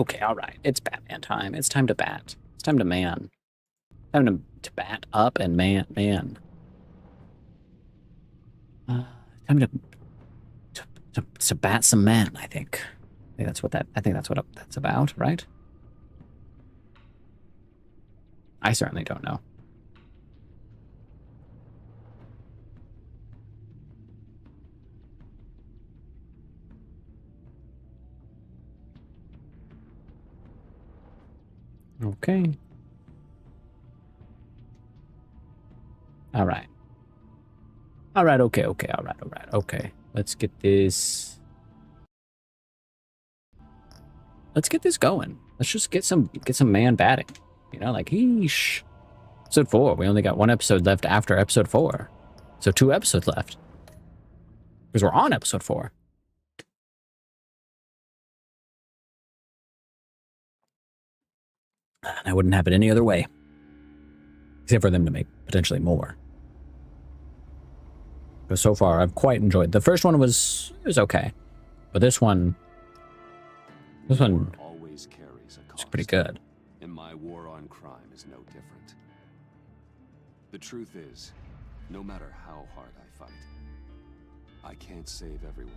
Okay, all right. It's Batman time. It's time to bat. It's time to man. Time to bat up and man. Time to bat some men, I think. I think that's what that's about, right? I certainly don't know. Okay. All right. All right, okay. Okay. Let's get this going. Let's just get some man batting. You know, like eesh. Episode 4. We only got one episode left after episode 4. So 2 episodes left. Because we're on episode 4. And I wouldn't have it any other way. Except for them to make potentially more. Because so far, I've quite enjoyed. The first one was okay. But this one always carries a cost. It's pretty good. And my war on crime is no different. The truth is, no matter how hard I fight, I can't save everyone.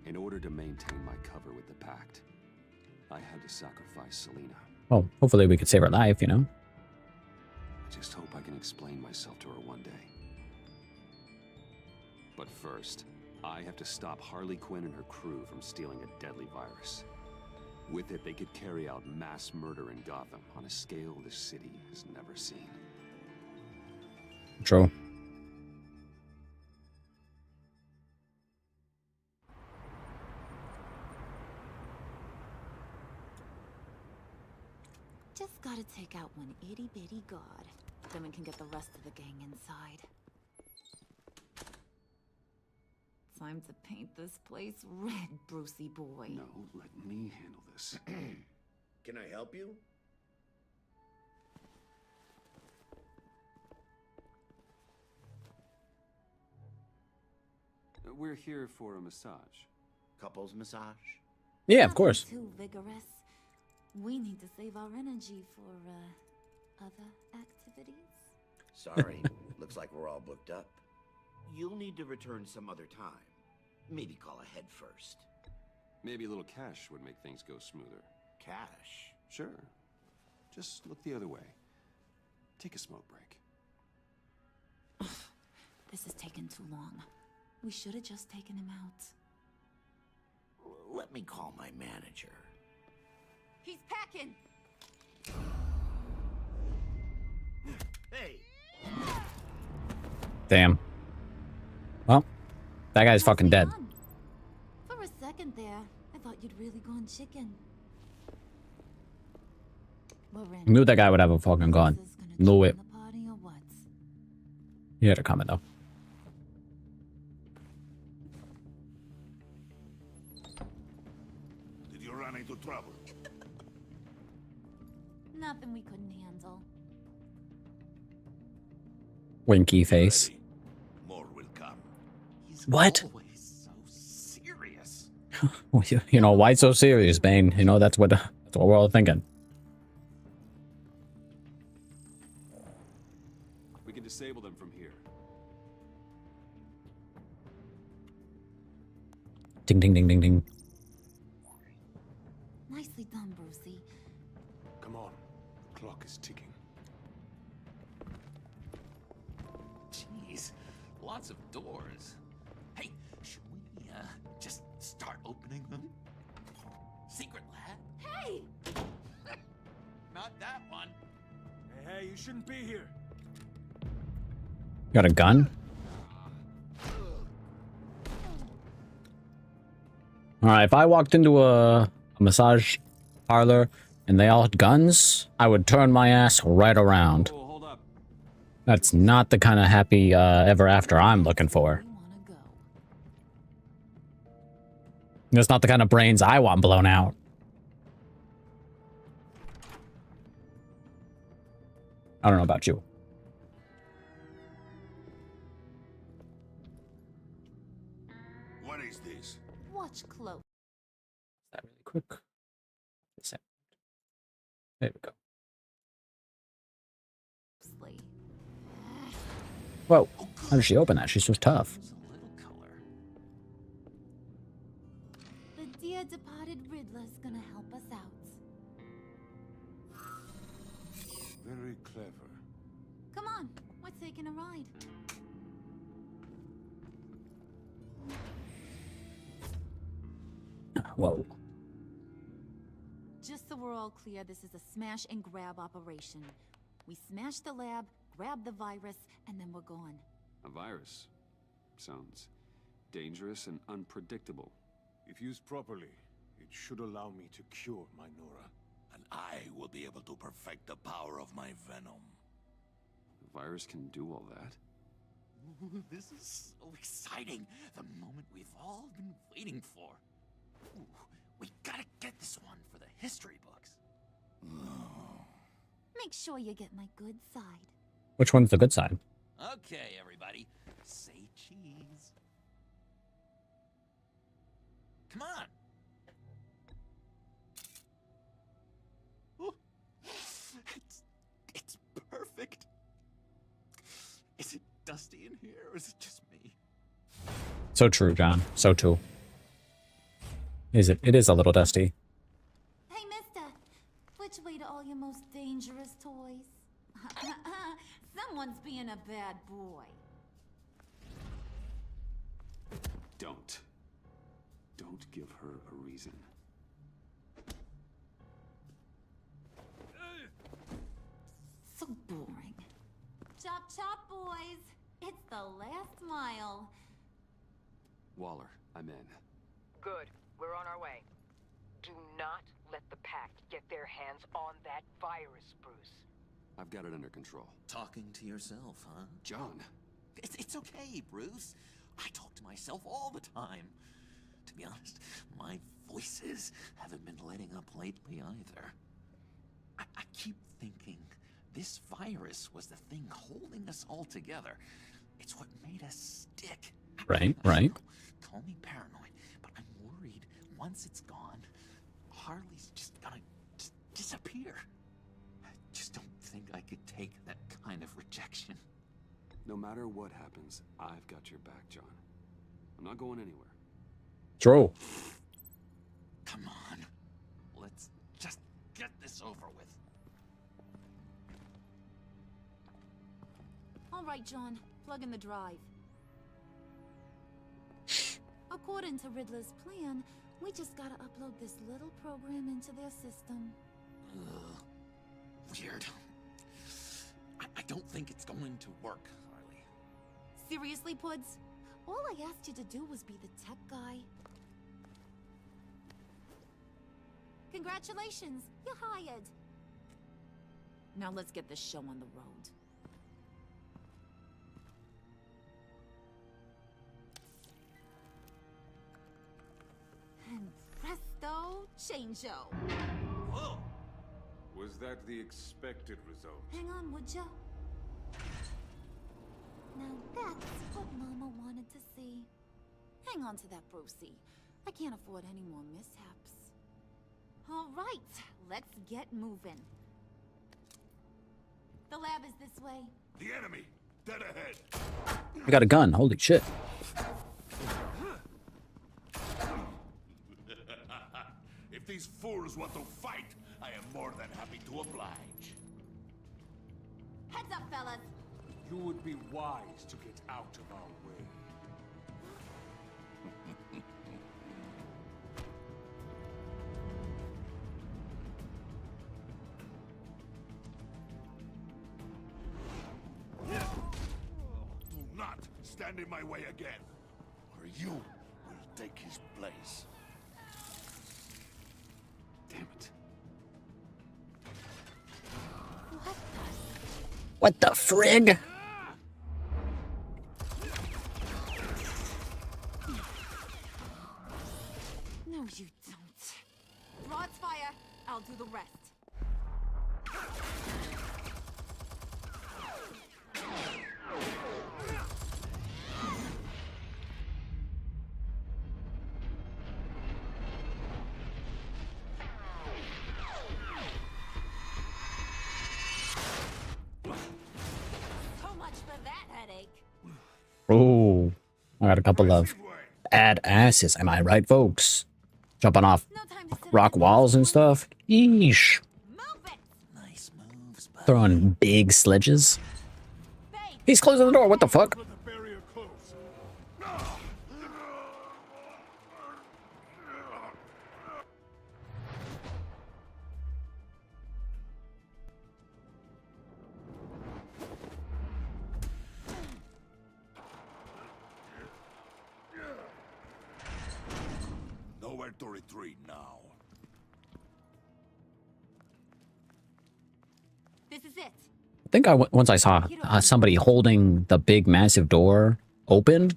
In order to maintain my cover with the Pact, I had to sacrifice Selina. Well, hopefully we could save her life, you know? I just hope I can explain myself to her one day. But first, I have to stop Harley Quinn and her crew from stealing a deadly virus. With it, they could carry out mass murder in Gotham on a scale the city has never seen. True. Just gotta take out one itty-bitty god. Then we can get the rest of the gang inside. Time to paint this place red, Brucey boy. No, let me handle this. Can I help you? We're here for a massage. Couples massage? Yeah, of course. Nothing too vigorous. We need to save our energy for, other activities. Sorry, looks like we're all booked up. You'll need to return some other time. Maybe call ahead first. Maybe a little cash would make things go smoother. Cash? Sure. Just look the other way. Take a smoke break. This is taking too long. We should have just taken him out. Let me call my manager. He's packing! Hey! Damn. Well, that guy's fucking dead. For a second there, I thought you'd really gone chicken. Knew that guy would have a fucking gun. Knew it. What? He had a comment though. Did you run into trouble? Nothing we couldn't handle. Winky face. Ready. More will come. He's What? always so serious. You know, why so serious, Bane? You know, that's what we're all thinking. We can disable them from here. Ding, ding, ding, ding, ding. Nicely done, Brucey. Come on. The clock is ticking. Jeez, lots of doors. Hey, should we just start opening them? Secret lab? Hey! Not that one. Hey, you shouldn't be here. Got a gun? Alright, if I walked into a massage parlor and they all had guns, I would turn my ass right around. Oh, hold up. That's not the kind of happy ever after I'm looking for. We wanna go. That's not the kind of brains I want blown out. I don't know about you. What is this? Watch close. That really quick. There we go. Sleep. Whoa. How did she open that? She's so tough. There's a little color. The dear departed Riddler's gonna help us out. Very clever. Come on, we're taking a ride. Whoa. Just so we're all clear, this is a smash and grab operation. We smash the lab, grab the virus, and then we're gone. A virus. Sounds dangerous and unpredictable. If used properly, it should allow me to cure my Nora. And I will be able to perfect the power of my venom. The virus can do all that? Ooh, this is so exciting. The moment we've all been waiting for. Ooh, we gotta get this one for the history books. Make sure you get my good side. Which one's the good side? Okay, everybody, say cheese. Come on. Ooh, it's perfect. Is it dusty in here, or is it just me? So true, John. So true. Is it? It is a little dusty. Hey, mister. Which way to all your most dangerous toys? Someone's being a bad boy. Don't. Don't give her a reason. So boring. Chop chop, boys. It's the last mile. Waller, I'm in. Good. We're on our way. Do not let the Pact get their hands on that virus, Bruce. I've got it under control. Talking to yourself, huh? John, It's okay, Bruce. I talk to myself all the time. To be honest, my voices haven't been letting up lately either. I keep thinking this virus was the thing holding us all together. It's what made us stick. Right, I right. know, call me paranoid, but I'm worried once it's gone, Harley's just gonna disappear. I just don't think I could take that kind of rejection. no matter what happens, I've got your back, John. I'm not going anywhere. True. Come on. Let's just get this over with. All right, John. Plug in the drive. According to Riddler's plan, we just gotta upload this little program into their system. Ugh. Weird. I don't think it's going to work, Harley. Seriously, Puds? All I asked you to do was be the tech guy. Congratulations, you're hired. Now let's get this show on the road. And presto, changeo. Whoa! Was that the expected result? Hang on, would ya? Now that's what Mama wanted to see. Hang on to that, Brucey. I can't afford any more mishaps. All right, let's get moving. The lab is this way. The enemy! Dead ahead! I got a gun. Holy shit. If these fools want to fight, I am more than happy to oblige. Heads up, fellas. You would be wise to get out of our way. Do not stand in my way again, or you will take his place. Damn it. What the frig? No, you don't. Broads fire. I'll do the rest. Oh, I got a couple of bad asses. Am I right, folks? Jumping off No time to sit rock on walls and this. stuff. Yeesh. Move it! Nice moves, buddy. Throwing big sledges. Babe, He's closing the door. What the fuck? Let the barrier close. Nowhere to retreat now. this is it. I think once I saw somebody holding the big massive door open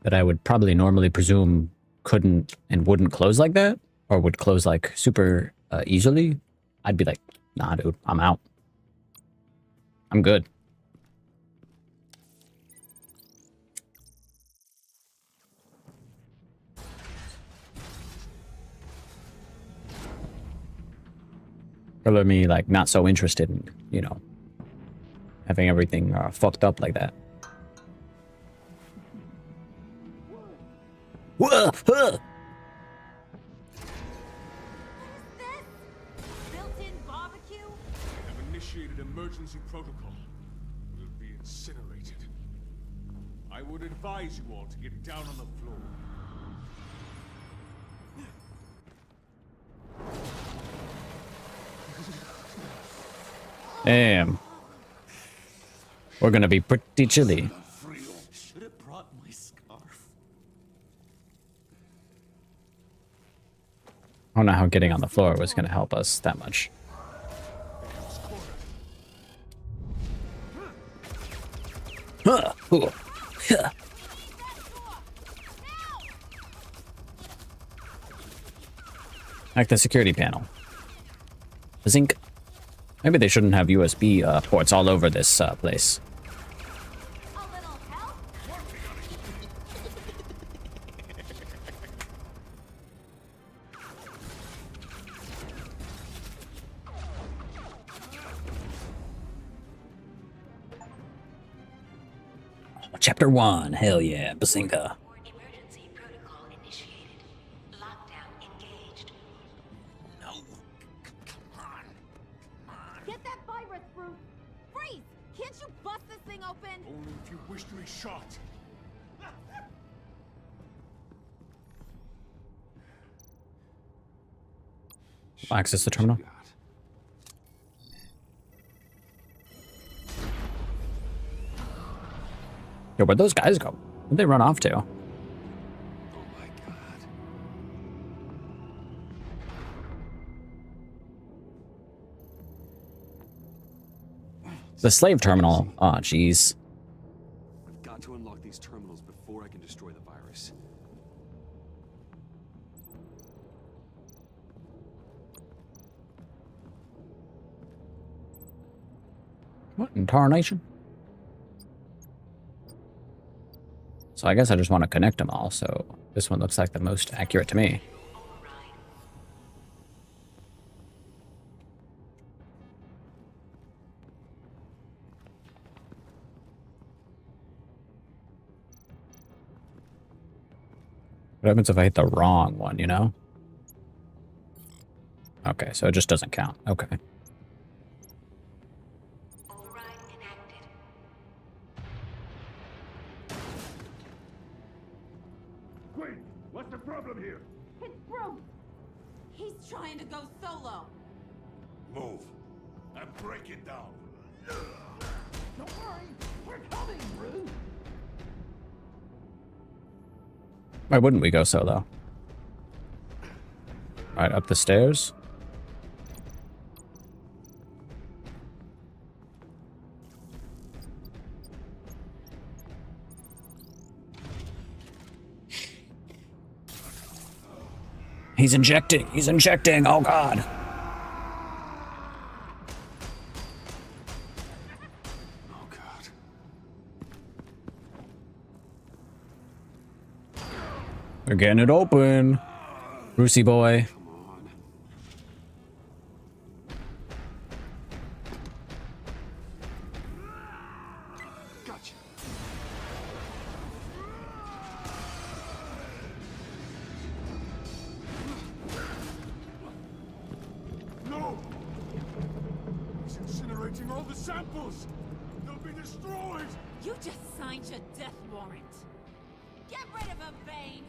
that I would probably normally presume couldn't and wouldn't close like that, or would close like super easily, I'd be like, nah, dude, I'm out. I'm good. Or me like not so interested in, you know, having everything fucked up like that. Whoa, huh. Built-in barbecue? I have initiated emergency protocol. We'll be incinerated. I would advise you all to get down on the floor. Damn. We're gonna be pretty chilly. Should have brought my scarf. I don't know how getting on the floor was gonna help us that much. Huh. Ooh. Huh. Hack the security panel. Zinc. Maybe they shouldn't have USB ports all over this place. A little help? Chapter 1. Hell yeah, Bazinga. Emergency protocol initiated. Lockdown engaged. No. Come on. Get that virus, Bruce! Freeze! Can't you bust this thing open? Only if you wish to be shot. Access the terminal. Yo, where'd those guys go? Where'd they run off to? Oh my god. The slave terminal. Oh, jeez. I've got to unlock these terminals before I can destroy the virus. What in tarnation? So I guess I just want to connect them all, so this one looks like the most accurate to me. What happens if I hit the wrong one, you know? Okay, so it just doesn't count. Okay. Override enacted. Wait, what's the problem here? It's Bruce! He's trying to go solo. Move and break it down. Don't worry, we're coming, Bruce! Why wouldn't we go solo? Alright, up the stairs. He's injecting! He's injecting! Oh god! Oh god. We're getting it open! Brucey boy. Come on. Gotcha. getting all the samples. They'll be destroyed. You just signed your death warrant. Get rid of him, Bane.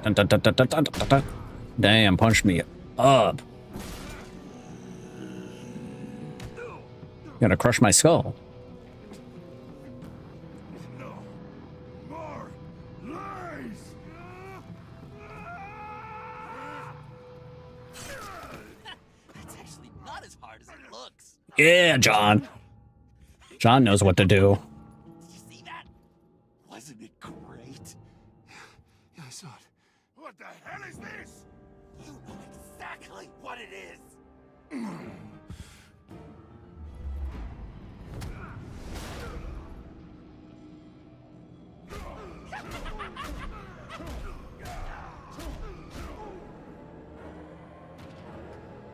Dun, dun, dun, dun, dun, dun, dun, dun. Damn, punched me up. Gonna crush my skull. No. More lies. It's actually not as hard as it looks. Yeah, John. John knows what to do. Did you see that? Wasn't it great? Yeah, I saw it. What the hell is this? You know exactly what it is.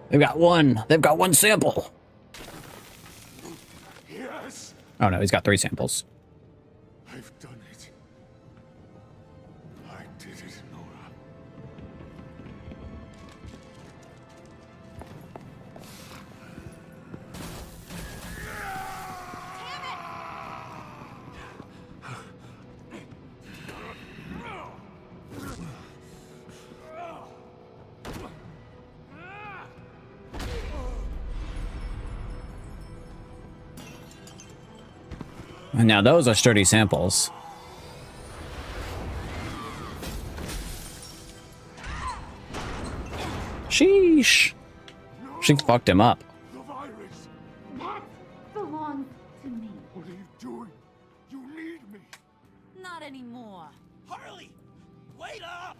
They've got one. They've got one sample. Yes, Oh no, he's got 3 samples. I've done it. I did it, Nora. And now those are sturdy samples. Sheesh. She fucked him up. The virus. That belongs to me. What are you doing? You need me. Not anymore. Harley, wait up!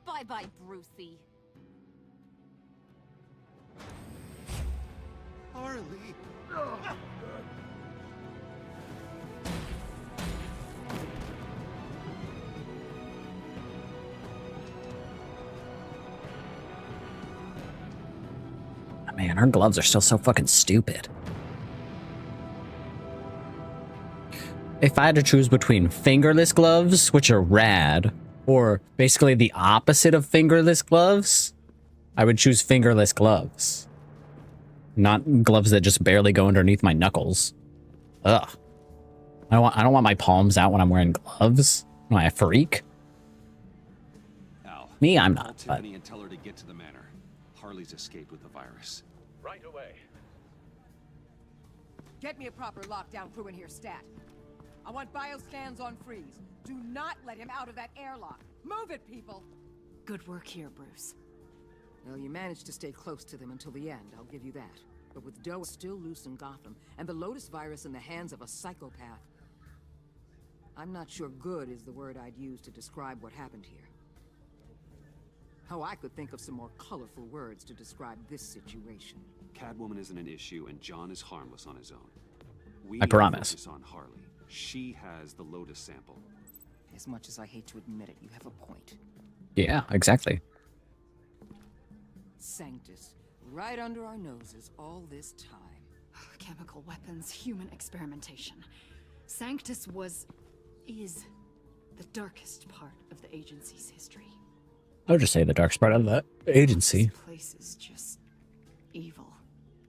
Bye-bye, Brucey. Harley. Man, her gloves are still so fucking stupid. If I had to choose between fingerless gloves, which are rad, or basically the opposite of fingerless gloves, I would choose fingerless gloves. Not gloves that just barely go underneath my knuckles. Ugh. I don't want my palms out when I'm wearing gloves. Am I a freak? Al, Me, I'm call not, but Tiffany and tell her to get to the manor. Harley's escaped with the virus. Right away. Get me a proper lockdown crew in here, stat. I want bioscans on Freeze. Do not let him out of that airlock. Move it, people! Good work here, Bruce. Well, you managed to stay close to them until the end, I'll give you that. But with Doe still loose in Gotham, and the Lotus virus in the hands of a psychopath, I'm not sure good is the word I'd use to describe what happened here. Oh, I could think of some more colorful words to describe this situation. Catwoman isn't an issue, and John is harmless on his own. We I need to promise. focus on Harley. She has the Lotus sample. As much as I hate to admit it, you have a point. yeah, exactly. Sanctus, right under our noses all this time. Chemical weapons, human experimentation. Sanctus is the darkest part of the agency's history. I would just say the dark part of the agency. This place is just evil.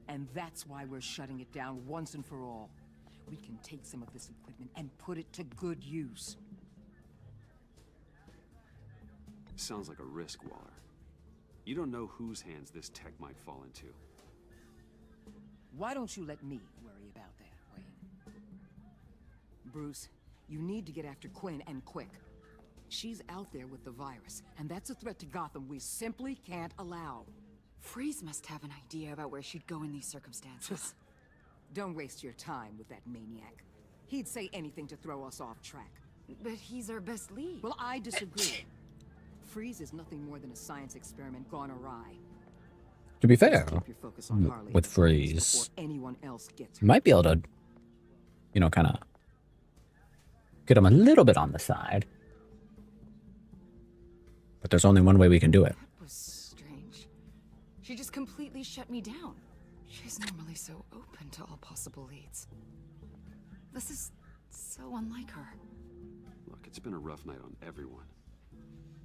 And that's why we're shutting it down once and for all. We can take some of this equipment and put it to good use. Sounds like a risk, Waller. You don't know whose hands this tech might fall into. Why don't you let me worry about that, Wayne? Bruce, you need to get after Quinn, and quick. She's out there with the virus, and that's a threat to Gotham we simply can't allow. Freeze must have an idea about where she'd go in these circumstances. Don't waste your time with that maniac. He'd say anything to throw us off track. But he's our best lead. Well, I disagree. Freeze is nothing more than a science experiment gone awry. To be fair, Keep your focus on Harley with before Freeze, anyone else gets you might be able to, you know, kind of get him a little bit on the side. But there's only one way we can do it. That was strange. She just completely shut me down. She's normally so open to all possible leads. This is so unlike her. Look, it's been a rough night on everyone.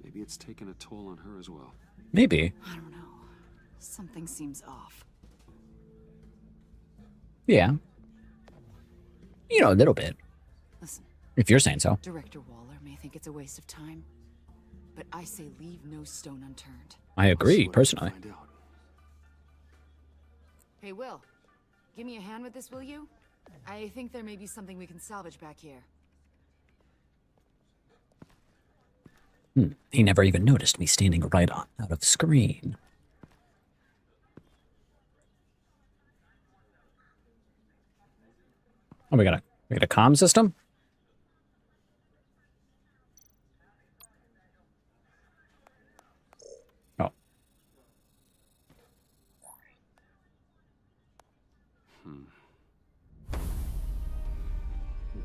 Maybe it's taken a toll on her as well. Maybe. I don't know. Something seems off. Yeah. You know, a little bit. Listen. If you're saying so. Director Waller may think it's a waste of time, but I say leave no stone unturned. I agree, personally. Hey, Will. Give me a hand with this, will you? I think there may be something we can salvage back here. He never even noticed me standing right out of screen. Oh, we got a comm system? Oh.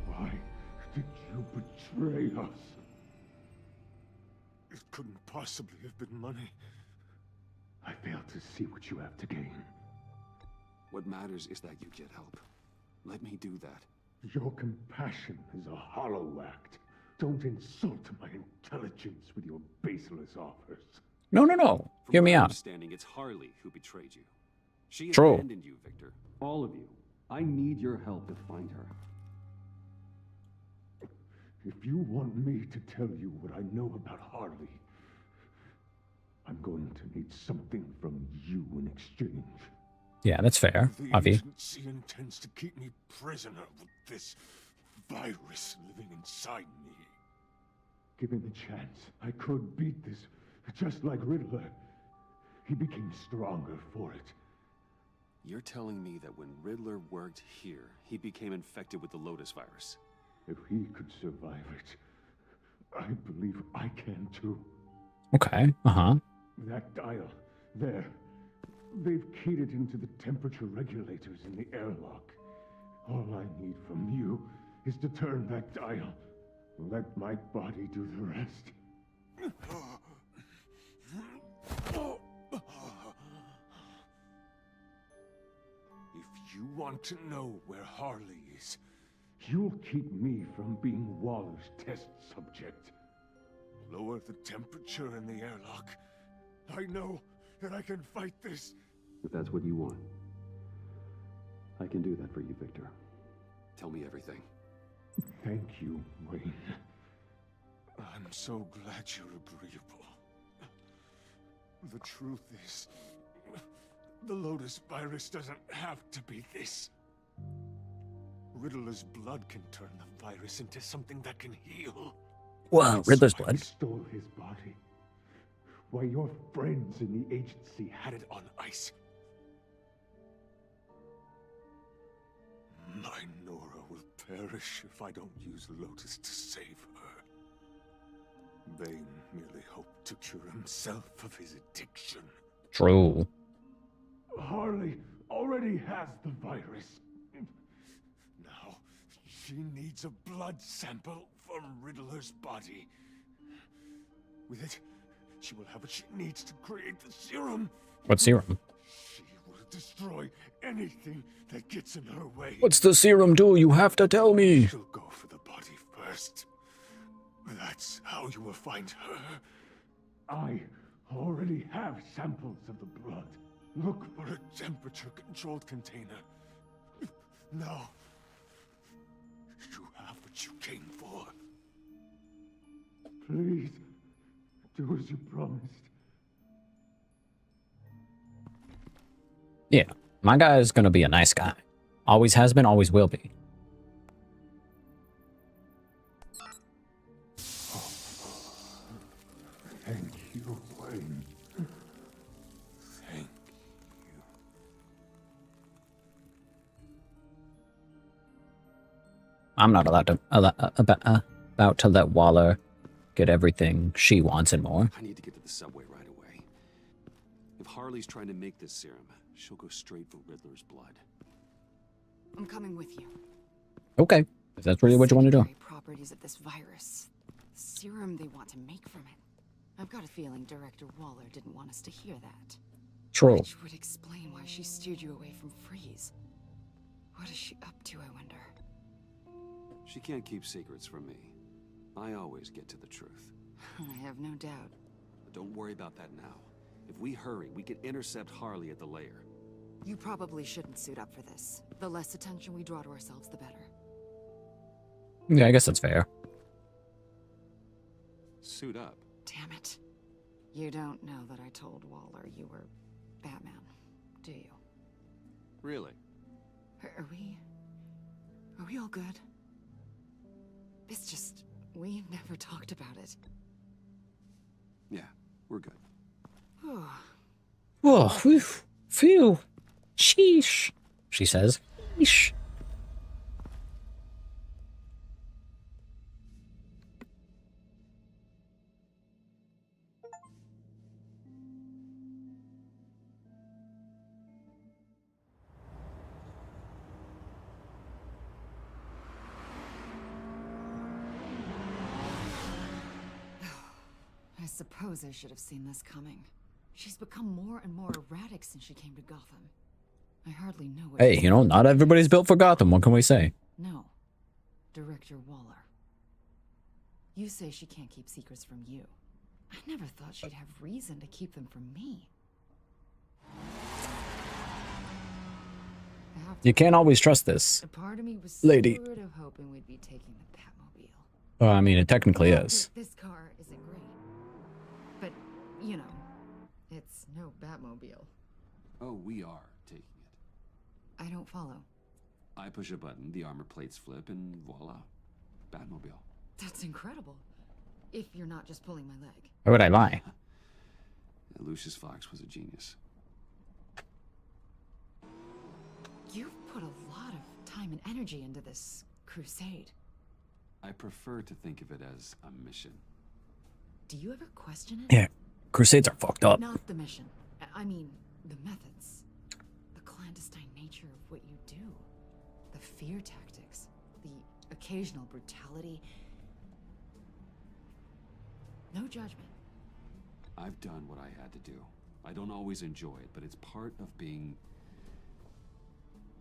Why did you betray us? It couldn't possibly have been money. I fail to see what you have to gain. What matters is that you get help. Let me do that. Your compassion is a hollow act. Don't insult my intelligence with your baseless offers. No, no, no. Hear me out. Understanding it's Harley who betrayed you. She True. abandoned you, Victor. All of you. I need your help to find her. If you want me to tell you what I know about Harley, I'm going to need something from you in exchange. Yeah, that's fair, The agency intends to keep me prisoner with this virus living inside me. Given the chance, I could beat this, just like Riddler. He became stronger for it. You're telling me that when Riddler worked here, he became infected with the Lotus virus? If he could survive it, I believe I can too. Okay, uh-huh. That dial, there. They've keyed it into the temperature regulators in the airlock. All I need from you is to turn that dial. Let my body do the rest. If you want to know where Harley is, you'll keep me from being Waller's test subject. Lower the temperature in the airlock. I know that I can fight this. If that's what you want, I can do that for you, Victor. Tell me everything. Thank you, Wayne. I'm so glad you're agreeable. The truth is, the Lotus virus doesn't have to be this. Riddler's blood can turn the virus into something that can heal. Wow, Riddler's blood. Stole his body. Why, your friends in the agency had it on ice. My Nora will perish if I don't use Lotus to save her. Bane merely hoped to cure himself of his addiction. True. Harley already has the virus. Now, she needs a blood sample from Riddler's body. With it, she will have what she needs to create the serum. What serum? She will destroy anything that gets in her way. What's the serum do? You have to tell me. She'll go for the body first. That's how you will find her. I already have samples of the blood. Look for a temperature-controlled container. Now, you have what you came for. Please, do as you promised. Yeah, my guy is gonna be a nice guy. Always has been, always will be. Thank you, Wayne. Thank you. I'm not allowed to about to let Waller get everything she wants and more. I need to get to the subway right away. If Harley's trying to make this serum, she'll go straight for Riddler's blood. I'm coming with you. Okay, if that's really what you want to do. Secondary properties of this virus. The serum they want to make from it. I've got a feeling Director Waller didn't want us to hear that. True. Which would explain why she steered you away from Freeze. What is she up to, I wonder? She can't keep secrets from me. I always get to the truth. I have no doubt. But don't worry about that now. If we hurry, we can intercept Harley at the lair. You probably shouldn't suit up for this. The less attention we draw to ourselves, the better. Yeah, I guess that's fair. Suit up. Damn it. You don't know that I told Waller you were Batman, do you? Really? Are we all good? It's just, we never talked about it. Yeah, we're good. Whoa, phew. Sheesh, she says. Sheesh. I suppose I should have seen this coming. She's become more and more erratic since she came to Gotham. I hardly know what. Hey, you know, not everybody's built for Gotham. What can we say? No. Director Waller. You say she can't keep secrets from you. I never thought she'd have reason to keep them from me. You can't always trust this. A part of me was lady. sort of hoping we'd be taking the Batmobile. Well, I mean, it technically is. This car isn't great. But, you know, it's no Batmobile. Oh, we are taking it. I don't follow. I push a button, the armor plates flip, and voila. Batmobile. That's incredible. If you're not just pulling my leg. Why would I lie? Lucius Fox was a genius. You've put a lot of time and energy into this crusade. I prefer to think of it as a mission. Do you ever question it? Yeah, crusades are fucked up. Not the mission. I mean, the methods. The clandestine nature of what you do. The fear tactics. The occasional brutality. No judgment. I've done what I had to do. I don't always enjoy it, but it's part of being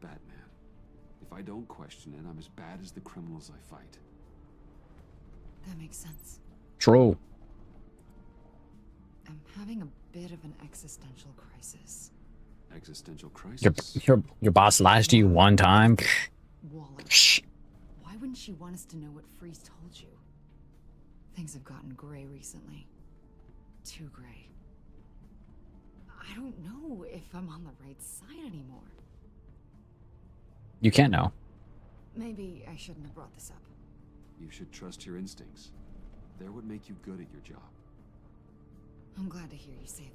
Batman. If I don't question it, I'm as bad as the criminals I fight. That makes sense. True. I'm having a bit of an existential crisis. Existential crisis? Your boss lies to you one time. Waller. Why wouldn't she want us to know what Freeze told you? Things have gotten gray recently. Too gray. I don't know if I'm on the right side anymore. You can't know. Maybe I shouldn't have brought this up. You should trust your instincts. They're what make you good at your job. I'm glad to hear you say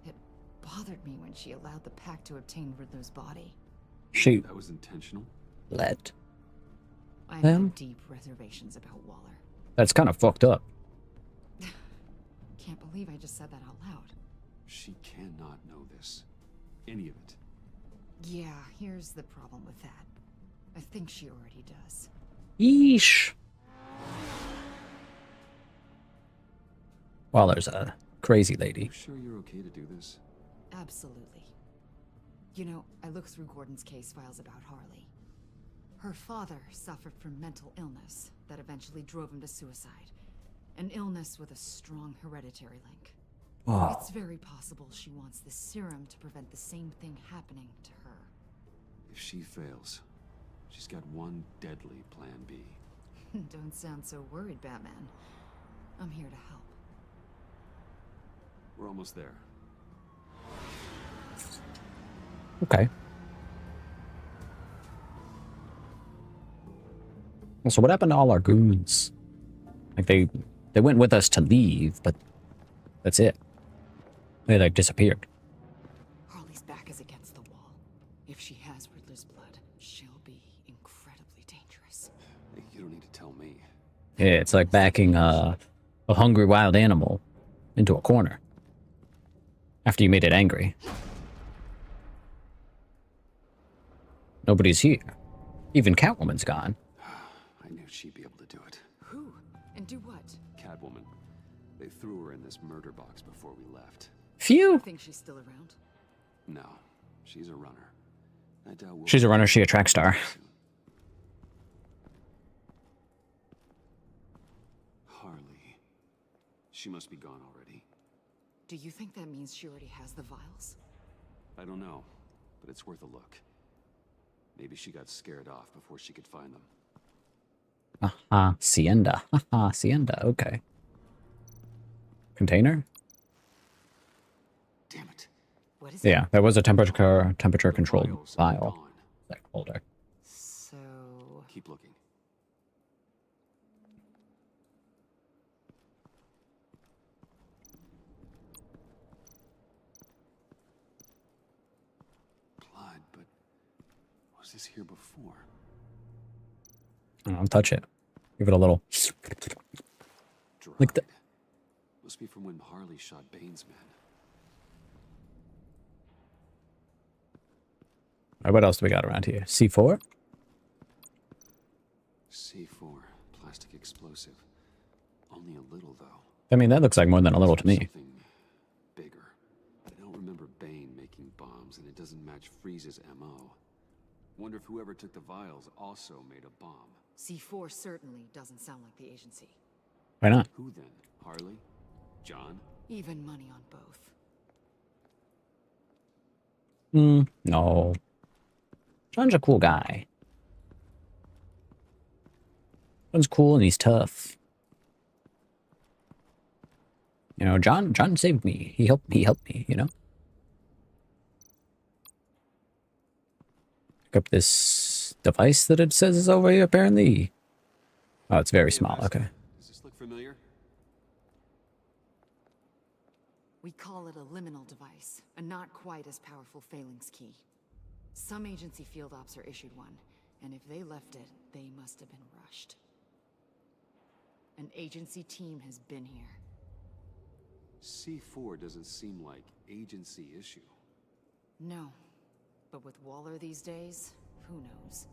that. It bothered me when she allowed the pack to obtain Riddler's body. Shoot. That was intentional? Let I them? have deep reservations about Waller. That's kind of fucked up. Can't believe I just said that out loud. She cannot know this. Any of it. Yeah, here's the problem with that. I think she already does. Yeesh. Waller's a crazy lady. You sure you're okay to do this? Absolutely. You know, I looked through Gordon's case files about Harley. Her father suffered from mental illness that eventually drove him to suicide. An illness with a strong hereditary link. Oh. It's very possible she wants this serum to prevent the same thing happening to her. If she fails, she's got one deadly plan B. Don't sound so worried, Batman. I'm here to help. We're almost there. Okay. Well, so what happened to all our goons? Like they went with us to leave, but that's it. They like disappeared. Harley's back is against the wall. If she has Riddler's blood, she'll be incredibly dangerous. Hey, you don't need to tell me. Yeah, it's like backing a hungry wild animal into a corner after you made it angry. Nobody's here. Even Catwoman's gone. I knew she'd be able to do it. Who? And do what? Catwoman. They threw her in this murder box before we left. I Phew. think she's still around. No, she's a runner. I doubt we'll She's a runner, she a track star. Harley. She must be gone already. Do you think that means she already has the vials? I don't know, but it's worth a look. Maybe she got scared off before she could find them. Aha, Hacienda. Haha, Hacienda, okay. Container? Damn it. What is Yeah, that was a temperature controlled Vials are vial. gone. That holder. So... Keep looking. Blood, but was this here before? Don't touch it. Give it a little. Like the. Dried. Must be from when Harley shot Bane's men. Alright, what else do we got around here? C4? C4, plastic explosive. Only a little, though. I mean, that looks like more than a little to me. Something bigger. I don't remember Bane making bombs, and it doesn't match Freeze's MO. Wonder if whoever took the vials also made a bomb. C4 certainly doesn't sound like the agency. Why not? Who then? Harley? John? Even money on both. No. John's a cool guy. John's cool and he's tough. You know, John saved me. He helped me, you know? Pick up this device that it says is over here, apparently. Oh, it's very small, okay. Does this look familiar? We call it a liminal device, a not quite as powerful phalanx key. Some agency field ops are issued one, and if they left it, they must have been rushed. An agency team has been here. C4 doesn't seem like agency issue. No. But with Waller these days, who knows?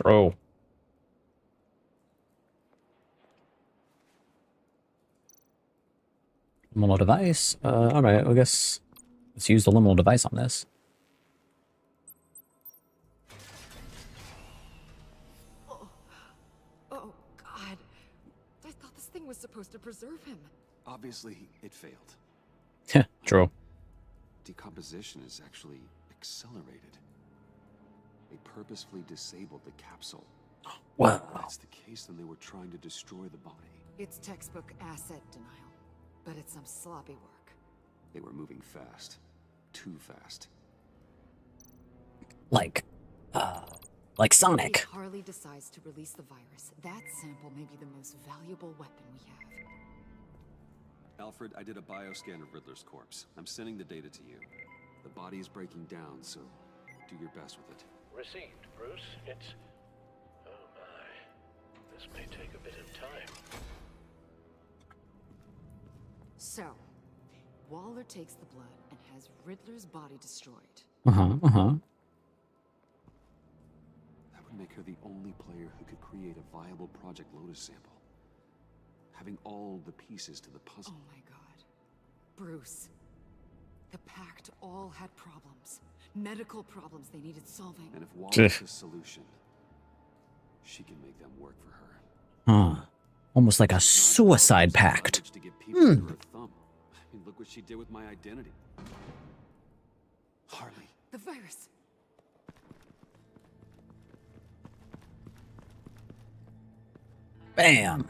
True. Liminal device. Alright, I guess let's use the liminal device on this. Oh, God. I thought this thing was supposed to preserve him. Obviously, it failed. True. Decomposition is actually accelerated. They purposefully disabled the capsule. Wow. If that's the case, then they were trying to destroy the body. It's textbook asset denial. But it's some sloppy work. They were moving fast. Too fast. Like Sonic. If Harley decides to release the virus, that sample may be the most valuable weapon we have. Alfred, I did a bioscan of Riddler's corpse. I'm sending the data to you. The body is breaking down, so do your best with it. Received, Bruce. It's... oh my. This may take a bit of time. So, Waller takes the blood and has Riddler's body destroyed. That would make her the only player who could create a viable Project Lotus sample. Having all the pieces to the puzzle. Oh my god. Bruce. The Pact all had problems. Medical problems they needed solving. And if Waller's the solution, she can make them work for her. Almost like a suicide pact. To get people under her thumb. I mean, look what she did with my identity. Harley. The virus. Bam.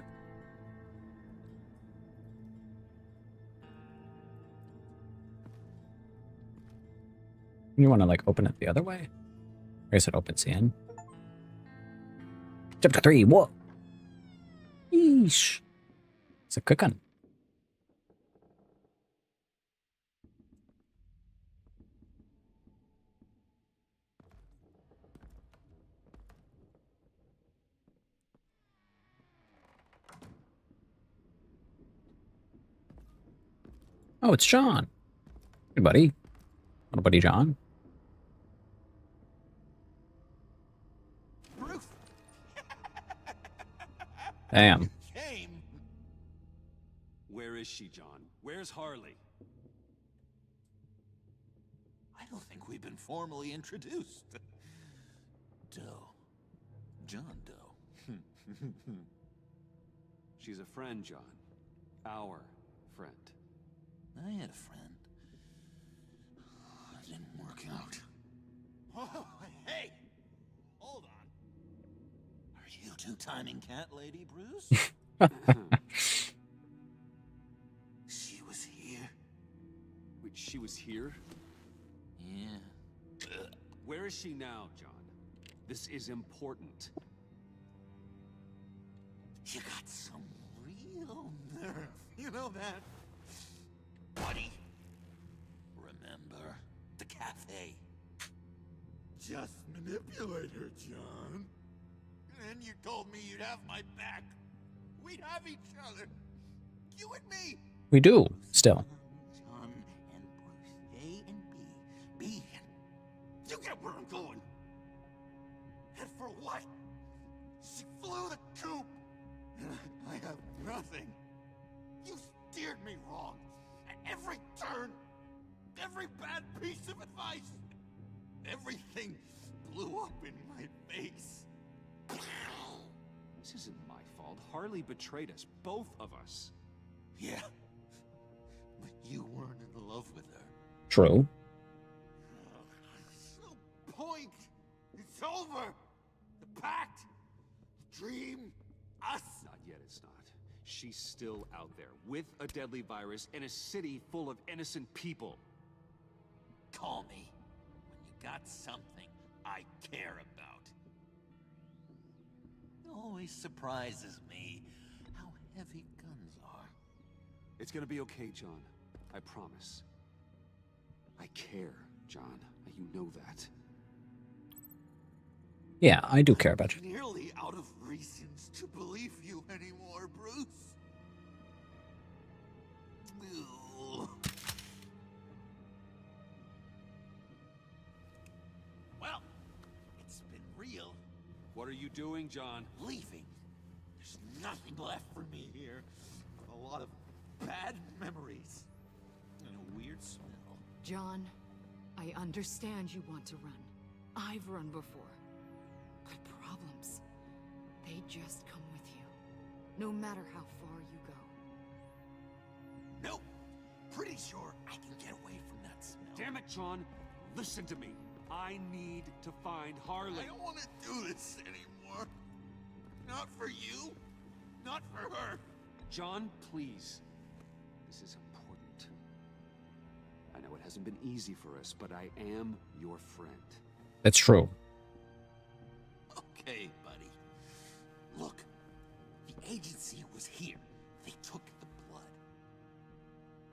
You want to like open it the other way? I guess it opens in. Chapter 3, what? Yeesh. It's a quick one. Oh, it's John. Hey, buddy. Little buddy John. Bruce! Damn. Shame! Where is she, John? Where's Harley? don't think we've been formally introduced. Doe. John Doe. She's a friend, John. Our friend. I had a friend. It didn't work out. Oh, hey! Hold on. Are you two-timing cat lady, Bruce? She was here. Wait, she was here? Yeah. Where is she now, John? This is important. You got some real nerve. You know that? Buddy. Remember the cafe? Just manipulate her, John. And you told me you'd have my back. We'd have each other. You and me. We do, still. John and Bruce. A and B. B and... You get where I'm going. And for what? She flew the coop. And I have nothing. You steered me wrong. At every turn. Every bad piece of advice. Everything blew up in my face. This isn't my fault. Harley betrayed us, both of us. Yeah. But you weren't in love with her. True. No point. It's over. The pact. The dream. Us. Not yet, it's not. She's still out there, with a deadly virus in a city full of innocent people. Call me when you got something I care about. It always surprises me how heavy guns are. It's gonna be okay, John. I promise. I care, John. You know that. Yeah, I do care about you. Nearly out of reasons to believe you anymore, Bruce. Ugh. Well, it's been real. What are you doing, John? Leaving. There's nothing left for me here. But a lot of bad memories. And a weird smell. John, I understand you want to run. I've run before. But problems, they just come with you. No matter how far you go. Nope. Pretty sure I can get away from that smell. Damn it, John. Listen to me. I need to find Harley. I don't want to do this anymore. Not for you. Not for her. John, please. This is important. I know it hasn't been easy for us, but I am your friend. That's true. Okay, buddy. Look, the agency was here. They took the blood.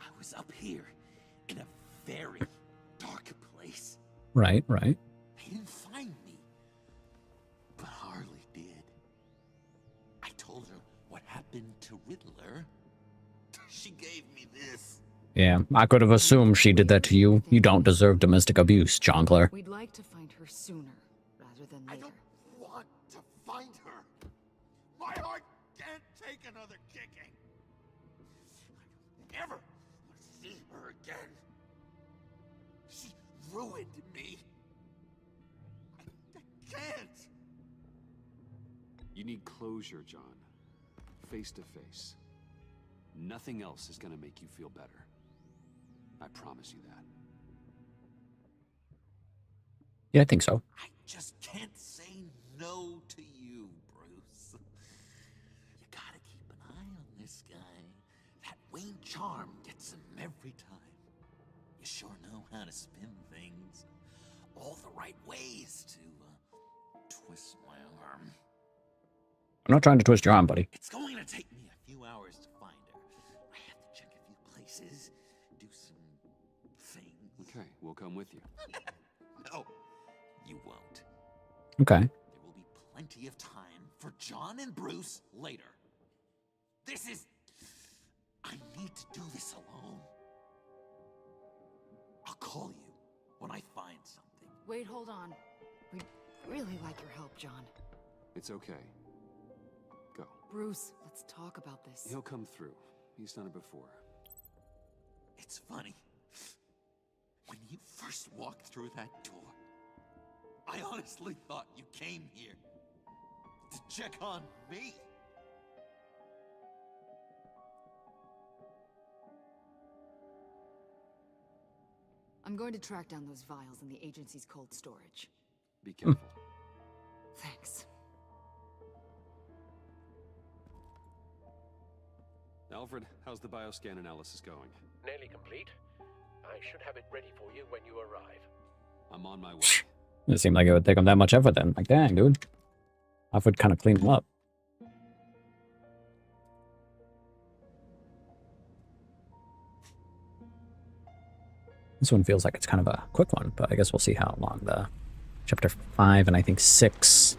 I was up here in a very dark place. Right, right. They didn't find me. But Harley did. I told her what happened to Riddler. She gave me this. Yeah, I could have assumed she did that to you. You don't deserve domestic abuse, Jongler. We'd like to find her sooner, rather than I later. don't want to find her. My heart can't take another kicking. I don't ever want to see her again. She ruined me. I can't. You need closure, John. Face to face. Nothing else is gonna make you feel better. I promise you that. Yeah, I think so. I just can't say no to you, Bruce. You gotta keep an eye on this guy. That Wayne charm gets him every time. You sure know how to spin things. All the right ways to twist my arm. I'm not trying to twist your arm, buddy. It's going to take me a few hours to find her. I have to check a few places, do some things. Okay, we'll come with you. No, you won't. Okay. There will be plenty of time for John and Bruce later. This is... I need to do this alone. I'll call you when I find something. Wait, hold on. We'd really like your help, John. It's okay. Go. Bruce, let's talk about this. He'll come through. He's done it before. It's funny. When you first walked walked through that door, I honestly thought you came here to check on me. I'm going to track down those vials in the agency's cold storage. Be careful. Thanks. Alfred, how's the bioscan analysis going? Nearly complete. I should have it ready for you when you arrive. I'm on my way. It seemed like it would take him that much effort then. Like, dang, dude. I would kind of clean him up. This one feels like it's kind of a quick one, but I guess we'll see how long the chapter 5 and I think 6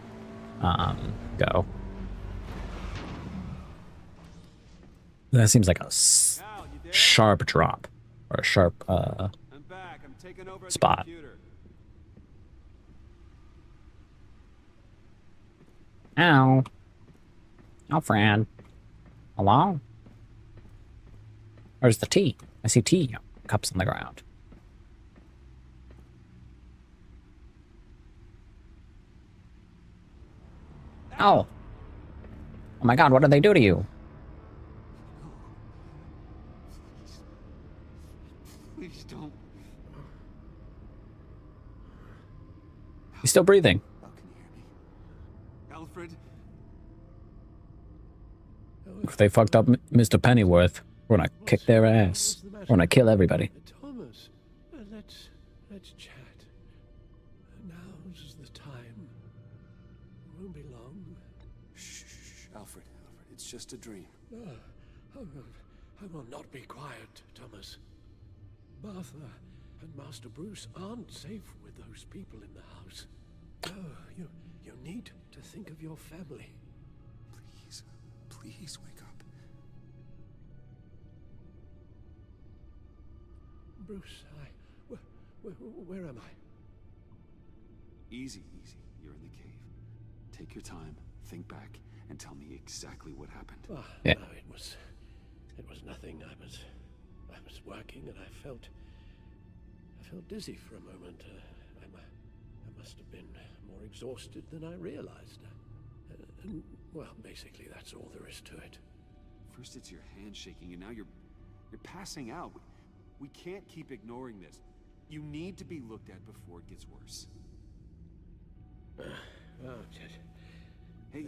go. That seems like a sharp drop or a sharp I'm back. I'm taking over spot. the computer. Ow. Alfred. Hello? Where's the tea? I see tea cups on the ground. Oh. Oh my god, what did they do to you? Please don't. He's still breathing. How can you hear me? Alfred? If they fucked up Mr. Pennyworth, we're gonna kick their ass. We're gonna kill everybody. Thomas, let's chat. Now's the time. Won't be long. Shh, Alfred. It's just a dream. I will not be quiet, Thomas. Martha and Master Bruce aren't safe with those people in the house. Oh, you need to think of your family. Please wake up. Bruce, where am I? Easy. You're in the cave. Take your time, think back, and tell me exactly what happened. Yeah. No, it was nothing. I was working and I felt dizzy for a moment. I must have been more exhausted than I realized. And, well, basically that's all there is to it. First it's your hand shaking, and now you're passing out. We can't keep ignoring this. You need to be looked at before it gets worse. Hey, be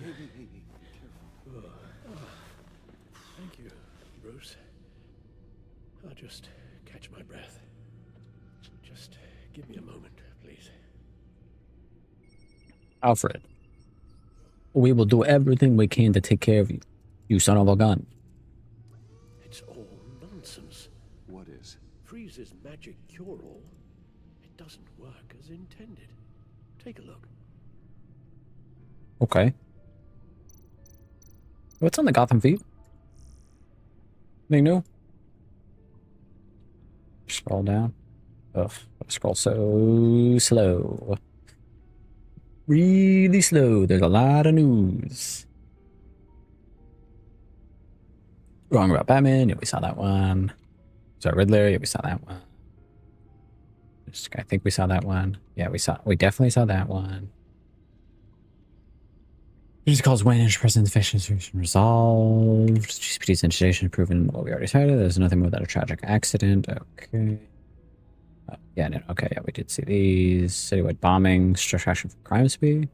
careful. Thank you, Bruce. I'll just catch my breath. Just give me a moment, please. Alfred, we will do everything we can to take care of you, you son of a gun. It's all nonsense. What is? Freeze's magic cure-all. It doesn't work as intended. Take a look. Okay. What's on the Gotham feed? Anything new? Scroll down. Ugh, I scroll so slow. Really slow. There's a lot of news. Wrong about Batman. Yeah, we saw that one. So Riddler. Yeah, we saw that one. I think we saw that one. Yeah, we definitely saw that one. It calls Wayne and present efficiency resolved. GCPD's installation proven what we already cited. There's nothing more than a tragic accident. Okay. Yeah, no, okay, yeah, we did see these. Citywide bombing, distraction from crime speed.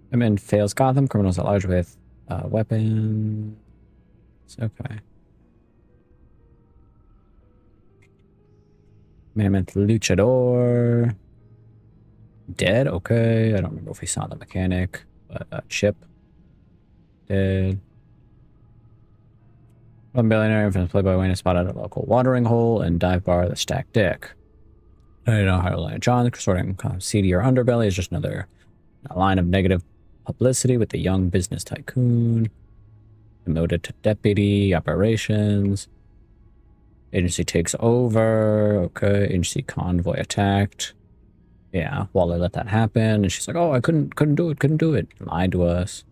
Batman fails Gotham. Criminals at large with weapons. Okay. Mammoth Luchador. Dead? Okay. I don't remember if we saw the mechanic. But Chip. Dead. One billionaire influence played by Wayne is spotted at a local watering hole and dive bar the stacked dick. I don't know how to line John, sorting seedier underbelly is just another line of negative publicity with the young business tycoon. Demoted to deputy operations. Agency takes over. Okay. Agency convoy attacked. Yeah, Waller let that happen, and she's like, "Oh, I couldn't do it. Lied to us."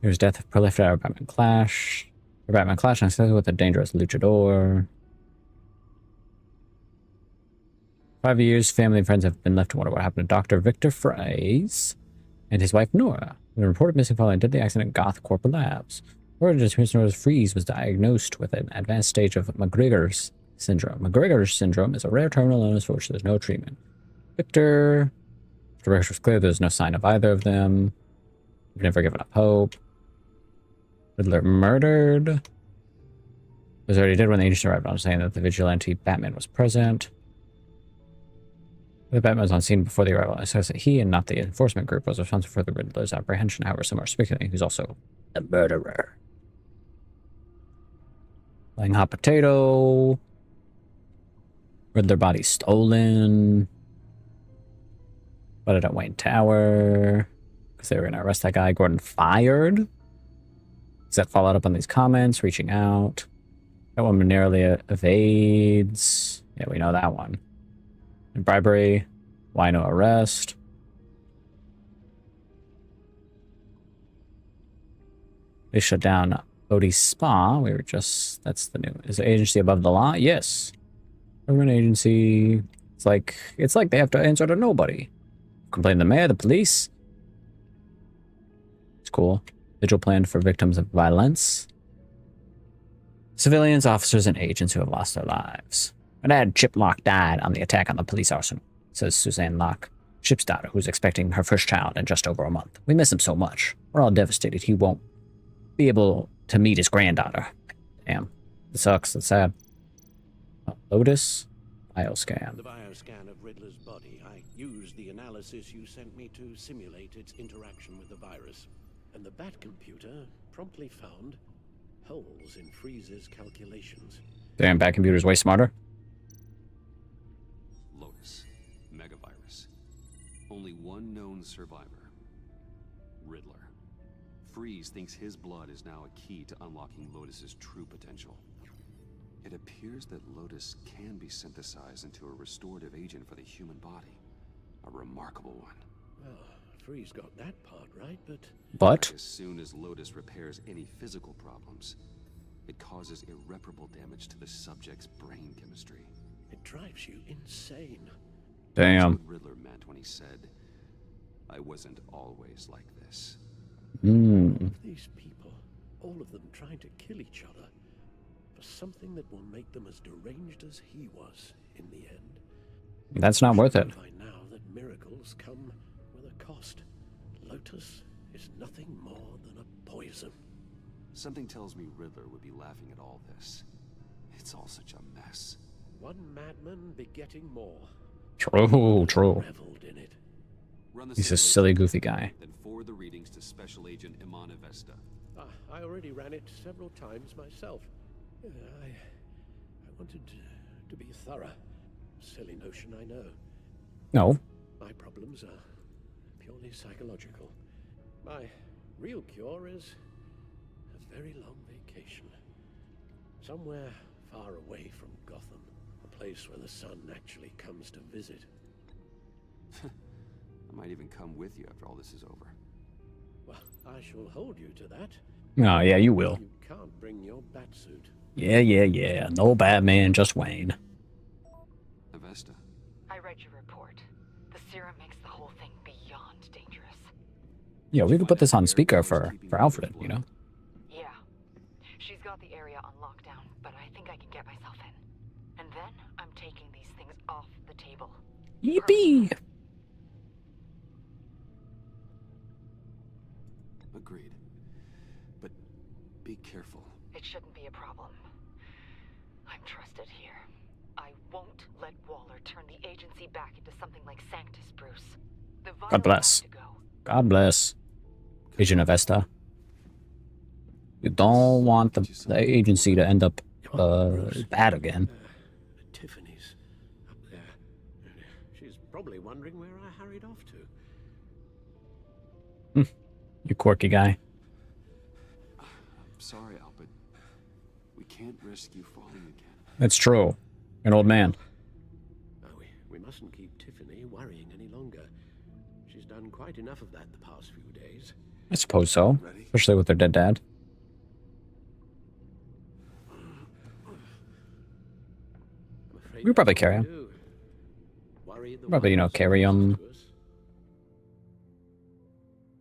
Here's death of prolific Batman clash. Batman clash with a dangerous luchador. 5 years, family and friends have been left to wonder what happened to Dr. Victor Fries and his wife Nora, who were reported missing following a deadly accident at Goth Corporate Labs. Origins Nora's Fries was diagnosed with an advanced stage of McGregor's syndrome. McGregor's syndrome is a rare terminal illness for which there's no treatment. Victor, after records was clear, there's no sign of either of them. We've never given up hope. Riddler murdered. Was already dead when the agents arrived on saying that the vigilante Batman was present. The Batman was on scene before the arrival. It says that he and not the enforcement group was responsible for the Riddler's apprehension. However, some are speculating who's also the murderer. Playing hot potato. Riddler body stolen. But at Wayne Tower. Because they were going to arrest that guy. Gordon fired. Set followed up on these comments, reaching out. That one narrowly evades. Yeah, we know that one. And bribery. Why no arrest? They shut down Odie's Spa. We were just... That's the new... Is the agency above the law? Yes. Government agency... It's like they have to answer to nobody. Complain to the mayor, the police. It's cool. Vigil plan for victims of violence. Civilians, officers, and agents who have lost their lives. My dad, Chip Locke, died on the attack on the police arsenal, says Suzanne Locke, Chip's daughter, who's expecting her first child in just over a month. We miss him so much. We're all devastated he won't be able to meet his granddaughter. Damn. It sucks. It's sad. Oh, Lotus. Bioscan. The bioscan of Riddler's body. I used the analysis you sent me to simulate its interaction with the virus. And the Bat computer promptly found holes in Freeze's calculations. Damn, Bat computer's way smarter. Lotus. Megavirus. Only one known survivor. Riddler. Freeze thinks his blood is now a key to unlocking Lotus's true potential. It appears that Lotus can be synthesized into a restorative agent for the human body. A remarkable one. Well, Freeze got that part right, but as soon as Lotus repairs any physical problems, it causes irreparable damage to the subject's brain chemistry. It drives you insane. Damn. That's what Riddler meant when he said, "I wasn't always like this." These people, all of them trying to kill each other for something that will make them as deranged as he was in the end. That's not worth it. By now that miracles come with a cost. Lotus is nothing more than a poison. Something tells me Riddler would be laughing at all this. It's all such a mess. One madman begetting more. True. Reveled in it. He's a silly, goofy guy. Then forward the readings to Special Agent Imana Vesta. I already ran it several times myself. I wanted to be thorough. Silly notion, I know. No. My problems are purely psychological. My real cure is a very long vacation. Somewhere far away from Gotham. A place where the sun actually comes to visit. I might even come with you after all this is over. Well, I shall hold you to that. Oh, yeah, you will. You can't bring your batsuit. Yeah. No Batman, just Wayne. Avesta. I read your report. The serum makes the whole thing beyond dangerous. Yeah, we could put this on speaker for Alfred, you know? Yeah. She's got the area on lockdown, but I think I can get myself in. And then I'm taking these things off the table. Yippee! Agreed. But be careful. It shouldn't be a problem. I'm trusted here. I won't let Waller turn the agency back into something like Sanctus, Bruce. The God bless. God bless. Agent Avesta. You don't want the agency to end up bad again. Tiffany's up there. She's probably wondering where I hurried off to. You quirky guy. I'm sorry, Al, but we can't risk you falling again. That's true. An old man. We mustn't keep Tiffany worrying any longer. She's done quite enough of that the past few days. I suppose so. Especially with their dead dad. We could probably carry him. Probably, you know, carry him.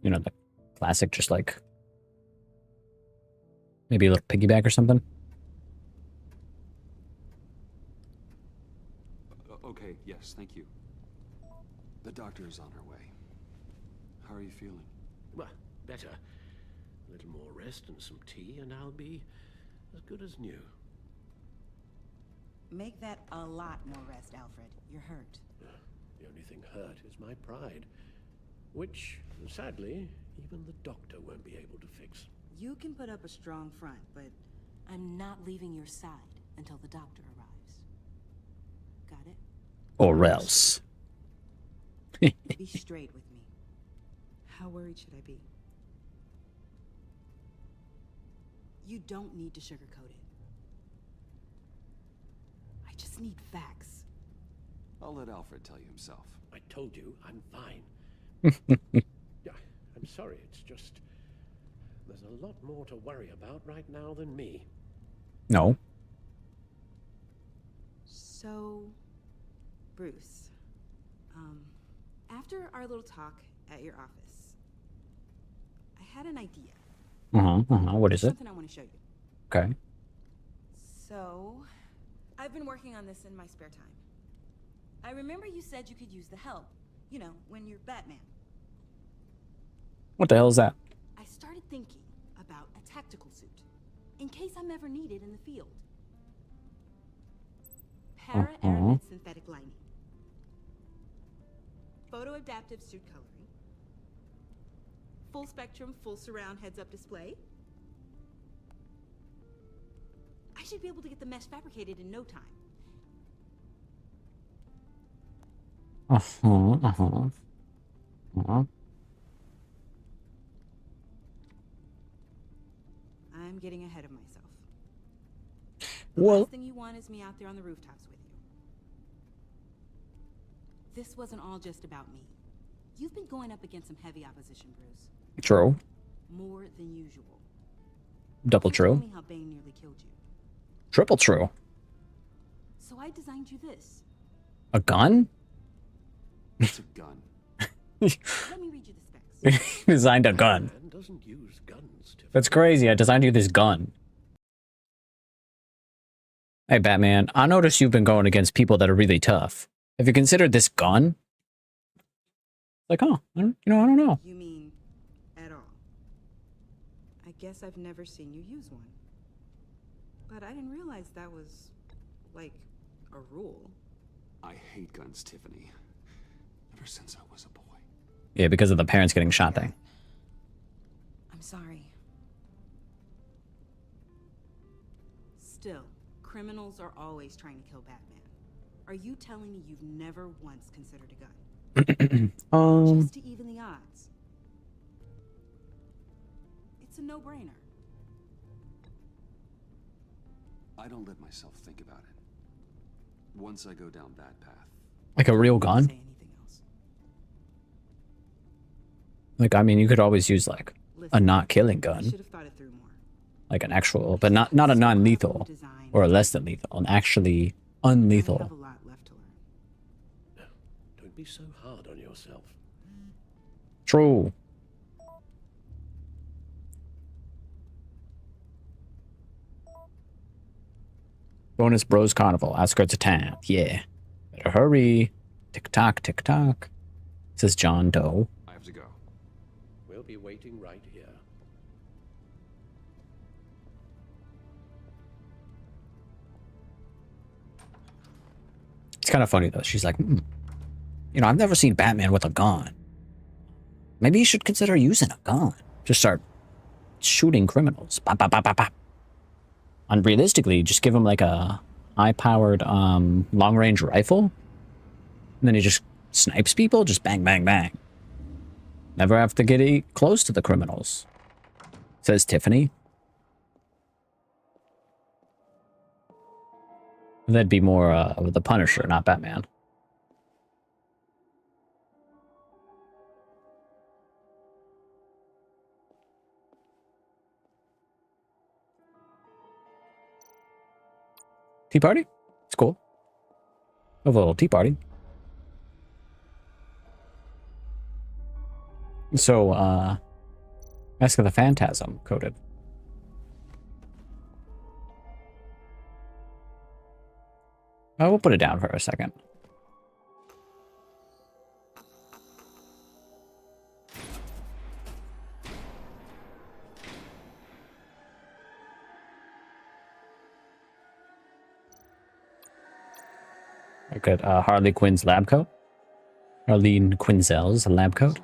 You know, the classic, just like maybe a little piggyback or something. Okay, yes, thank you. The doctor is on her way. How are you feeling? Well, better. A little more rest and some tea, and I'll be as good as new. Make that a lot more rest, Alfred. You're hurt. The only thing hurt is my pride, which, sadly, even the doctor won't be able to fix. You can put up a strong front, but I'm not leaving your side until the doctor arrives. Got it? Or else. be straight with me. How worried should I be? You don't need to sugarcoat it. I just need facts. I'll let Alfred tell you himself. I told you, I'm fine. I'm sorry, it's just... There's a lot more to worry about right now than me. No. So, Bruce, after our little talk at your office, I had an idea. What is it? Something I want to show you. Okay. So, I've been working on this in my spare time. I remember you said you could use the help. You know, when you're Batman. What the hell is that? I started thinking about a tactical suit, in case I'm ever needed in the field. Para-aramid synthetic lining. Photo-adaptive suit coloring. Full spectrum, full surround heads-up display. I should be able to get the mesh fabricated in no time. I'm getting ahead of myself. The last thing you want is me out there on the rooftops with you. This wasn't all just about me. You've been going up against some heavy opposition, Bruce. True. More than usual. Double true. Tell me how Bane nearly killed you. Triple true. So I designed you this. A gun? It's a gun. Let me read you the specs. Designed a gun. Doesn't use guns. That's crazy. I designed you this gun. Hey, Batman, I noticed you've been going against people that are really tough. Have you considered this gun? Like, oh, I don't know. You mean at all? I guess I've never seen you use one. But I didn't realize that was, like, a rule. I hate guns, Tiffany. Ever since I was a boy. Yeah, because of the parents getting shot thing. I'm sorry. Still, criminals are always trying to kill Batman. Are you telling me you've never once considered a gun? Just to even the odds. It's a no-brainer. I don't let myself think about it. Once I go down that path. Like a real gun? Say anything else. Like, I mean, you could always use, like, a not killing gun. Should have thought it through more. Like an actual, but not a non-lethal. Or a less than lethal. An actually unlethal. I have a lot left to learn. Don't be so hard on yourself. True. Bonus Bros Carnival, outskirts of town. Yeah. Better hurry. Tick-tock, tick-tock. Says John Doe. I have to go. We'll be waiting right here. It's kind of funny, though. She's like, you know, I've never seen Batman with a gun. Maybe you should consider using a gun. Just start shooting criminals. Bop, bop, bop, bop, bop. And realistically, just give him like a high-powered long-range rifle. And then he just snipes people. Just bang, bang, bang. Never have to get close to the criminals. Says Tiffany. That'd be more of the Punisher, not Batman. Tea party? It's cool. Of a little tea party. So, Mask of the Phantasm coded. We'll put it down for a second. Look at Harley Quinn's lab coat. Arlene Quinzel's lab coat.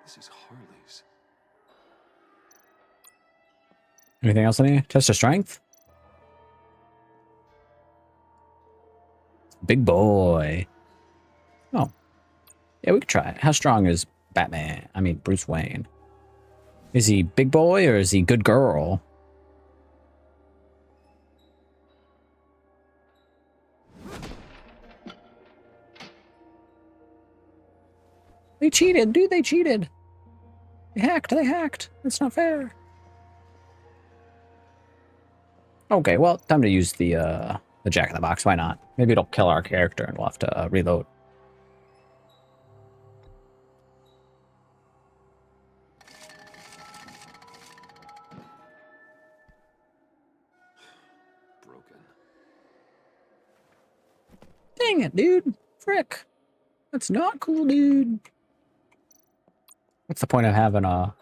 This is Harley's. Anything else in here? Test of strength? Big boy. Oh. Yeah, we could try it. How strong is Batman? I mean, Bruce Wayne. Is he big boy or is he good girl? They cheated, dude. They cheated. They hacked. They hacked. That's not fair. Okay, well, time to use the Jack in the Box. Why not? Maybe it'll kill our character and we'll have to reload. Broken. Dang it, dude. Frick. That's not cool, dude. What's the point of having a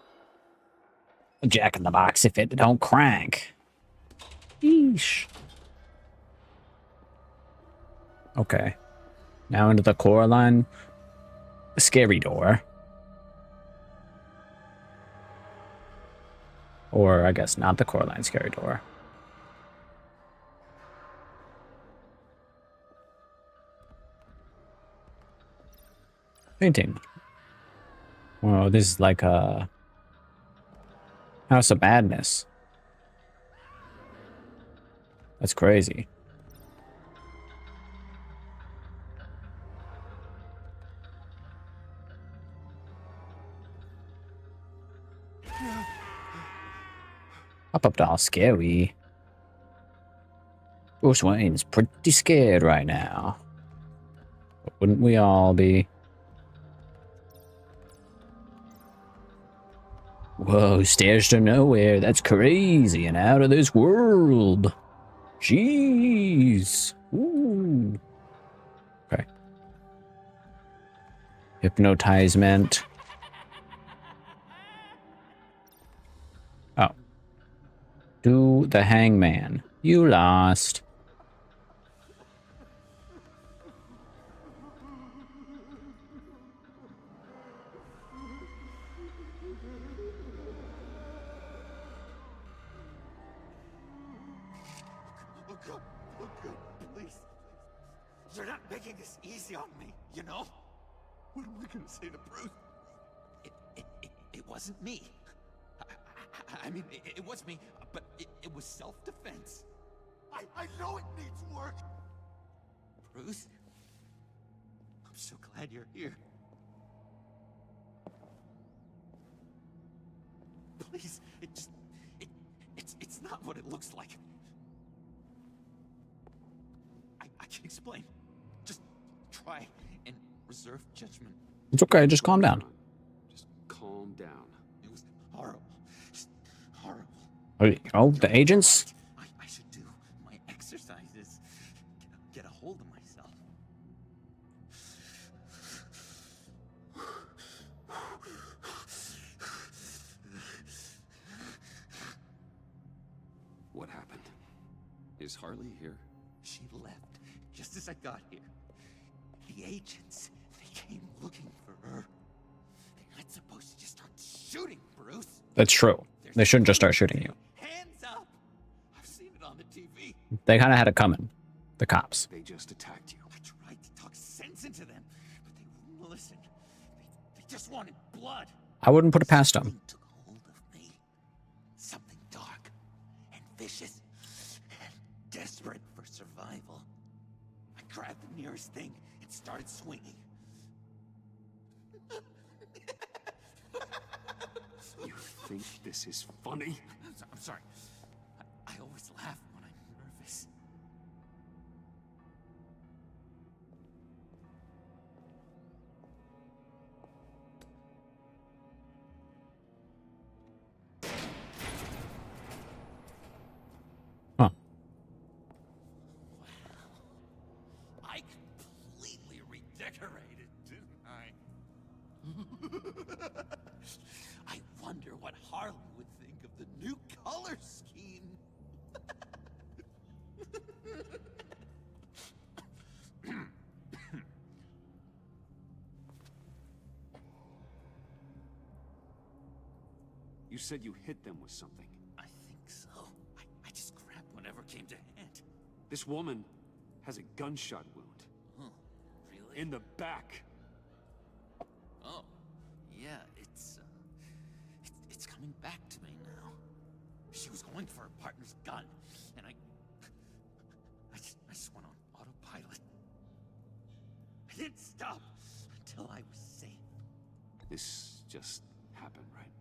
Jack in the Box if it don't crank? Yeesh. Okay. Now into the Coraline scary door. Or I guess not the Coraline scary door. Painting. Whoa, this is like a House of Madness. That's crazy. Up doll scary. Bruce Wayne's pretty scared right now. But wouldn't we all be? Whoa, stairs to nowhere. That's crazy and out of this world. Jeez. Ooh. Okay. Hypnotisement. Oh. Do the hangman. You lost. Look up, please. You're not making this easy on me, you know? What am I gonna say to Bruce? It wasn't me. I mean, it was me, but it was self-defense. I know it needs work. Bruce, I'm so glad you're here. Please, it's not what it looks like. I can explain. Just try and reserve judgment. It's okay, just calm down. Just calm down. It was horrible. Just horrible. Oh, the agents? I should do my exercises. Get a hold of myself. What happened? Is Harley here? She left just as I got here. The agents, they came looking for her. They're not supposed to just start shooting, Bruce. That's true. They shouldn't just start shooting you. Hands up! I've seen it on the TV. They kind of had it coming. The cops. They just attacked you. I tried to talk sense into them, but they wouldn't listen. They just wanted blood. I wouldn't put it past them. Something took hold of me. Something dark and vicious and desperate for survival. I grabbed the nearest thing and started swinging. You think this is funny? I'm sorry. I always laugh when I'm nervous. I wonder what Harley would think of the new color scheme. You said you hit them with something. I think so. I just grabbed whatever came to hand. This woman has a gunshot wound. Oh, really? In the back. Oh, yeah, it's coming back to me now. She was going for her partner's gun, and I just went on autopilot. I didn't stop until I was safe. This just happened, right?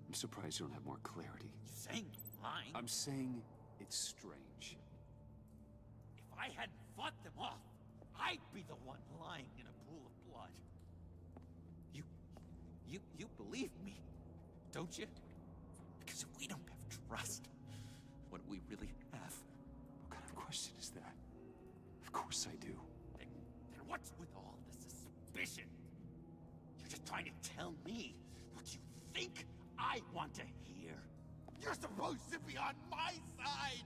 I'm surprised you don't have more clarity. You saying lying? I'm saying it's strange. If I hadn't fought them off, I'd be the one lying in a pool of blood. You believe me, don't you? Because if we don't have trust, what do we really have? What kind of question is that? Of course I do. Then what's with all the suspicion? You're just trying to tell me what you think I want to hear. You're supposed to be on my side.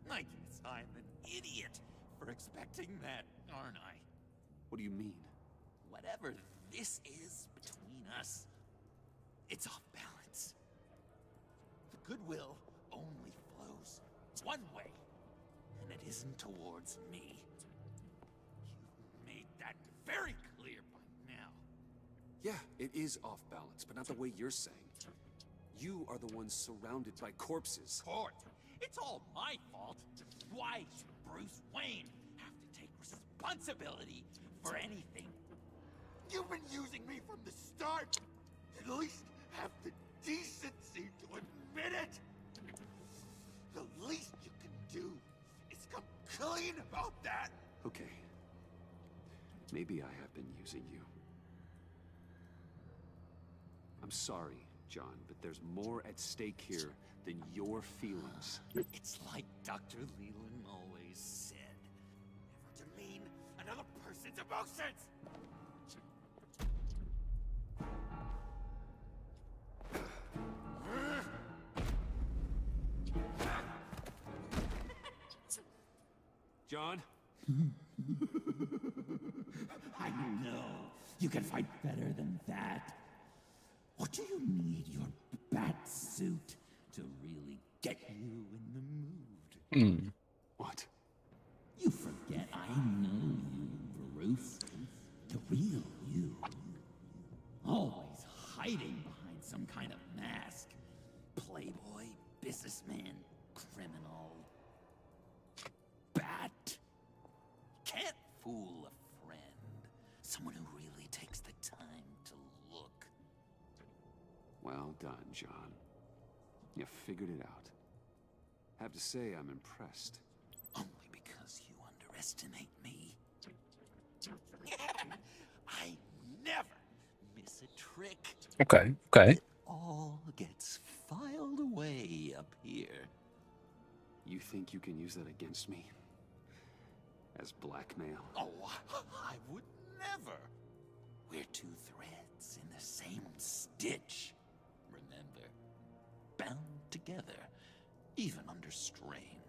I guess I'm an idiot for expecting that, aren't I? What do you mean? Whatever this is between us, it's off balance. The goodwill only flows one way, and it isn't towards me. You've made that very clear by now. Yeah, it is off balance, but not the way you're saying. You are the one surrounded by corpses. Court, it's all my fault. Why should Bruce Wayne have to take responsibility for anything? You've been using me from the start. At least have the decency to admit it. The least you can do is come clean about that. Okay. Maybe I have been using you. I'm sorry, John, but there's more at stake here than your feelings. It's like Dr. Leland always said. Never demean another person's emotions! John? I know. You can fight better than that. Or do you need your bat suit to really get you in the mood? What? You forget I know you, Bruce. The real you. Always hiding behind some kind of mask. Playboy, businessman, criminal. Bat. Can't fool a friend. Someone who really takes the time to look. Well done, John. You figured it out. Have to say, I'm impressed. Only because you underestimate me. I never miss a trick. Okay, okay. It all gets filed away up here. You think you can use that against me? As blackmail? Oh, I would never. We're two threads in the same stitch. Remember? Bound together, even under strain.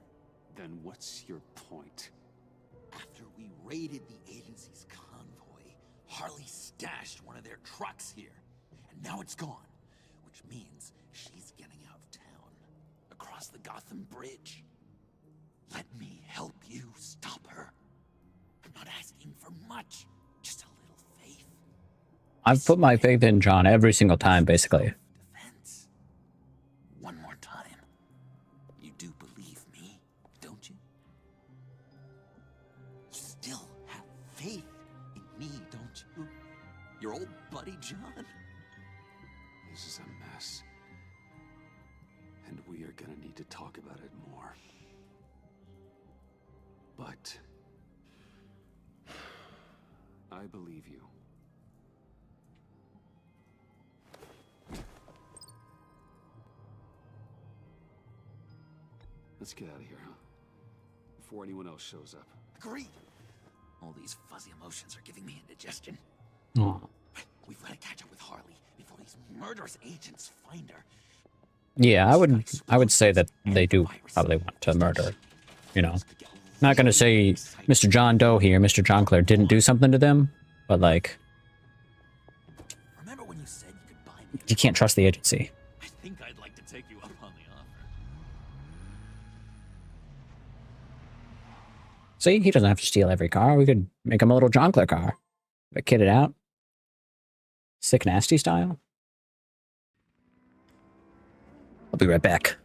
Then what's your point? After we raided the agency's convoy, Harley stashed one of their trucks here. And now it's gone, which means she's getting out of town. Across the Gotham Bridge. Let me help you stop her. I'm not asking for much, just a little faith. I've put my faith in John every single time, basically. Defense. One more time. You do believe me, don't you? You still have faith in me, don't you? Your old buddy, John? This is a mess. And we are gonna need to talk about it more. But I believe you. Let's get out of here, huh? Before anyone else shows up. Agreed. All these fuzzy emotions are giving me indigestion. Oh. We've got to catch up with Harley before these those murderous agents find her. Yeah, I would say that they do probably want to murder, you know. Not gonna say Mr. John Doe here, Mr. John Clare didn't do something to them, but like, Remember when you said you could buy me? you can't trust the agency. I think I'd like to take you up on the offer. See, he doesn't have to steal every car. We could make him a little John Clare car. But kit it out. Sick nasty style. I'll be right back.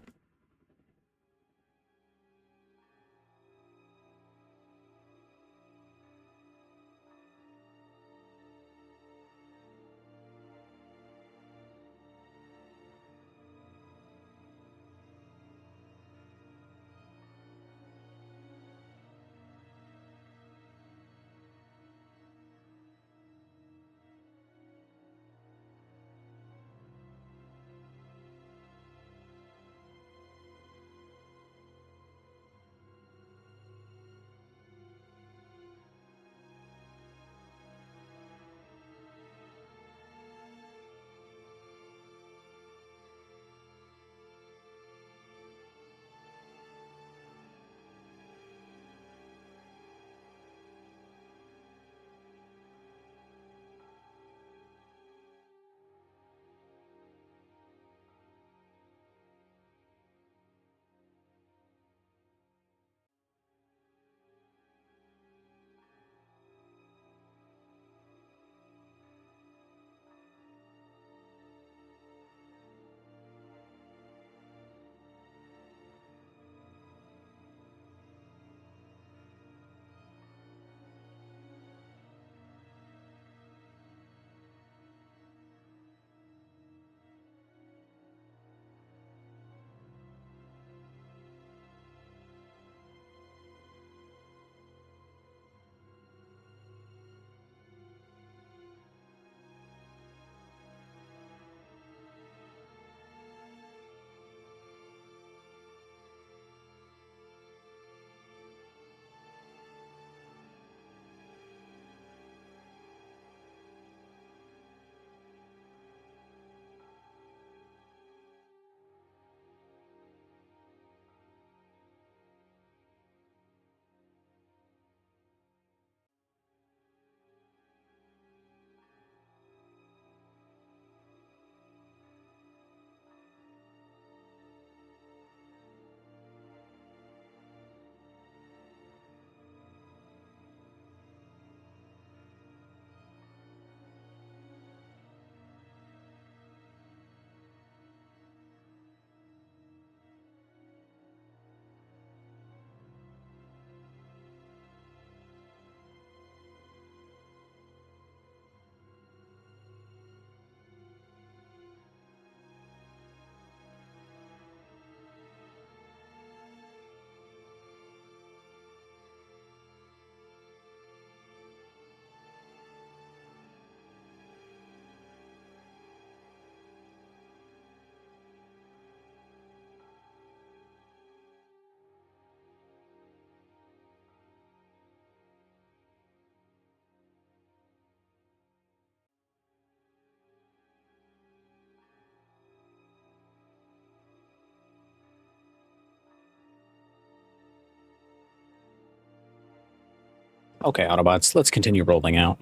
Okay, Autobots, let's continue rolling out.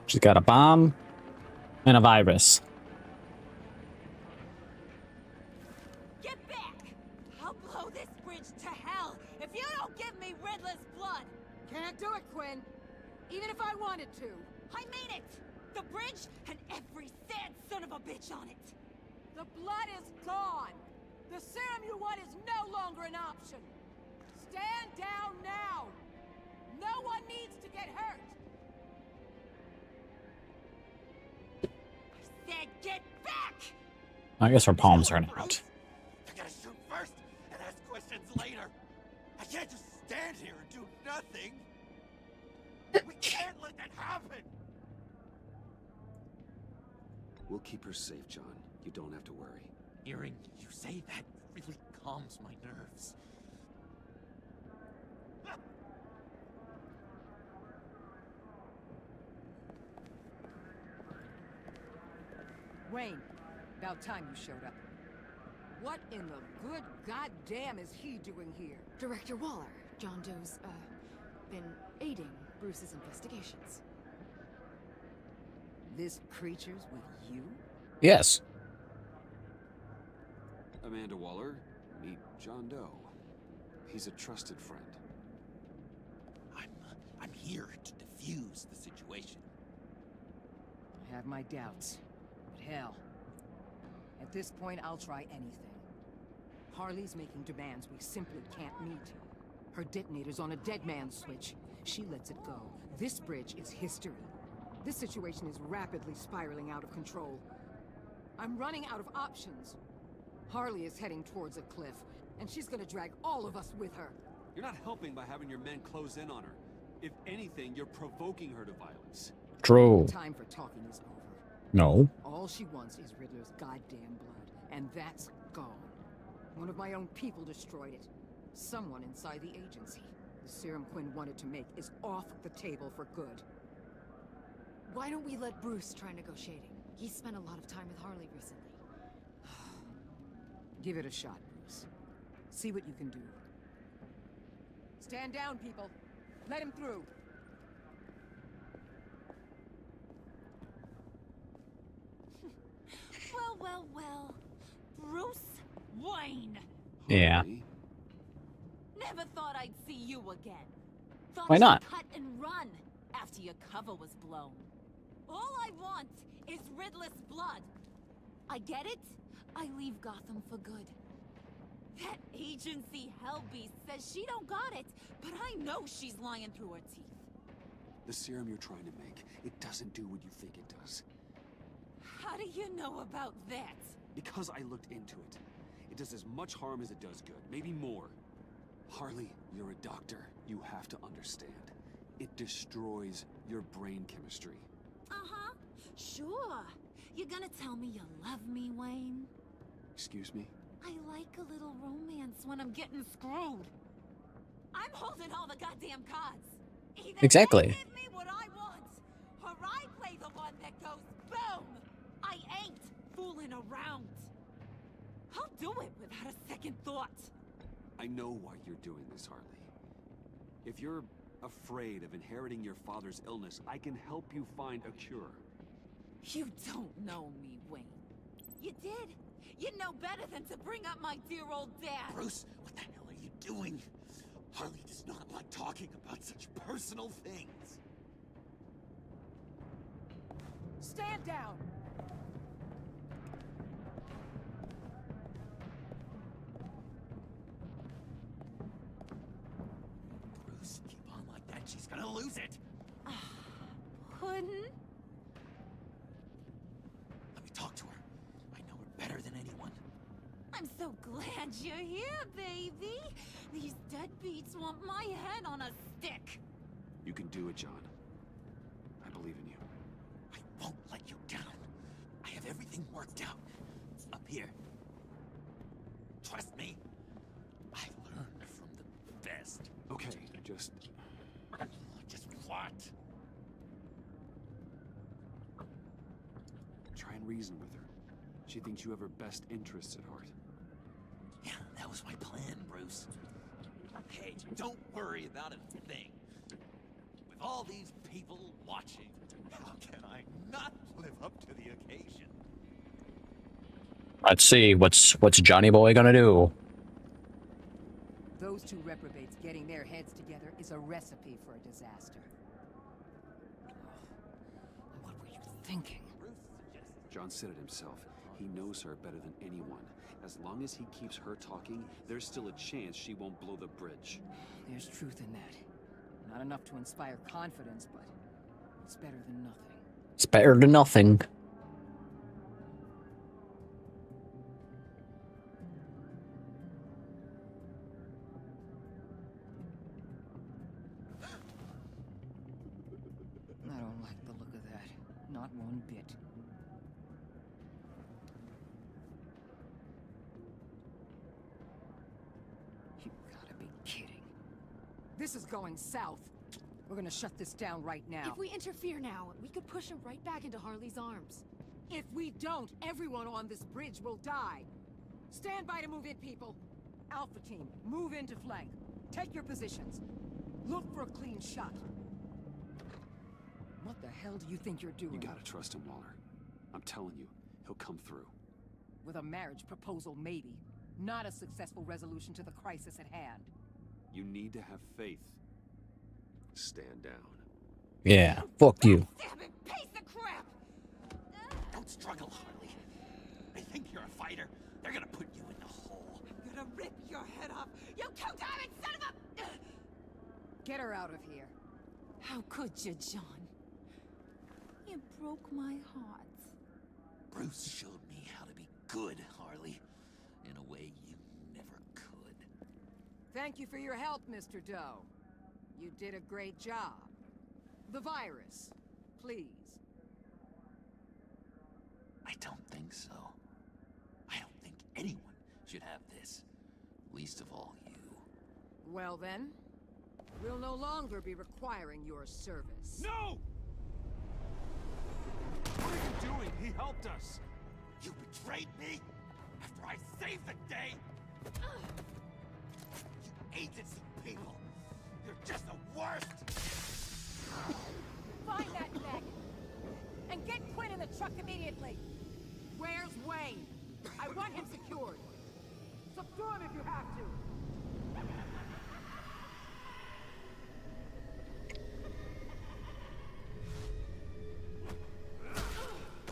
She's got a bomb and a virus. Get back! I'll blow this bridge to hell if you don't give me Riddler's blood! Can't do it, Quinn. Even if I wanted to. I mean it! The bridge and every sad son of a bitch on it! The blood is gone. The serum you want is no longer an option. Stand down now. No one needs to get hurt. I said get back! I guess her palms are out. I gotta shoot first and ask questions later. I can't just stand here and do nothing. We can't let that happen. We'll keep her safe, John. You don't have to worry. Hearing you say that really calms my nerves. Wayne, about time you showed up. What in the good goddamn is he doing here? Director Waller, John Doe's, been aiding Bruce's investigations. This creature's with you? Yes. Amanda Waller, meet John Doe. He's a trusted friend. I'm here to defuse the situation. I have my doubts, but hell, at this point I'll try anything. Harley's making demands we simply can't meet. Her detonator's on a dead man's switch. She lets it go. This bridge is history. This situation is rapidly spiraling out of control. I'm running out of options. Harley is heading towards a cliff, and she's gonna drag all of us with her. You're not helping by having your men close in on her. If anything, you're provoking her to violence. True. The time for talking is over. No. All she wants is Riddler's goddamn blood, and that's gone. One of my own people destroyed it. Someone inside the agency. The serum Quinn wanted to make is off the table for good. Why don't we let Bruce try negotiating? He's spent a lot of time with Harley recently. Give it a shot, Bruce. See what you can do. Stand down, people. Let him through. Well. Bruce Wayne. Yeah. Harley? Never thought I'd see you again. Thought Why you'd not? cut and run after your cover was blown. All I want is Riddler's blood. I get it. I leave Gotham for good. That agency hellbeast says she don't got it, but I know she's lying through her teeth. The serum you're trying to make, it doesn't do what you think it does. How do you know about that? Because I looked into it. It does as much harm as it does good, maybe more. Harley, you're a doctor. You have to understand. It destroys your brain chemistry. Uh-huh. Sure. You're gonna tell me you love me, Wayne? Excuse me? I like a little romance when I'm getting screwed. I'm holding all the goddamn cards. Either Exactly. they give me what I want, or I play the one that goes boom. I ain't fooling around. I'll do it without a second thought. I know why you're doing this, Harley. If you're afraid of inheriting your father's illness, I can help you find a cure. You don't know me, Wayne. You did. You know better than to bring up my dear old dad. Bruce, what the hell are you doing? Harley does not like talking about such personal things. Stand down! Bruce, keep on like that, she's gonna lose it. Puddin'? Let me talk to her. I know her better than anyone. I'm so glad you're here, baby. These deadbeats want my head on a stick. You can do it, John. I believe in you. I won't let you down. I have everything worked out. It's up here. Trust me. I learned from the best. Okay, just... Just what? try and reason with her. She thinks you have her best interests at heart. Yeah, that was my plan, Bruce. Hey, don't worry about a thing. With all these people watching, how can I not live up to the occasion? Let's see, what's Johnny Boy gonna do? Those two reprobates getting their heads together is a recipe for a disaster. What were you thinking? John said it himself. He knows her better than anyone. As long as he keeps her talking, there's still a chance she won't blow the bridge. There's truth in that. Not enough to inspire confidence, but it's better than nothing. It's better than nothing. I don't like the look of that. Not one bit. This is going south. We're gonna shut this down right now. If we interfere now, we could push him right back into Harley's arms. If we don't, everyone on this bridge will die. Stand by to move in, people. Alpha team, move into flank. Take your positions. Look for a clean shot. What the hell do you think you're doing? You gotta trust him, Waller. I'm telling you, he'll come through. With a marriage proposal, maybe. Not a successful resolution to the crisis at hand. You need to have faith. Stand down. Yeah, fuck you. Damn it, piece of crap! Don't struggle, Harley. They think you're a fighter. They're gonna put you in the hole. I'm gonna rip your head off, you two-diamond son of a... Get her out of here. How could you, John? You broke my heart. Bruce showed me how to be good, Harley. In a way you never could. Thank you for your help, Mr. Doe. You did a great job. The virus, please. I don't think so. I don't think anyone should have this. Least of all you. Well then, we'll no longer be requiring your service. No! What are you doing? He helped us. You betrayed me after I saved the day. You agency people. You're just the worst. Find that neck! And get Quinn in the truck immediately! Where's Wayne? I want him secured. Subdue him if you have to.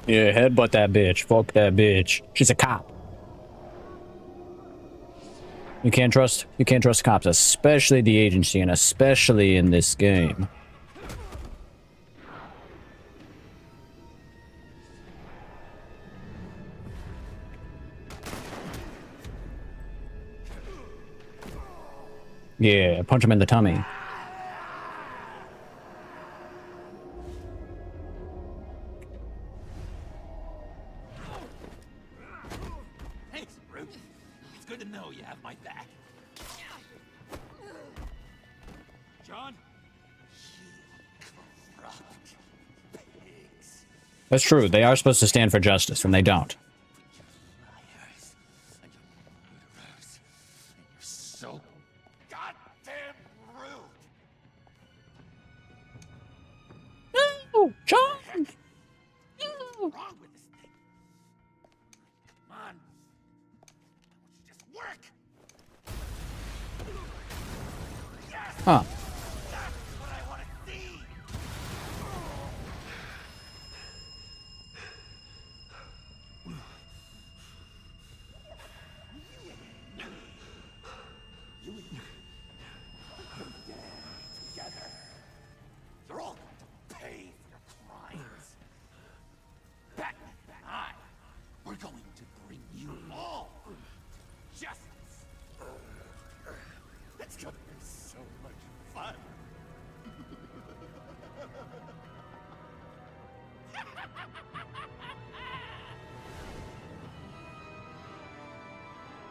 Yeah, headbutt that bitch. Fuck that bitch. She's a cop. You can't trust cops, especially the agency, and especially in this game. Yeah, punch him in the tummy. Thanks, Bruce. It's good to know you have my back. John? You corrupt pigs. That's true. They are supposed to stand for justice, and they don't. Liars. And you're murderers. And you're so goddamn rude. No, John! What's wrong with this thing? Come on. I want you to just work. Yes! Huh. That's what I want to see. You and me. Together. You're all going to pay for your crimes. Batman and I, we're going to bring you all justice. It's gonna be so much fun.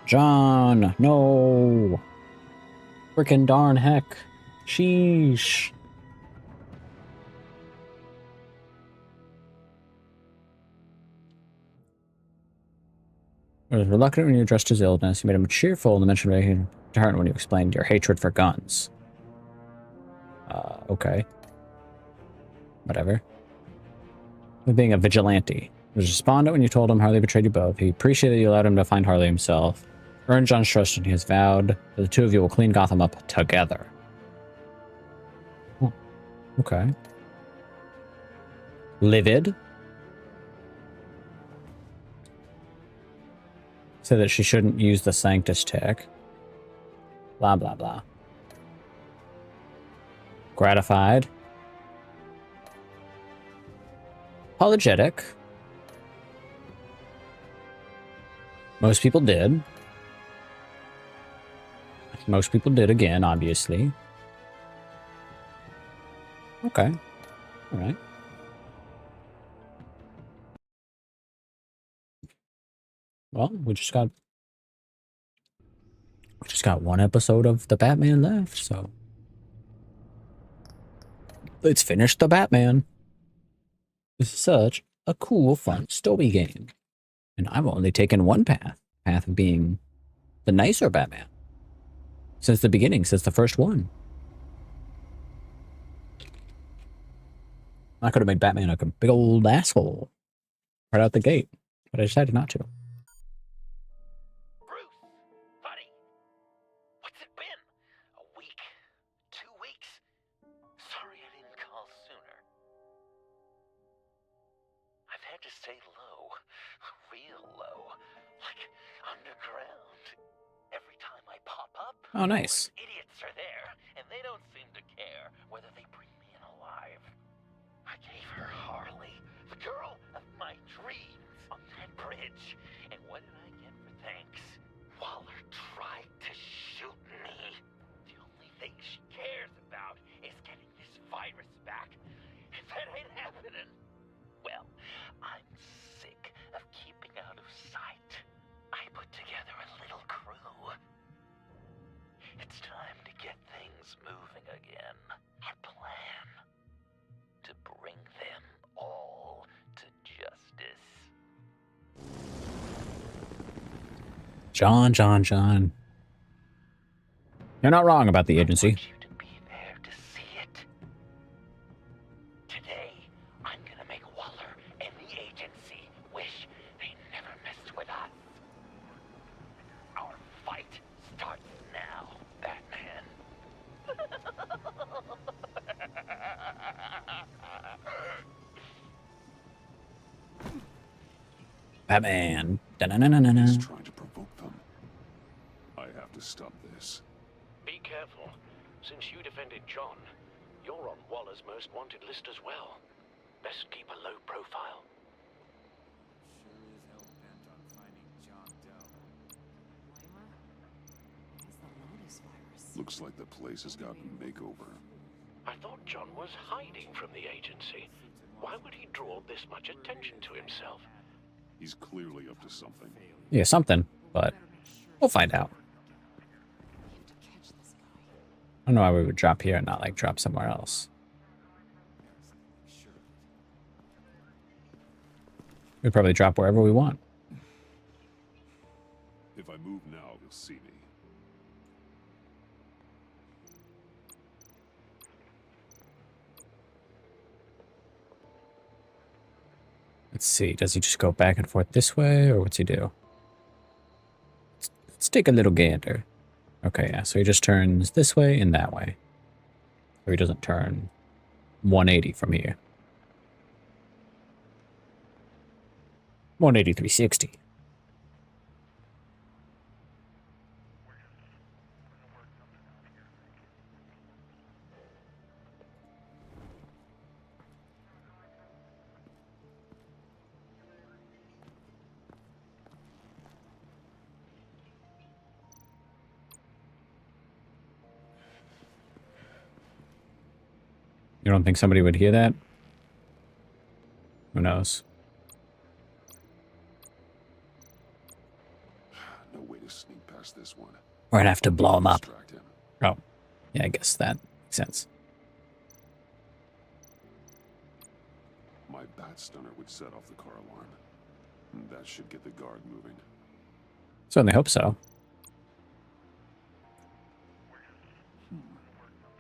John, no. Frickin' darn heck. Sheesh. I was reluctant when you addressed his illness. You made him cheerful in the mention of making deterrent when you explained your hatred for guns. Okay. Whatever. With being a vigilante. He was despondent when you told him Harley betrayed you both. He appreciated you allowed him to find Harley himself. Earned John's trust, and he has vowed that the two of you will clean Gotham up together. Oh, okay. Livid. Said that she shouldn't use the Sanctus tick. Blah, blah, blah. Gratified. Apologetic. Most people did. Most people did again, obviously. Okay. All right. Well, we just got one episode of the Batman left, so Let's finish the Batman. This is such a cool, fun story game. And I've only taken one path. Path of being the nicer Batman. Since the beginning, since the first one. I could have made Batman like a big old asshole. Right out the gate. But I decided not to. Bruce, buddy, what's it been? A week? 2 weeks? Sorry I didn't call sooner. I've had to stay low, real low, like underground. Every time I pop up, Oh, nice. idiots are there, and they don't seem to care whether they bring me in alive. I gave her Harley, the girl of my dreams, on that bridge. And what did I get for thanks? Waller tried to shoot me. The only thing she cares about is getting this virus back. If that ain't happening, well, I'm sick of keeping out of sight. I put together a little crew. It's time to get things moving again. Our plan. To bring them all to justice. John. You're not wrong about the agency. I want you to be there to see it. Today, I'm gonna make Waller and the agency wish they never messed with us. Our fight starts now, Batman. Batman. Da-na-na-na-na-na. He's trying to provoke them. I have to stop this. Be careful. Since you defended John, you're on Waller's most wanted list as well. Best keep a low profile. Sure is hell-bent on finding John Doe. Weimer? It's the Lotus virus. Looks like the place has gotten a makeover. I thought John was hiding from the agency. Why would he draw this much attention to himself? He's clearly up to something. Yeah, something, but we'll find out. I don't know why we would drop here and not, like, drop somewhere else. We'd probably drop wherever we want. If I move now, you'll see me. Let's see, does he just go back and forth this way, or what's he do? Let's take a little gander. Okay, yeah, so he just turns this way and that way. So he doesn't turn 180 from here. 180, 360. You don't think somebody would hear that? Who knows? No way to sneak past this one. We're gonna have to blow him up. Distract him. Oh, yeah, I guess that makes sense. My bat stunner would set off the car alarm. That should get the guard moving. Certainly hope so.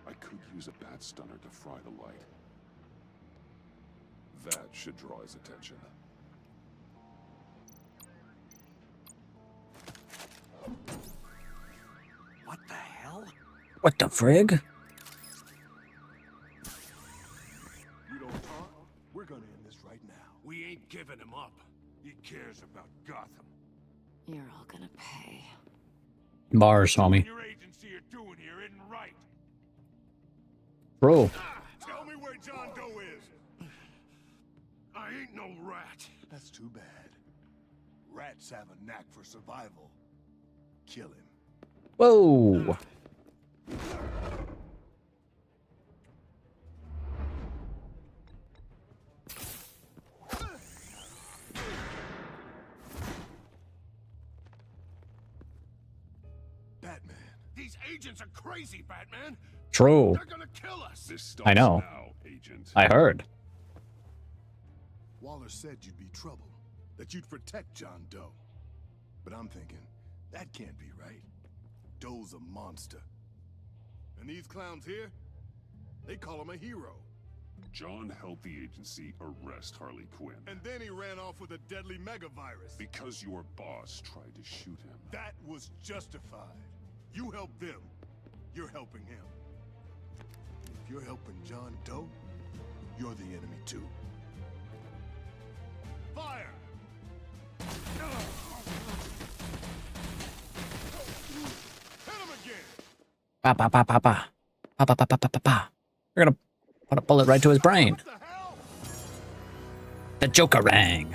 I could use a bat stunner to fry the light. That should draw his attention. What the hell? What the frig? You don't talk? We're gonna end this right now. We ain't giving him up. He cares about Gotham. You're all gonna pay. Bars, homie. What your agency are doing here isn't right. Bro. Tell me where John Doe is. I ain't no rat. That's too bad. Rats have a knack for survival. Kill him. Whoa. Batman. These agents are crazy, Batman. True. They're gonna kill us. This I know. now, I heard. Waller said you'd be trouble, that you'd protect John Doe. But I'm thinking, that can't be right. Doe's a monster. And these clowns here, they call him a hero. John helped the agency arrest Harley Quinn. And then he ran off with a deadly megavirus. Because your boss tried to shoot him. That was justified. You helped them, you're helping him. If you're helping John Doe, you're the enemy too. Fire! Hit him again! Pa pa pa pa pa. Pa pa pa pa pa pa pa. We're gonna put a bullet right to his brain. The Joker rang.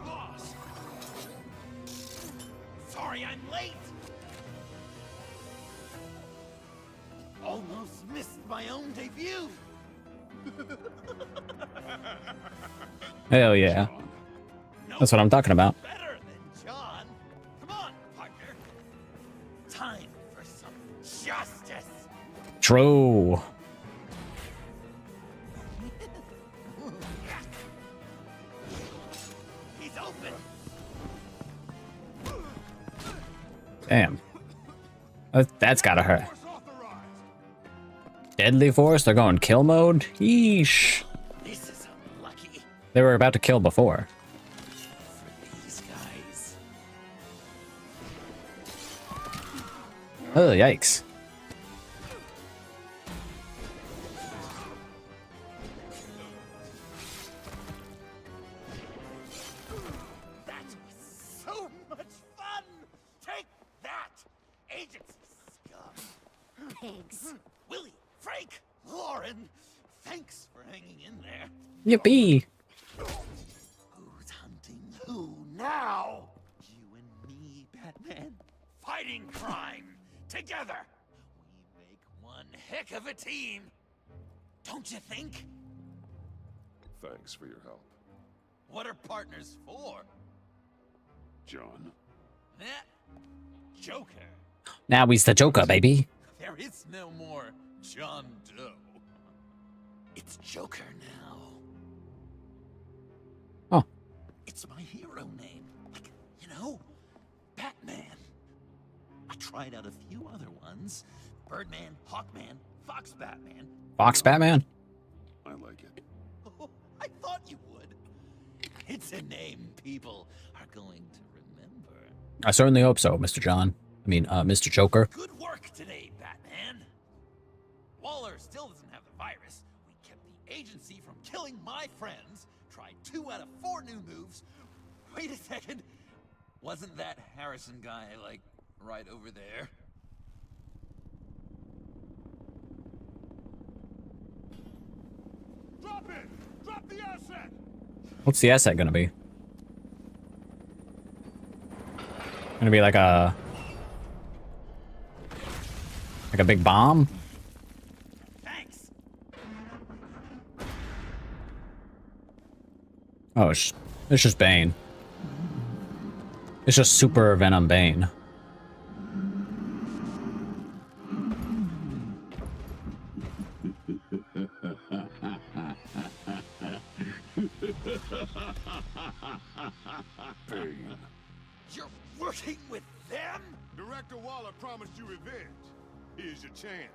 Boss! Sorry I'm late! Almost missed my own debut! Hell yeah. That's what I'm talking about. Better than John! Come on, partner! Time for some justice! True. He's open! Damn. That's gotta hurt. Deadly force? They're going kill mode? Yeesh. This is unlucky They were about to kill before. for these guys. Oh, yikes. That was so much fun! Take that, agency scum! Pigs. Willie, Frank, Lauren, thanks for hanging in there. Yippee. Who's hunting who now? You and me, Batman, fighting crime together. We make one heck of a team, don't you think? Thanks for your help, What are partners for? John. Eh? Joker. Now he's the Joker, baby. There is no more John Doe. It's Joker now. Oh. It's my hero name. Like, you know, Batman. I tried out a few other ones. Birdman, Hawkman, Fox Batman. Fox Batman? I like it. Oh, I thought you would. It's a name people are going to remember. I certainly hope so, Mr. John. I mean, Mr. Joker. Good work today, Batman. Waller still doesn't have the virus. We kept the agency from killing my friends. Tried 2 out of 4 new moves. Wait a second. Wasn't that Harrison guy, like, right over there? Drop it! Drop the asset! What's the asset gonna be? Gonna be like a big bomb? Thanks. Oh, it's just Bane. It's just Super Venom Bane. Bane. You're working with them? Director Waller promised you revenge. Here's your chance.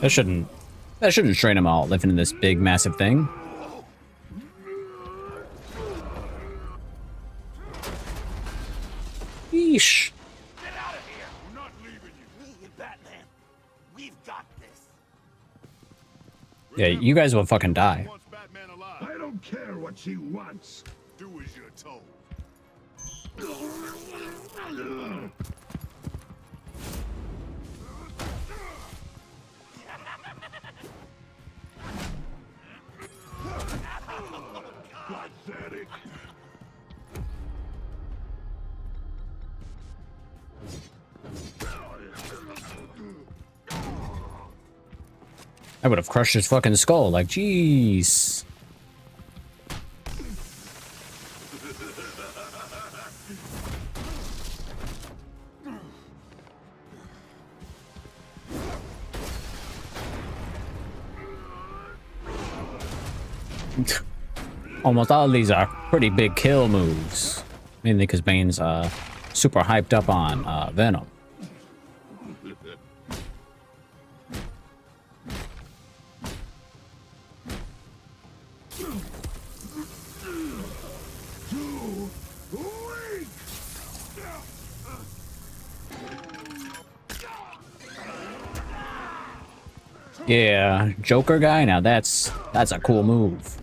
That shouldn't strain them all living in this big massive thing. Yeesh. Get out of here! We're not leaving you. Me and Batman, we've got this. Yeah, you guys will fucking die. Wants Batman alive. I don't care what she wants. Do as you're told. Pathetic. I would have crushed his fucking skull. Like, jeez. Almost all of these are pretty big kill moves. Mainly because Bane's super hyped up on Venom. Yeah, Joker guy. Now that's a cool move.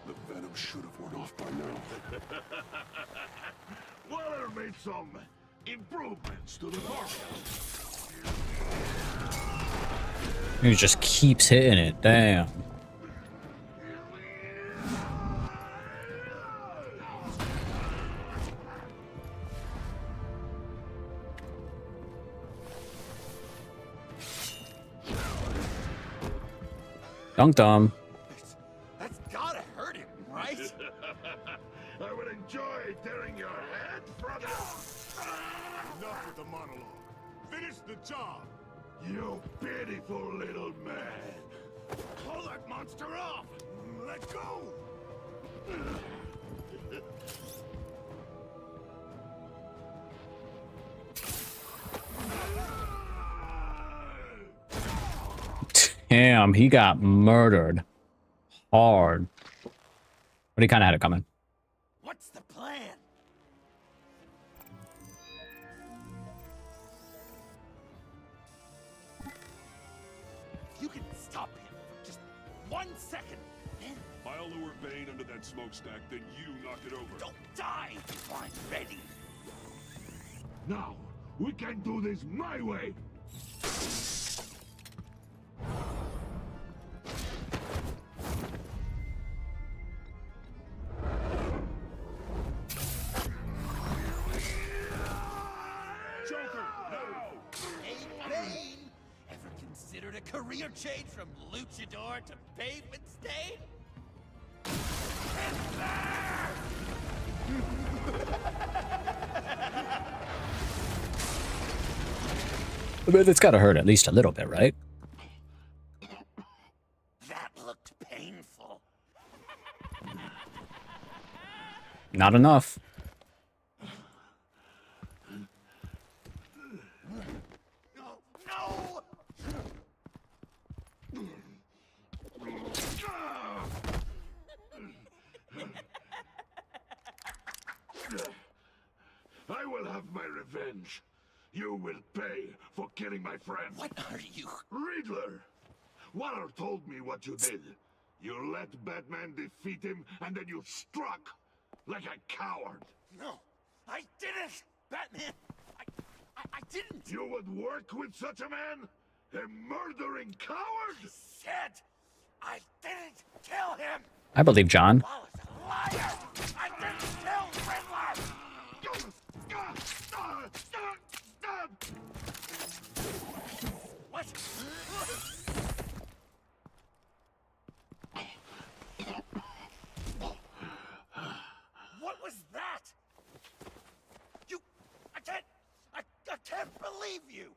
The venom should have worn off by now. Waller made some improvements to the target. He just keeps hitting it. Damn. Dunked him. That's gotta hurt him, right? I would enjoy tearing your head from it. Enough with the monologue. Finish the job. You pitiful little man. Pull that monster off. Let go. Damn, he got murdered hard. But he kind of had it coming. What's the plan? You can stop him for just 1 second. Then I'll lure Bane under that smokestack, then you knock it over. don't die before I'm ready. Now, we can do this my way. Joker, now! Hey, Bane! Ever considered a career change from luchador to pavement stain? But it's gotta hurt at least a little bit, right? That looked painful. Not enough. No! I will have my revenge. You will pay for killing my friend. What are you? Riddler! Waller told me what you did. You let Batman defeat him, and then you struck like a coward. No, I didn't! Batman! I didn't! You would work with such a man? A murdering coward? I said I didn't kill him! I believe John. Waller's a liar! I didn't kill Riddler! What? What was that? I can't believe you!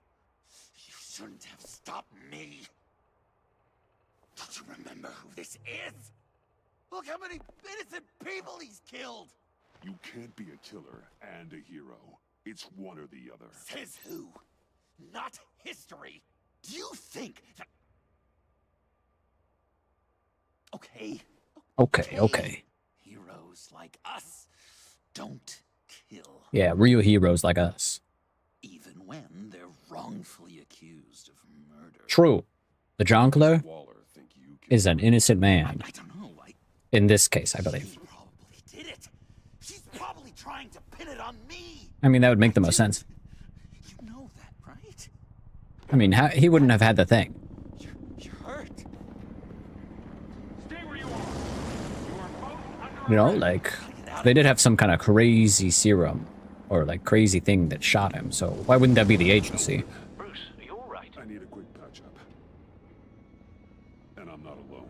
You shouldn't have stopped me. Don't you remember who this is? Look how many innocent people he's killed! You can't be a killer and a hero. It's one or the other. Says who? Not history. Do you think that... Okay. Heroes like us don't kill. Yeah, real heroes like us. Even when they're wrongfully accused of murder. True. The Jonkler Waller think you is an innocent man. I don't know. In this case, I believe. She probably did it. She's probably trying to pin it on me. I mean, that would make the most sense. You know that, right? I mean, he wouldn't have had the thing. You're hurt. Stay where you are. You are both under You know, like, they did have some kind of crazy serum or like crazy thing that shot him. So why wouldn't that be the agency? Bruce, are you all right? I need a quick patch-up. And I'm not alone.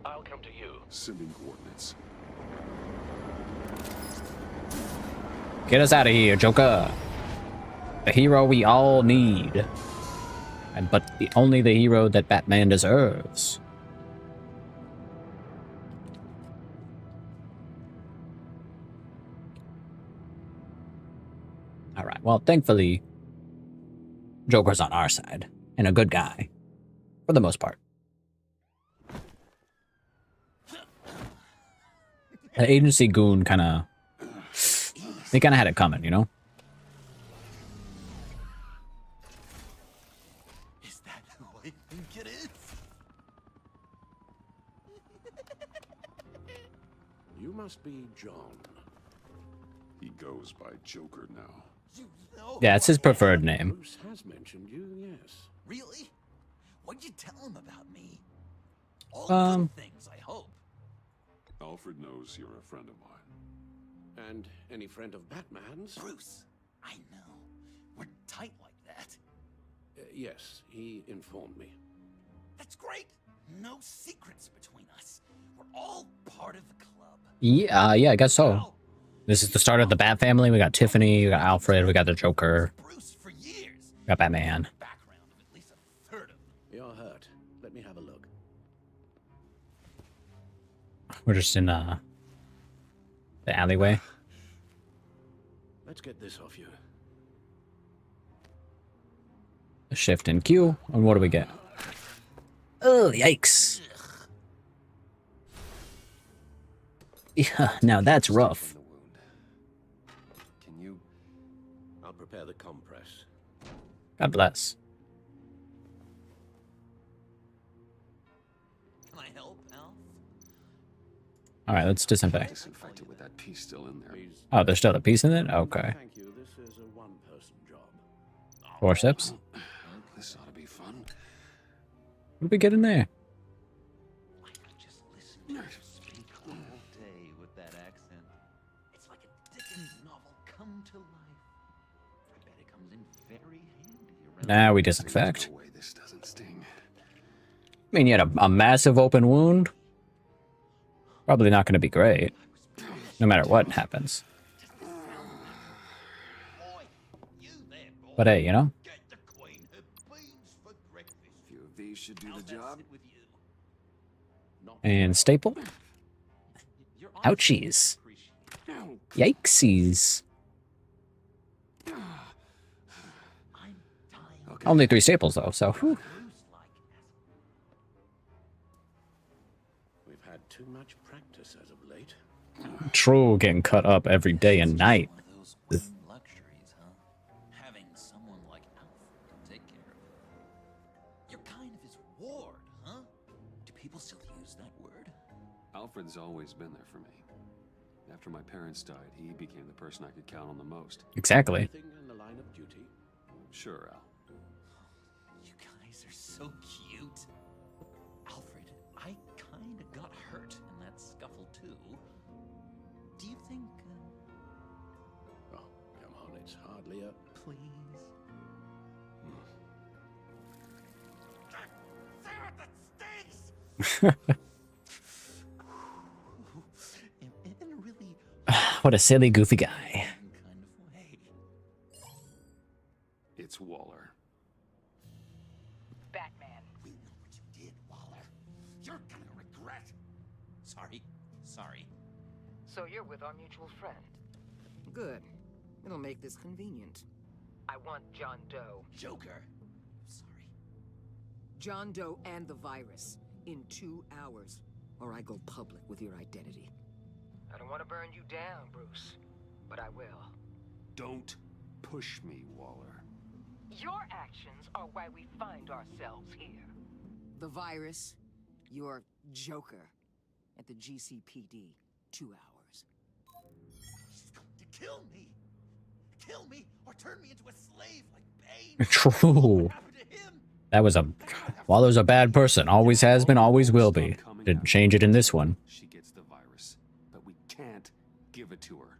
I'll come to you. Sending coordinates. Get us out of here, Joker. The hero we all need. But only the hero that Batman deserves. Alright, well, thankfully, Joker's on our side. And a good guy. For the most part. The agency goon kinda... They kinda had it coming, you know? Is that who I think it is? You must be John. He goes by Joker now. You know Yeah, it's his preferred name. Bruce has mentioned you, yes. Really? What'd you tell him about me? All good things, I hope. Alfred knows you're a friend of mine. And any friend of Batman's? Bruce, I know. We're tight like that. Yes, he informed me. That's great. No secrets between us. We're all part of the club. Yeah, yeah, I guess so. This is the start of the Bat family. We got Tiffany, we got Alfred, we got the Joker. Bruce for years. We got Batman. Background of at least a third of them. You're hurt. Let me have a look. We're just in the alleyway. Let's get this off you. A shift in Q. And what do we get? Oh, yikes. Yeah, now that's rough. Can you? I'll prepare the compress. God bless. Can I help, Al? Alright, let's disinfect. Disinfect it with that piece still in there. Oh, there's still a piece in it? Okay. Thank you. This is a one-person job. Forceps. This ought to be fun. What do we get in there? I could just listen to her speak all day with that accent. It's like a Dickens novel come to life. I bet it comes in very handy around. Now we disinfect. No way this doesn't sting. I mean, you had a massive open wound. Probably not going to be great. No matter what happens. But hey, you know? Get the queen her beans for breakfast. A few of these should do the job. Sit with you. And staple. Ouchies. Yikesies. Only 3 staples though, so whew. We've had too much practice as of late. True, getting cut up every day and night. One of those queen luxuries, huh? Having someone like Alfred to take care of you. You're kind of his ward, huh? Do people still use that word? Alfred's always been there for me. After my parents died, he became the person I could count on the most. Exactly. Anything in the line of duty? Sure, Al. You guys are so cute. Alfred, I kind of got hurt in that scuffle too. Do you think, Oh, come on, it's hardly a... please? Sarah, that stinks! In a really What a silly, goofy guy. kind of way. It's Waller. Batman. We know what you did, Waller. You're gonna regret. Sorry. So you're with our mutual friend. Good. It'll make this convenient. I want John Doe. Joker. Sorry. John Doe and the virus. In 2 hours. Or I go public with your identity. I don't want to burn you down, Bruce. But I will. Don't push me, Waller. Your actions are why we find ourselves here. The virus, your Joker, at the GCPD, 2 hours. He's going to kill me. Kill me or turn me into a slave like Bane. True. What happened to him? That was a... Waller's a bad person. Always has been, always will be. Didn't change it in this one. She gets the virus, but we can't give it to her.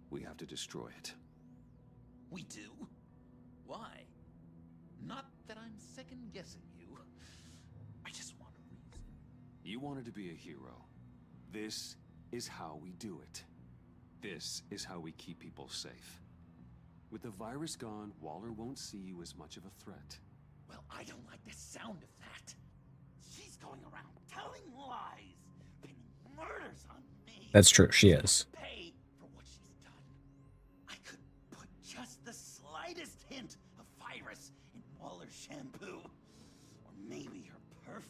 We have to destroy it. We do? Why? Not that I'm second-guessing you. I just want a reason. You wanted to be a hero. This is how we do it. This is how we keep people safe. With the virus gone, Waller won't see you as much of a threat. Well, I don't like the sound of that. She's going around telling lies, pinning murders on me. That's true, she is. Pay for what she's done. I could put just the slightest hint of virus in Waller's shampoo, or maybe her perfume.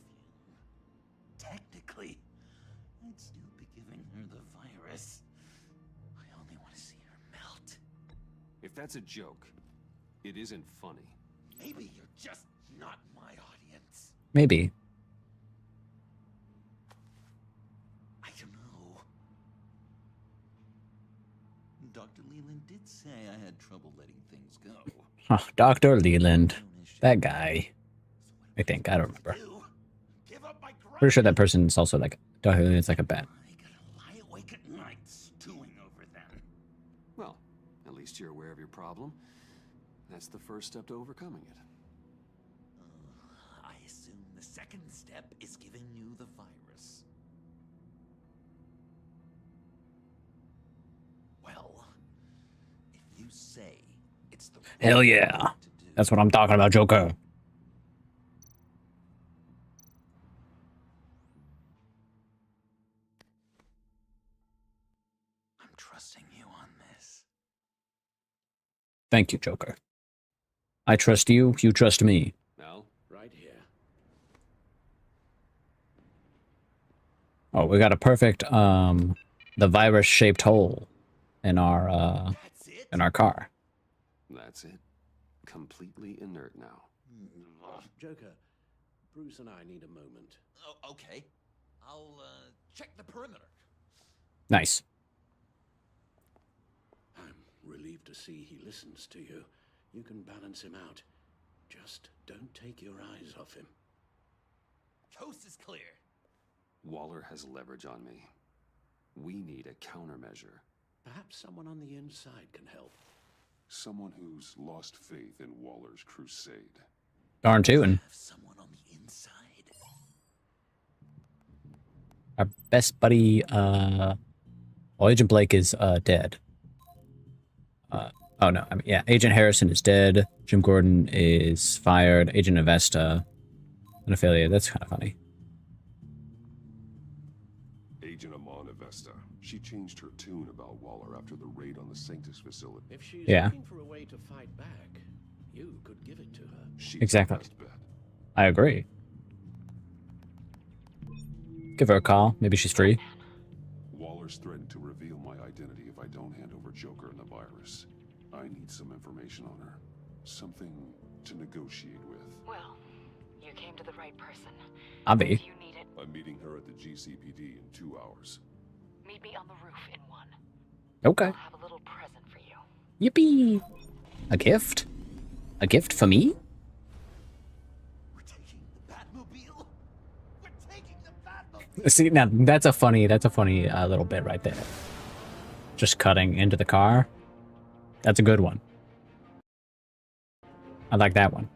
Technically, I'd still be giving her the virus. I only want to see her melt. If that's a joke, it isn't funny. Maybe you're just not my audience. Maybe. I don't know. Dr. Leland did say I had trouble letting things go. Huh, Dr. Leland. That guy. I think. I don't remember. Pretty sure that person is also like... Dr. Leland's like a bat. I gotta lie awake at night stewing over them. Well, at least you're aware of your problem. That's the first step to overcoming it. I assume the second step is giving you the virus. Well, if you say it's the Hell yeah. That's what I'm talking about, Joker. I'm trusting you on this. Thank you, Joker. I trust you, you trust me. Now, Right here. Oh, we got a perfect, the virus-shaped hole in our car. that's it. Completely inert now. Joker, Bruce and I need a moment. Oh, okay. I'll check the perimeter. Nice. I'm relieved to see he listens to you. You can balance him out. Just don't take your eyes off him. Coast is clear. Waller has leverage on me. We need a countermeasure. Perhaps someone on the inside can help. Someone who's lost faith in Waller's crusade. Darn tootin'. Someone on the inside. Our best buddy, well, Agent Blake is, dead. Oh no, I mean, yeah, Agent Harrison is dead. Jim Gordon is fired. Agent Avesta, an affiliate. That's kind of funny. Agent Amon Avesta. She changed her tune about Waller after the raid on the Sanctus facility. If she's Yeah. looking for a way to fight back, you could give it to her. She's Exactly. the best bet. I agree. Give her a call. Maybe she's free. Waller's threatened to reveal my identity if I don't hand over Joker and the virus. I need some information on her. Something to negotiate with. Well, you came to the right person. I'll be. If you need it, I'm meeting her at the GCPD in 2 hours. meet me on the roof in 1. Okay. I'll have a little present for you. Yippee! A gift? A gift for me? We're taking the Batmobile. We're taking the Batmobile. See, now that's a funny little bit right there. Just cutting into the car. That's a good one. I like that one.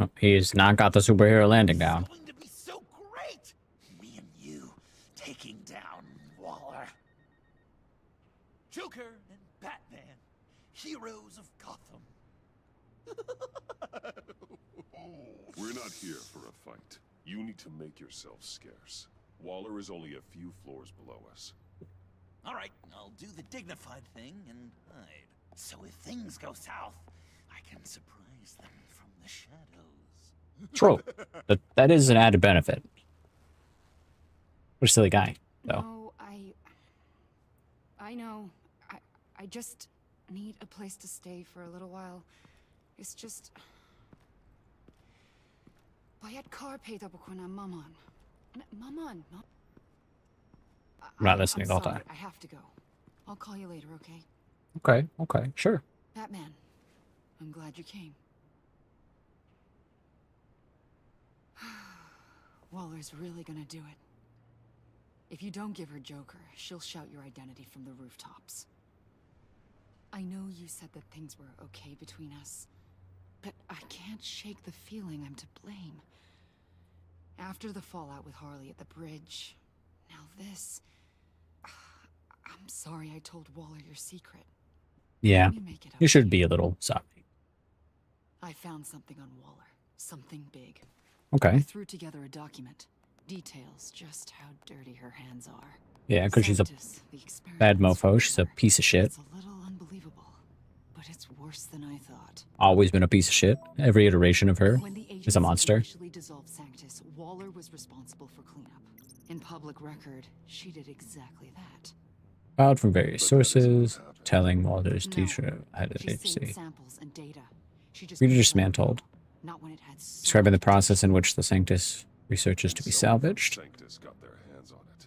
Oh, he's not got the superhero landing down. It's going to be so great. Me and you taking down Waller. Joker and Batman, heroes of Gotham. We're not here for a fight. You need to make yourself scarce. Waller is only a few floors below us. All right, I'll do the dignified thing and hide. So if things go south, I can surprise them from the shadows. True. That is an added benefit. What a silly guy, though. No, I know. I just need a place to stay for a little while. It's just... Bayat car paid up when I'm Maman. Maman. I'm not listening I'm all the sorry, time. I have to go. I'll call you later, okay? Okay, sure. Batman, I'm glad you came. Waller's really gonna do it. If you don't give her Joker, she'll shout your identity from the rooftops. I know you said that things were okay between us, But I can't shake the feeling I'm to blame. After the fallout with Harley at the bridge, now this... I'm sorry I told Waller your secret. Yeah, Let me make it up you to should be a little sorry. I found something on Waller. Something big. Okay. I threw together a document. Details just how dirty her hands are. Yeah, because she's a Sanctus, the bad experiments mofo. She's a piece of shit. It's a little unbelievable, but it's worse than I thought. Always been a piece of shit. Every iteration of her When the is a monster. initially dissolved Sanctus, Waller was responsible for cleanup. In public record, she did exactly that. Filed from various sources, telling Walter's teacher had an She saved agency. samples and data. She just Reader couldn't dismantled. not when it had so Describing the much process in which the Sanctus research is to be salvaged. Sanctus got their hands on it.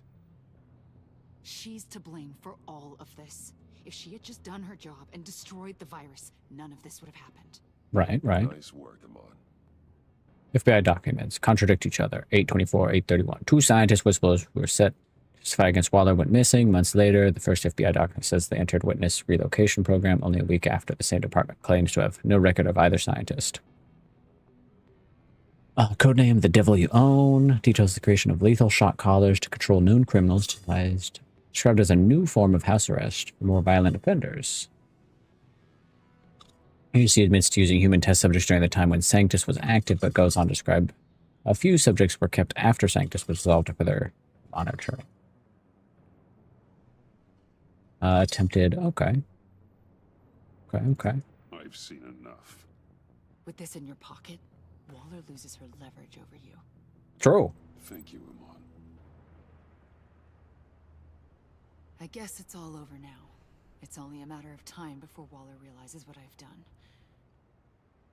She's to blame for all of this. If she had just done her job and destroyed the virus, none of this would have happened. Right, right. Nice work, Amon. FBI documents contradict each other. 824, 831. Two scientists whistleblowers who were set to testify against Waller went missing. Months later, the first FBI document says they entered witness relocation program only a week after the same department claims to have no record of either scientist. Codename The Devil You Own details the creation of lethal shock collars to control known criminals, described as a new form of house arrest for more violent offenders. Agency admits to using human test subjects during the time when Sanctus was active, but goes on to describe a few subjects were kept after Sanctus was dissolved for their monitoring. Attempted, okay. Okay. I've seen enough. With this in your pocket, Waller loses her leverage over you. True. Thank you, Amon. I guess it's all over now. It's only a matter of time before Waller realizes what I've done.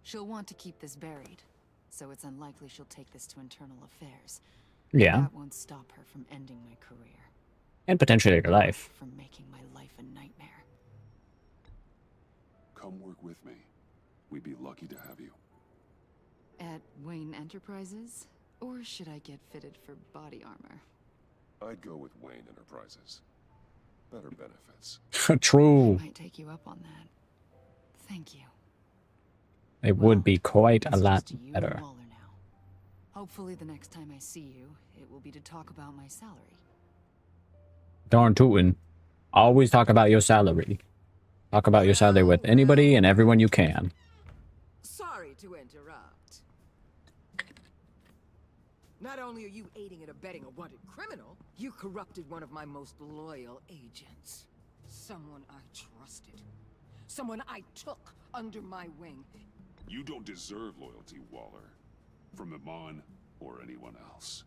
She'll want to keep this buried, so it's unlikely she'll take this to internal affairs. Yeah. That won't stop her from ending my career. And potentially your life. From making my life a nightmare. Come work with me. We'd be lucky to have you. At Wayne Enterprises? Or should I get fitted for body armor? I'd go with Wayne Enterprises. Better benefits. True. I might take you up on that. Thank you. It would be quite a It's lot just you and better. Waller now. Hopefully the next time I see you, it will be to talk about my salary. Darn tootin'. Always talk about your salary. Talk about your salary with anybody and everyone you can. Sorry to interrupt. Not only are you aiding and abetting a wanted criminal, you corrupted one of my most loyal agents. Someone I trusted. Someone I took under my wing. You don't deserve loyalty, Waller. From Amon or anyone else.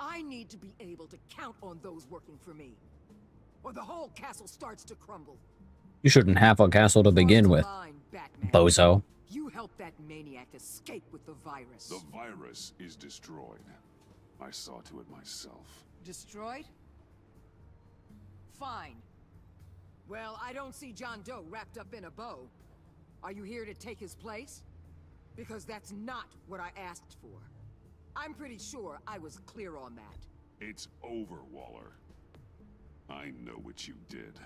I need to be able to count on those working for me. Or the whole castle starts to crumble. You shouldn't have a castle to begin with, bozo. You helped that maniac escape with the virus. The virus is destroyed. I saw to it myself. Destroyed? Fine. Well, I don't see John Doe wrapped up in a bow. Are you here to take his place? Because that's not what I asked for. I'm pretty sure I was clear on that. It's over, Waller. I know what you did.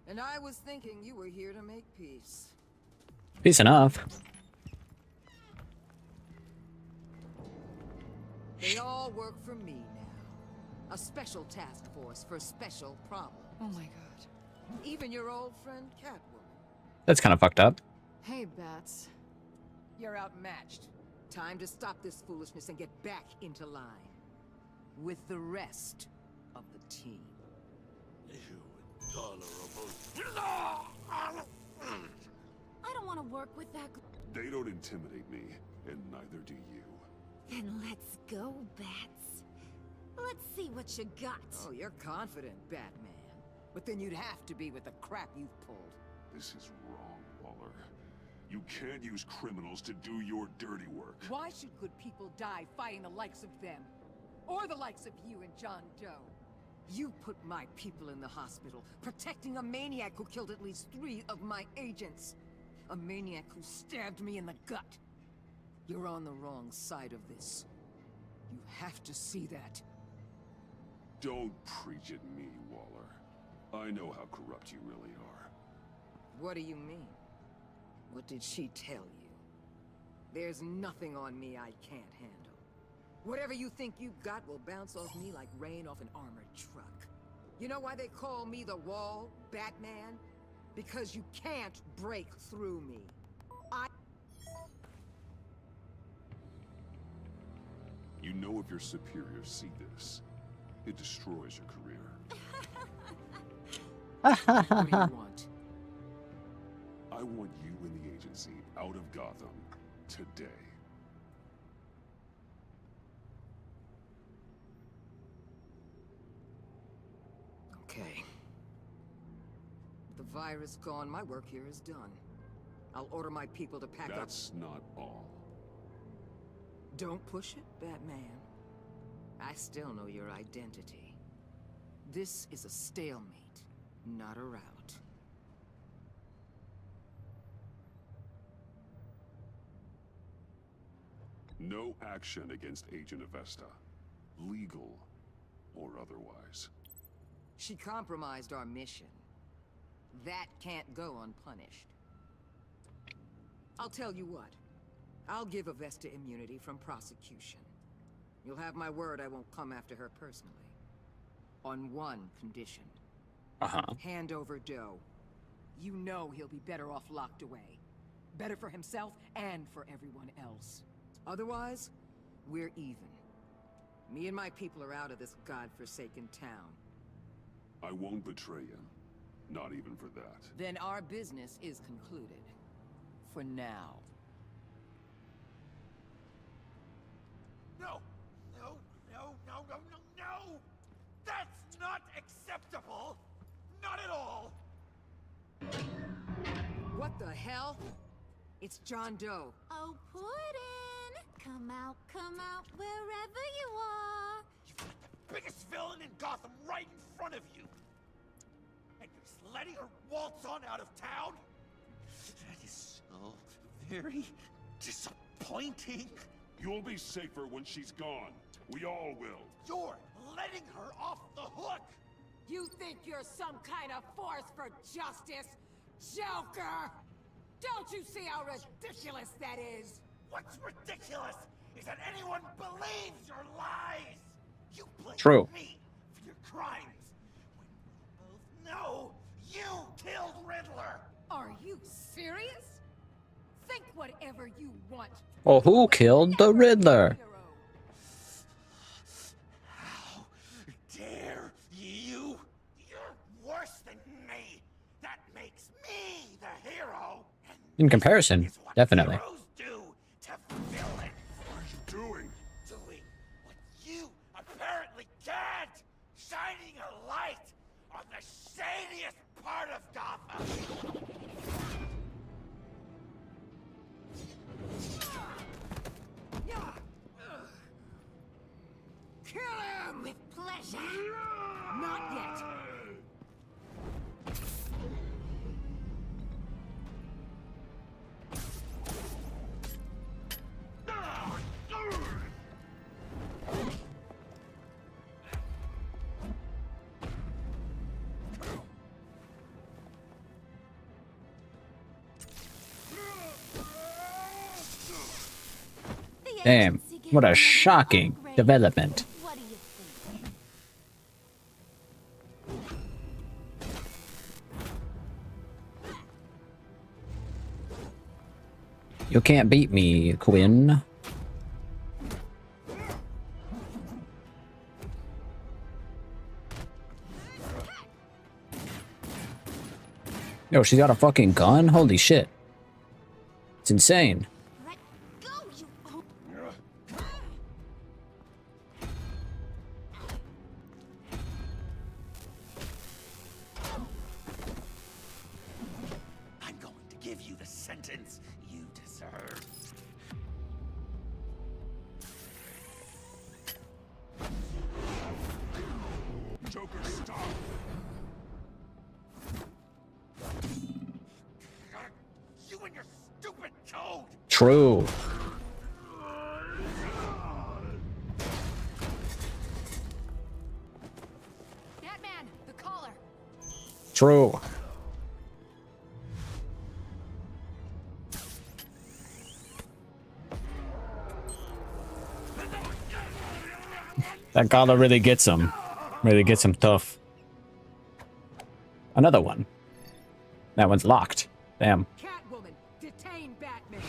And I was thinking you were here to make peace. Peace enough. They all work for me now. A special task force for special problems. Oh my god. Even your old friend Catwoman. That's kind of fucked up. Hey, Bats. You're outmatched. Time to stop this foolishness and get back into line. With the rest of the team. I don't want to work with that. They don't intimidate me, and neither do you. Then let's go, Bats. Let's see what you got. Oh, you're confident, Batman. But then you'd have to be with the crap you've pulled. This is wrong, Waller. You can't use criminals to do your dirty work. Why should good people die fighting the likes of them? Or the likes of you and John Doe? You put my people in the hospital, protecting a maniac who killed at least 3 of my agents. A maniac who stabbed me in the gut. You're on the wrong side of this. You have to see that. Don't preach at me, Waller. I know how corrupt you really are. What do you mean? What did she tell you? There's nothing on me I can't handle. Whatever you think you got will bounce off me like rain off an armored truck. You know why they call me the Wall, Batman? Because you can't break through me. You know if your superiors see this, it destroys your career. What do you want? I want you and the agency out of Gotham today. Okay. The virus gone, my work here is done. I'll order my people to pack up. That's not all. Don't push it, Batman. I still know your identity. This is a stalemate, not a rout. No action against Agent Avesta, legal or otherwise. She compromised our mission. That can't go unpunished. I'll tell you what. I'll give Avesta immunity from prosecution. You'll have my word I won't come after her personally. On one condition. Hand over Doe. You know he'll be better off locked away. Better for himself and for everyone else. Otherwise, we're even. Me and my people are out of this godforsaken town. I won't betray him. Not even for that. Then our business is concluded. For now. No! No, no, no, no, no, no! That's not acceptable! Not at all! What the hell? It's John Doe. Oh, Puddin'! Come out wherever you are. You've got the biggest villain in Gotham right in front of you! And you're just letting her waltz on out of town? That is so very disappointing. You'll be safer when she's gone. We all will. You're letting her off the hook! You think you're some kind of force for justice, Joker? Don't you see how ridiculous that is? What's ridiculous is that anyone believes your lies! You blame True. me for your crimes, when we both know you killed Riddler! Are you serious? Think whatever you want. Well, who killed the Riddler? How dare you? You're worse than me! That makes me the hero! And In comparison, is what definitely. heroes do to villains! What are you doing? Doing what you apparently can't! Shining a light on the shadiest part of Gotham! Kill him! With pleasure. Not yet. Damn, what a shocking development. What do you think? You can't beat me, Quinn. Yo, she's got a fucking gun? Holy shit. It's insane. Let go, you. I'm going to give you the sentence you deserve. Joker, stop! You and your stupid code! True. Batman, the collar. True. That collar really gets him. Really gets him tough. Another one. That one's locked. Damn. Catwoman, detain Batman.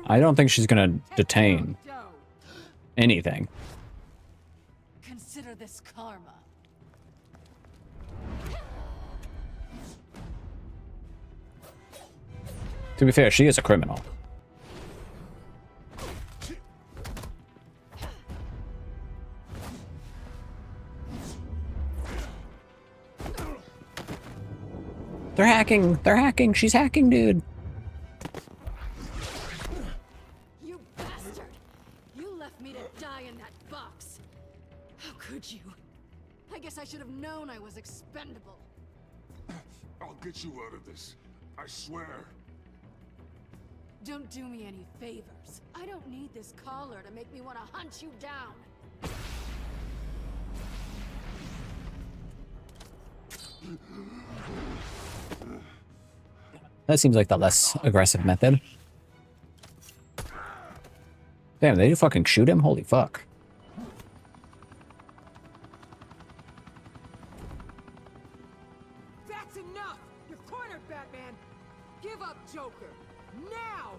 I don't think she's gonna detain anything. Consider this karma. To be fair, she is a criminal. They're hacking. They're hacking. She's hacking, dude. You bastard! You left me to die in that box. How could you? I guess I should have known I was expendable. I'll get you out of this. I swear. Don't do me any favors. I don't need this collar to make me want to hunt you down. That seems like the less aggressive method. Damn, they fucking shoot him? Holy fuck. That's enough! You're cornered, Batman! Give up, Joker! Now!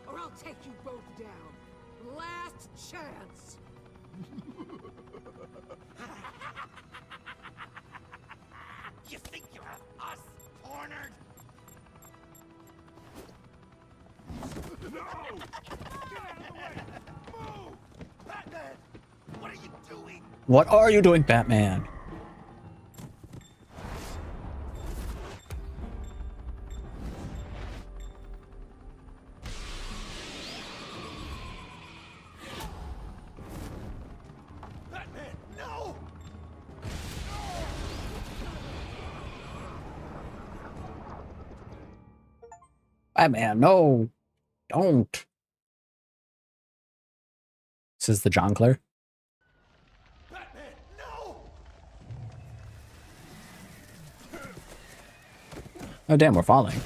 Or I'll take you both down. Last chance! You think you have us cornered? No! Get out of the way! Move! Batman! What are you doing? What are you doing, Batman? Batman, no! Batman, no! Don't! This is the jongler. Batman, no! Oh damn, we're falling.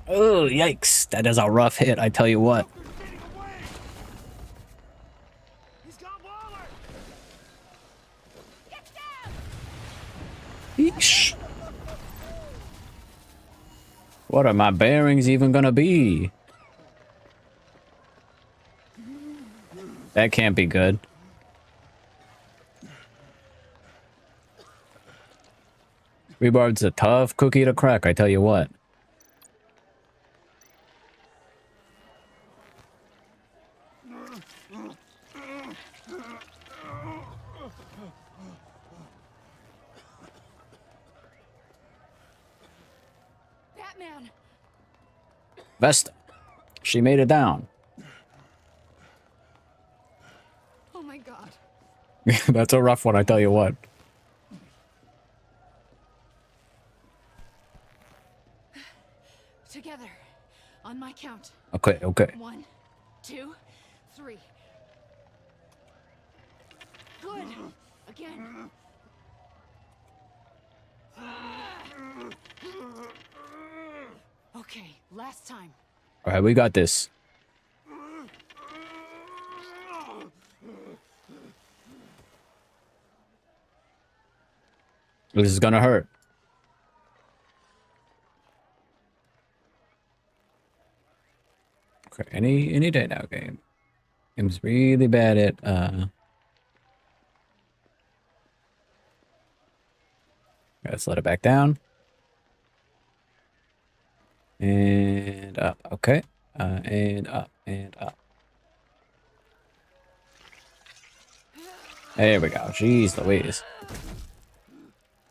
Oh, yikes. That is a rough hit, I tell you what. He's got Waller! Yeesh. What are my bearings even gonna be? That can't be good. Rebarb's a tough cookie to crack, I tell you what. Batman! Vesta. She made it down. Oh my god. That's a rough one, I tell you what. Together. On my count. Okay, okay. 1, 2, 3. Good. Again. Okay, last time. Alright, we got this. This is gonna hurt. Okay, any day now, game. Game's really bad at let's let it back down. And up, okay. And up, and up. There we go. Jeez Louise.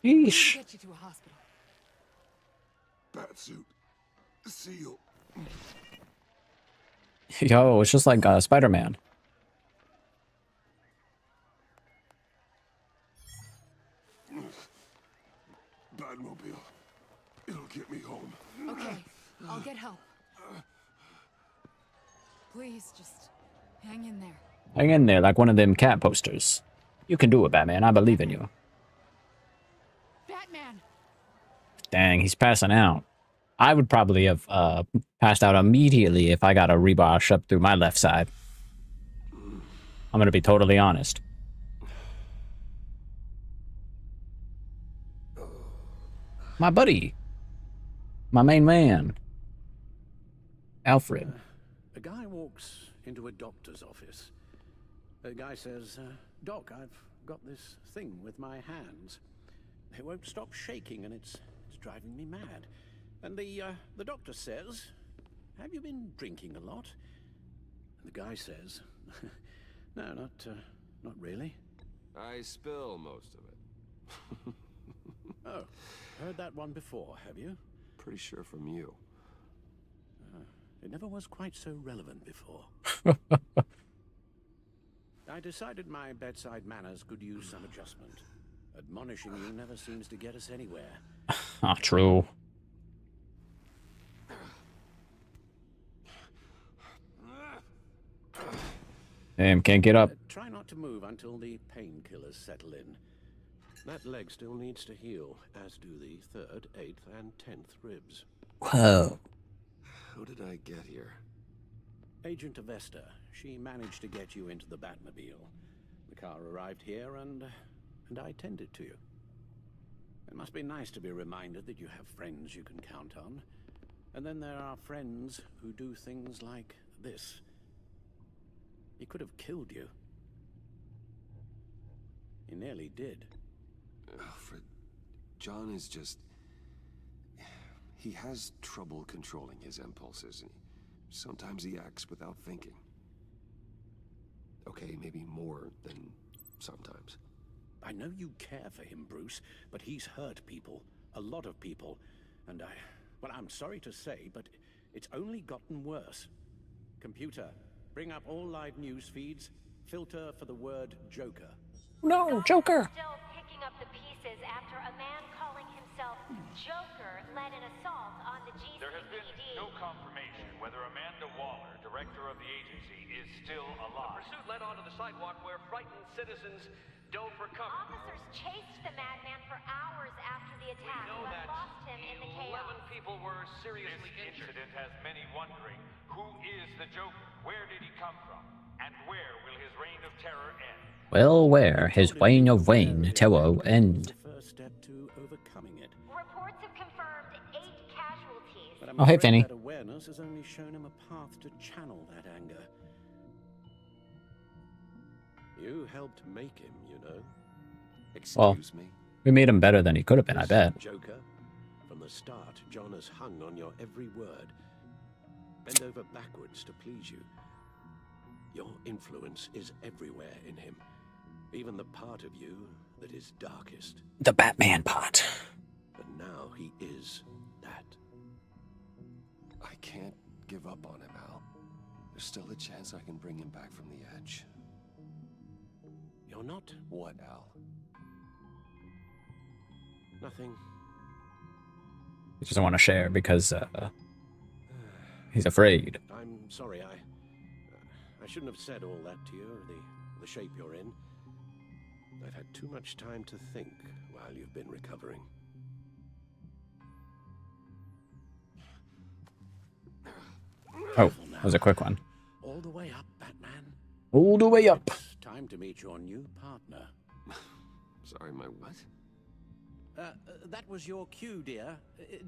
Yeesh. Get you to a hospital. Batsuit. Seal. Yo, it's just like Spider-Man. Batmobile. It'll get me home. Okay, I'll get help. Please, just hang in there. Hang in there like one of them cat posters. You can do it, Batman. I believe in you. Batman! Dang, he's passing out. I would probably have passed out immediately if I got a rebar shoved through my left side. I'm gonna be totally honest. My buddy. My main man. Alfred. A guy walks into a doctor's office. The guy says, Doc, I've got this thing with my hands. They won't stop shaking and it's driving me mad. And the doctor says, have you been drinking a lot? And the guy says, no, not really. I spill most of it. Oh, heard that one before, have you? Pretty sure from you. It never was quite so relevant before. I decided my bedside manners could use some adjustment. Admonishing you never seems to get us anywhere. Ah, true. Damn, can't get up. Try not to move until the painkillers settle in. That leg still needs to heal, as do the 3rd, 8th, and 10th ribs. Whoa. How did I get here? Agent Avesta, she managed to get you into the Batmobile. The car arrived here, and I tended to you. It must be nice to be reminded that you have friends you can count on. And then there are friends who do things like this. He could have killed you. He nearly did. Alfred, John is just... He has trouble controlling his impulses. Sometimes he acts without thinking. Okay, maybe more than sometimes. I know you care for him, Bruce, but he's hurt people. A lot of people. And well, I'm sorry to say, but it's only gotten worse. Computer, bring up all live news feeds. Filter for the word Joker. No, Joker! Still picking up the pieces after a man calling himself Joker led an assault on the GCPD. There has been no confirmation whether Amanda Waller, director of the agency, is still alive. The pursuit led onto the sidewalk where frightened citizens dove for cover. Officers chased the madman for hours after the attack, We know but that lost him in the chaos. 11 people were seriously This injured. incident has many wondering, who is the Joker? Where did he come from? And where will his reign of terror end? Well, where his reign of Wayne Terror end? First step to overcoming it. Reports have confirmed 8 casualties. But I'm Oh, hey, afraid Finny. that awareness has only shown him a path to channel that anger. You helped make him, you know. Well, Excuse me? we made him better than he could have been, I bet. Joker, from the start, John has hung on your every word. Bend over backwards to please you. Your influence is everywhere in him. Even the part of you that is darkest. The Batman part. And now he is that. I can't give up on him, Al. There's still a chance I can bring him back from the edge. You're not? What, Al? Nothing. He doesn't want to share because he's afraid. I'm sorry, I shouldn't have said all that to you, the shape you're in. I've had too much time to think while you've been recovering. Oh, that was a quick one. All the way up, Batman. All the way up. It's time to meet your new partner. Sorry, my what? That was your cue, dear.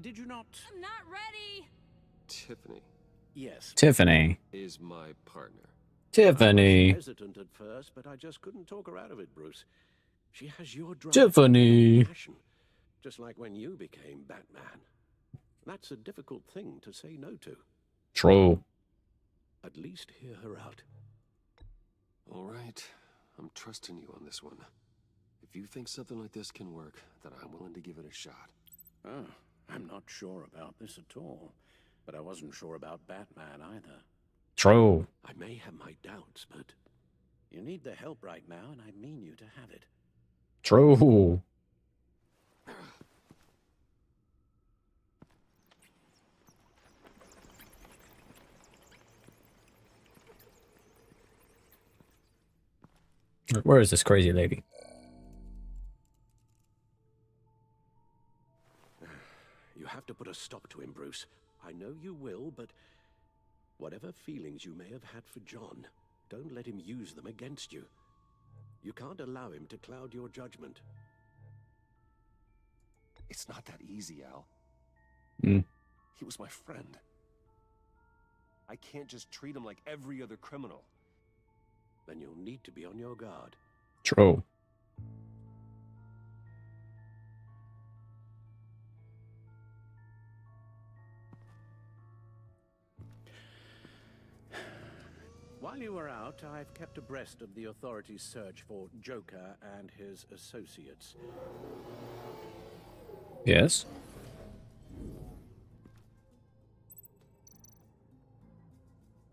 Did you not? I'm not ready. Tiffany Yes. Tiffany. is my partner. Tiffany. I was hesitant at first, but I just couldn't talk her out of it, Bruce. She has your drive. Tiffany. and passion, just like when you became Batman. That's a difficult thing to say no to. True. At least hear her out. All right, I'm trusting you on this one. If you think something like this can work, then I'm willing to give it a shot. Oh, I'm not sure about this at all. But I wasn't sure about Batman either. True. I may have my doubts, but you need the help right now, and I mean you to have it. True. Where is this crazy lady? You have to put a stop to him, Bruce. I know you will, but whatever feelings you may have had for John, don't let him use them against you. You can't allow him to cloud your judgment. It's not that easy, Al. Mm. He was my friend. I can't just treat him like every other criminal. Then you'll need to be on your guard. True. While you were out, I've kept abreast of the authorities' search for Joker and his associates. Yes.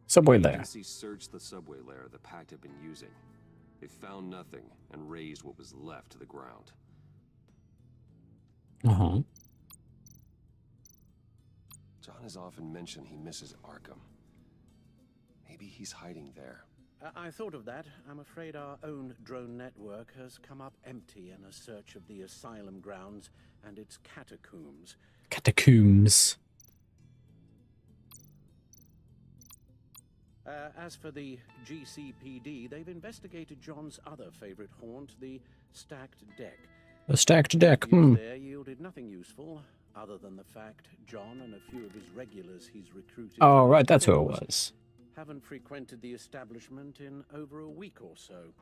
Subway The lair. agency searched the subway lair the Pact had been using. They found nothing and razed what was left to the ground. Uh-huh. John has often mentioned he misses Arkham. Maybe he's hiding there. I thought of that. I'm afraid our own drone network has come up empty in a search of the asylum grounds and its catacombs. Catacombs. As for the GCPD, they've investigated John's other favorite haunt, the stacked deck. A stacked deck. Reviews there yielded nothing useful, other than the fact John and a few of his regulars he's recruited. Oh, right, that's who it was. Haven't frequented the establishment in over a week or so.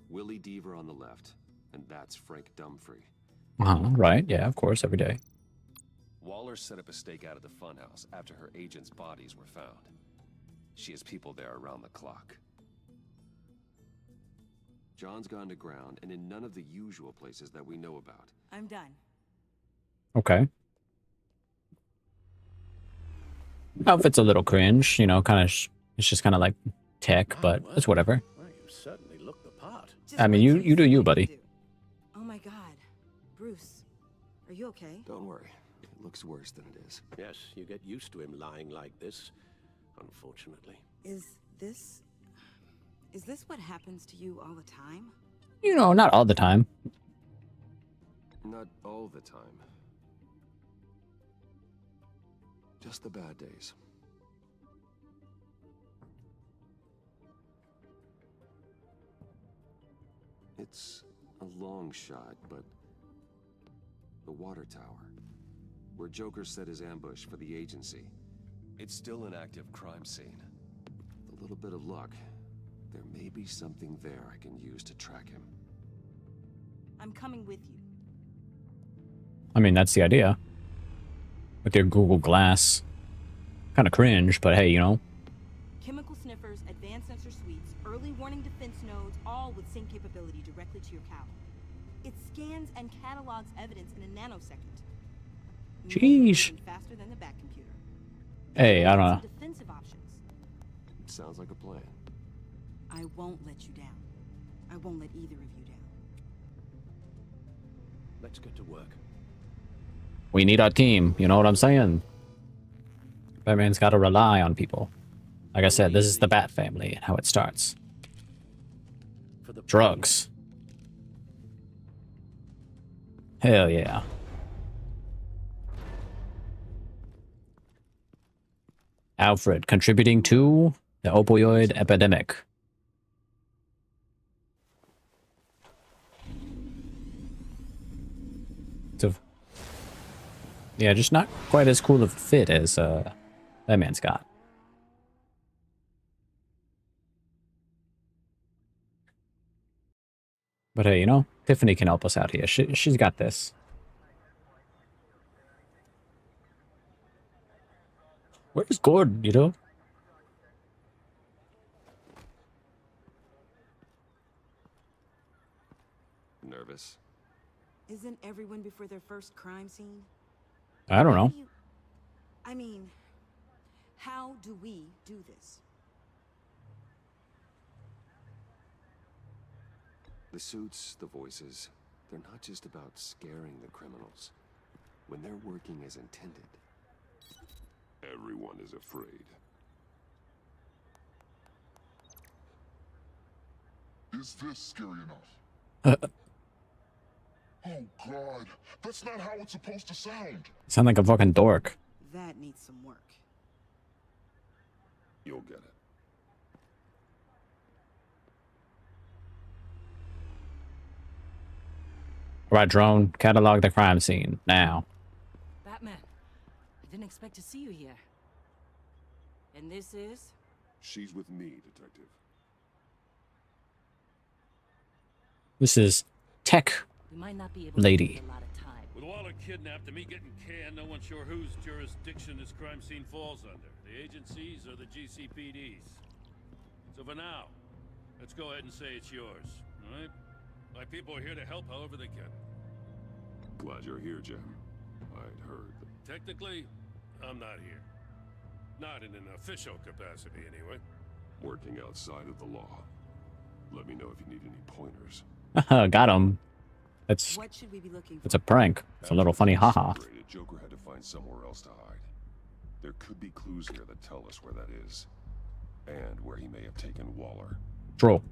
Willie Deaver on the left, and that's Frank Dumfrey. Right, yeah, of course, every day. Waller set up a stakeout at the funhouse after her agents' bodies were found. She has people there around the clock. John's gone to ground and in none of the usual places that we know about. I'm done. Okay. Outfit's a little cringe, you know, kind of, it's just kind of like tech, but it's whatever. Well, you certainly look the part. I mean, you do you, buddy. Oh my God. Bruce, are you okay? Don't worry. It looks worse than it is. Yes, you get used to him lying like this, unfortunately. Is this what happens to you all the time? You know, not all the time. Not all the time. Just the bad days. It's a long shot, but the water tower, where Joker set his ambush for the agency, it's still an active crime scene. With a little bit of luck, there may be something there I can use to track him. I'm coming with you. I mean, that's the idea. With your Google Glass. Kind of cringe, but hey, you know. Chemical sniffers, advanced sensor suites, early warning defense nodes, all with sync capability directly to your cow. It scans and catalogs evidence in a nanosecond. Jeez. Faster than the back computer. Hey, I don't know. Defensive options. It sounds like a plan. I won't let you down. I won't let either of you down. Let's get to work. We need our team, you know what I'm saying? Batman's got to rely on people. Like I said, this is the Bat family and how it starts. Drugs. Hell yeah. Alfred, contributing to the opioid epidemic. So, yeah, just not quite as cool of a fit as Batman's got. But hey, you know, Tiffany can help us out here. She's got this. Where's Gordon, you know? Nervous? Isn't everyone before their first crime scene? I don't know. I mean, how do we do this? The suits, the voices, they're not just about scaring the criminals. When they're working as intended, everyone is afraid. Is this scary enough? Oh, Oh God, that's not how it's supposed to sound. Sound like a fucking dork. That needs some work. You'll get it. All right, drone, catalog the crime scene now. Batman, I didn't expect to see you here. And this is? She's with me, Detective. This is Tech We might not be able Lady. to spend a lot of time. With Waller kidnapped and me getting canned, no one's sure whose jurisdiction this crime scene falls under. The agencies or the GCPD's. So for now, let's go ahead and say it's yours, all right? My people are here to help however they can. Glad you're here, Jim. I'd heard. Technically, I'm not here. Not in an official capacity, anyway. Working outside of the law. Let me know if you need any pointers. Got him. That's What should we be looking for? it's a prank. It's a little funny, haha. Joker had to find somewhere else to hide. There could be clues here that tell us where that is. And where he may have taken Waller. True.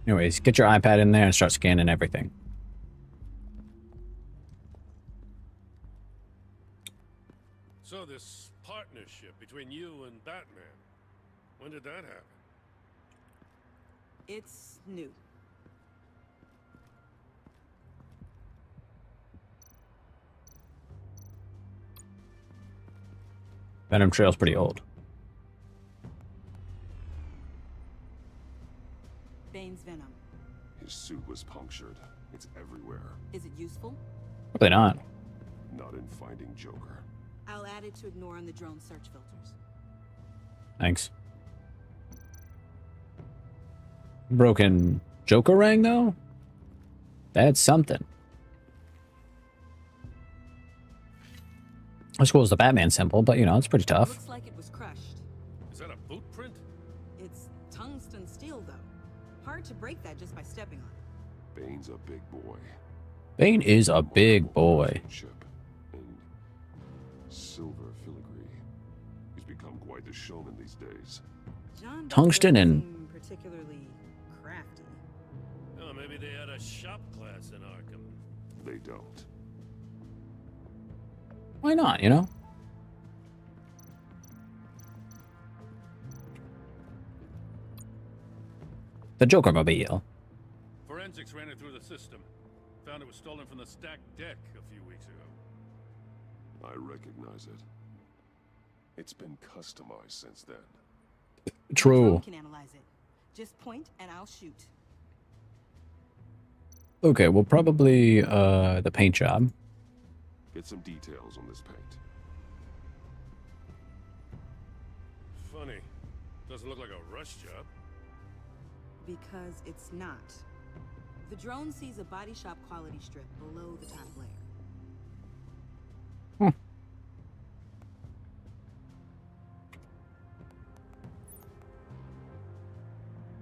Anyways, get your iPad in there and start scanning everything. So this partnership between you and Batman, when did that happen? It's new. Venom Trail's pretty old. Bane's venom. His suit was punctured. It's everywhere. Is it useful? Probably not. Not in finding Joker. I'll add it to ignore on the drone search filters. Thanks. Broken Joker ring, though? That's something. As cool as the Batman symbol, but you know, it's pretty tough. Looks like it was crushed. Is that a boot print? It's tungsten steel, though. Hard to break that just by stepping on it. Bane's a big boy. Bane is a big boy. And silver filigree. He's become quite the showman these days. John Tungsten and seem particularly crafty. Oh, maybe they had a shop class in Arkham. They don't. Why not, you know? The Joker mobile. Forensics ran it through the system. Found it was stolen from the stacked deck a few weeks ago. I recognize it. It's been customized since then. True. I can analyze it. Just point and I'll shoot. Okay, well, probably the paint job. Get some details on this paint. Funny. Doesn't look like a rush job. Because it's not. The drone sees a body shop quality strip below the top layer.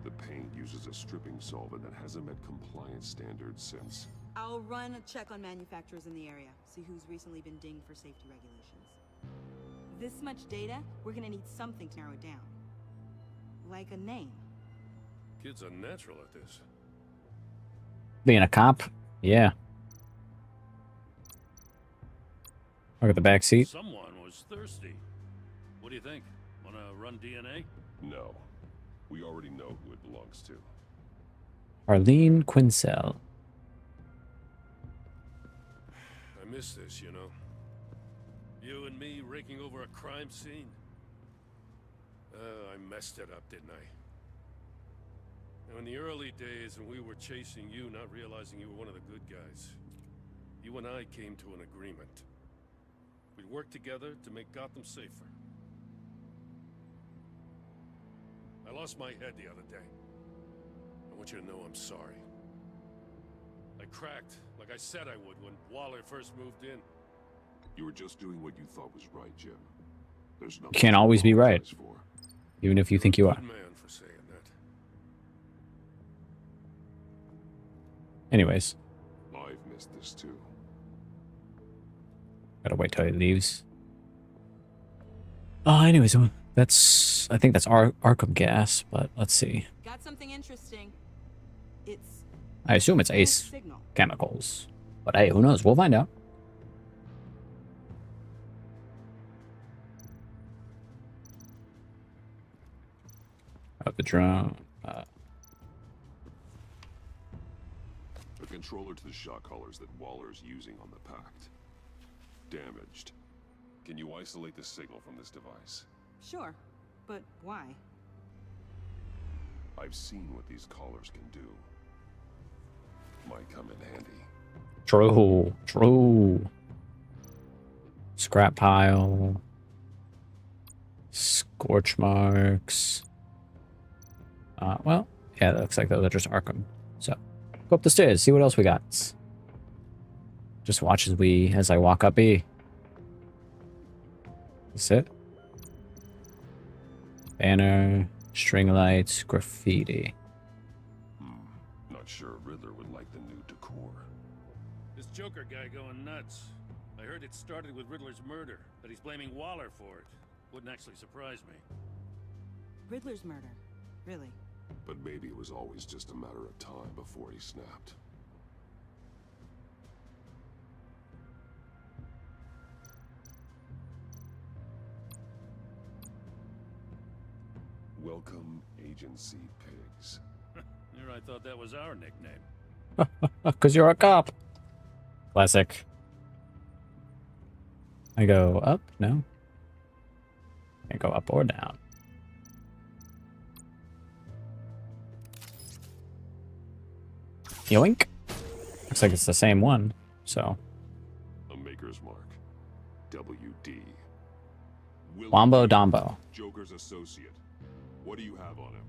The paint uses a stripping solvent that hasn't met compliance standards since. I'll run a check on manufacturers in the area, see who's recently been dinged for safety regulations. This much data, we're gonna need something to narrow it down. Like a name. Kid's a natural at this. Being a cop? Yeah. Look at the back seat. Someone was thirsty. What do you think? Wanna run DNA? No. We already know who it belongs to. Arlene Quincell. I miss this, you know. You and me raking over a crime scene. I messed it up, didn't I? Now, in the early days when we were chasing you, not realizing you were one of the good guys, you and I came to an agreement. We'd work together to make Gotham safer. I lost my head the other day. I want you to know I'm sorry. I cracked, like I said I would when Waller first moved in. You were just doing what you thought was right, Jim. There's nothing You can't always be right. for. Even if you think you are. Good man for saying that. Anyways, I've missed this too. gotta wait till he leaves. Anyways, I think that's Arkham gas, but let's see. Got something interesting. It's I assume it's Ace Signal. Chemicals. But hey, who knows? We'll find out. Of the drone. The controller to the shot collars that Waller's using on the Pact. Damaged. Can you isolate the signal from this device? Sure, but why? I've seen what these collars can do. Might come in handy. True. True. Scrap pile. Scorch marks. Well, yeah, that looks like those are just Arkham. So, go up the stairs, see what else we got. Just watch as I walk up E. That's it. Banner, string lights, graffiti. Not sure Riddler would like the new decor. This Joker guy going nuts. I heard it started with Riddler's murder, but he's blaming Waller for it. Wouldn't actually surprise me. Riddler's murder. Really? But maybe it was always just a matter of time before he snapped. Welcome, Agency Pigs. Here, I thought that was our nickname. Because you're a cop. Classic. I go up? No. I go up or down. Yoink. Looks like it's the same one, so. A maker's mark. WD. Wombo Dombo. Joker's associate. What do you have on him?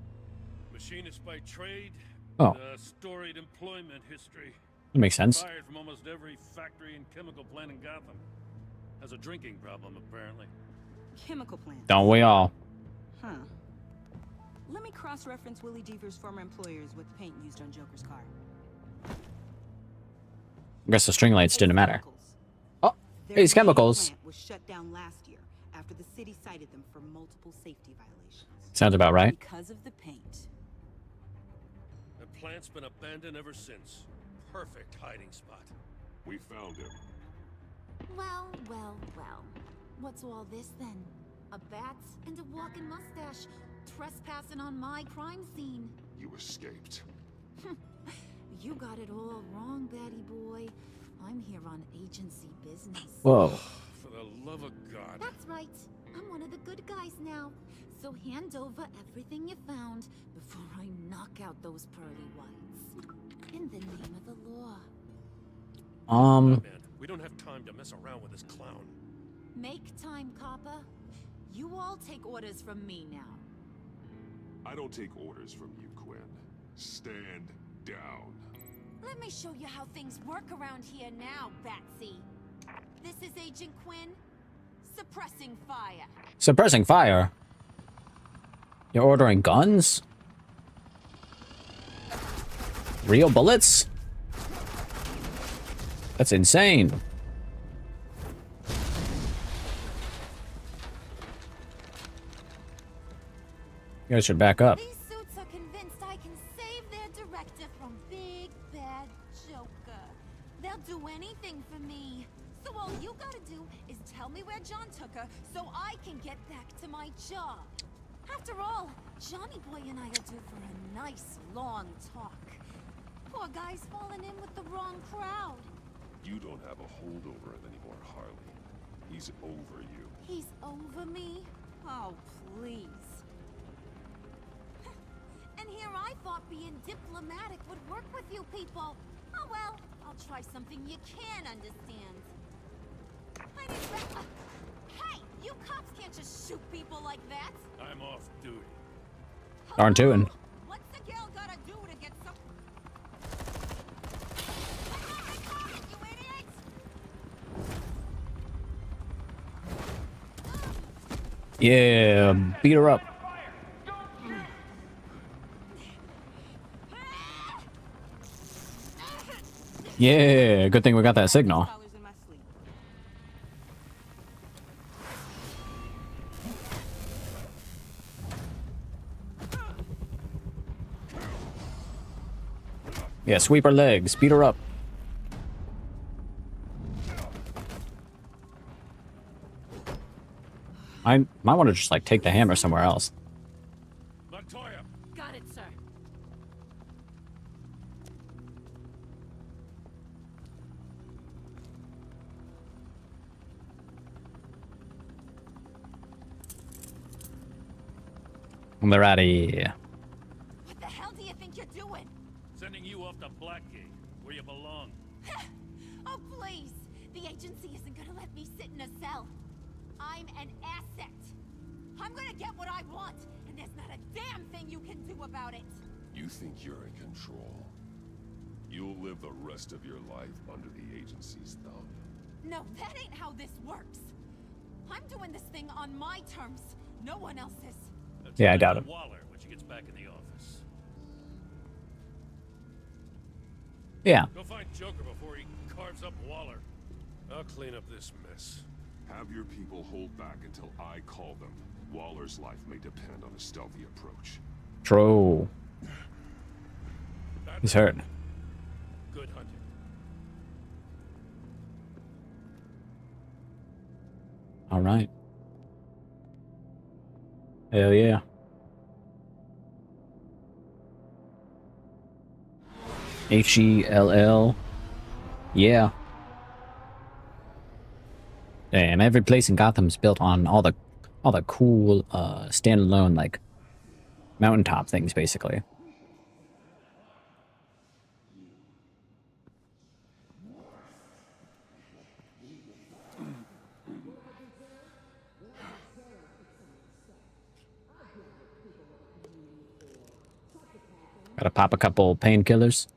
Machinist by trade. Oh. Storied employment history. That makes sense. Fired from almost every factory and chemical plant in Gotham. Has a drinking problem, apparently. Chemical plant. Don't we all? Huh. Let me cross-reference Willie Deaver's former employers with the paint used on Joker's car. I guess the string lights didn't matter. Oh, Ace Chemicals. Plant was shut down last year after the city cited them for multiple safety violations. Sounds about right. Because of the paint. The plant's been abandoned ever since. Perfect hiding spot. We found him. Well, well, well. What's all this then? A bat and a walking mustache trespassing on my crime scene. You escaped. You got it all wrong, Batty boy. I'm here on agency business. Whoa. For the love of God. That's right. I'm one of the good guys now. So hand over everything you found before I knock out those pearly whites. In the name of the law. Man, we don't have time to mess around with this clown. Make time, copper. You all take orders from me now. I don't take orders from you, Quinn. Stand down. Let me show you how things work around here now, Batsy. This is Agent Quinn. Suppressing fire. Suppressing fire? You're ordering guns? Real bullets? That's insane. You guys should back up. These suits are convinced I can save their director from Big Bad Joker. They'll do anything for me. So all you gotta do is tell me where John took her so I can get back to my job. After all, Johnny Boy and I are due for a nice long talk. Poor guy's fallen in with the wrong crowd. You don't have a hold over him anymore, Harley. He's over you. He's over me? Oh, please. And here I thought being diplomatic would work with you people. Oh well, I'll try something you can understand. Hey, you cops can't just shoot people like that. I'm off duty. Darn tootin'. What's the girl gotta do to get some... Yeah, beat her up. Yeah, good thing we got that signal. Yeah, sweep her legs. Beat her up. I might want to just, like, take the hammer somewhere else. Montoya! Got it, sir. And they're out of here. What the hell do you think you're doing? Sending you off to Blackgate, where you belong. Oh, please! The agency isn't gonna let me sit in a cell. I'm an asset. I'm gonna get what I want, and there's not a damn thing you can do about it. You think you're in control? You'll live the rest of your life under the agency's thumb. No, that ain't how this works. I'm doing this thing on my terms. No one else's. Yeah, I doubt it. Waller when she gets back in the office. Yeah. Go find Joker before he carves up Waller. I'll clean up this mess. Have your people hold back until I call them. Waller's life may depend on a stealthy approach. True. He's hurt. Good hunting. All right. Hell yeah. Hell. Yeah. Damn, every place in Gotham's built on all the cool standalone, like, mountaintop things, basically. Gotta pop a couple painkillers.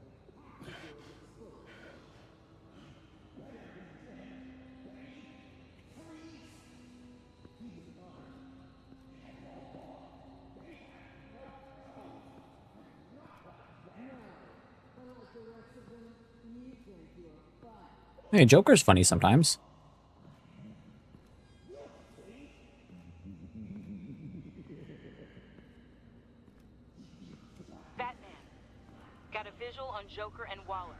Hey, Joker's funny sometimes. Batman. Got a visual on Joker and Waller.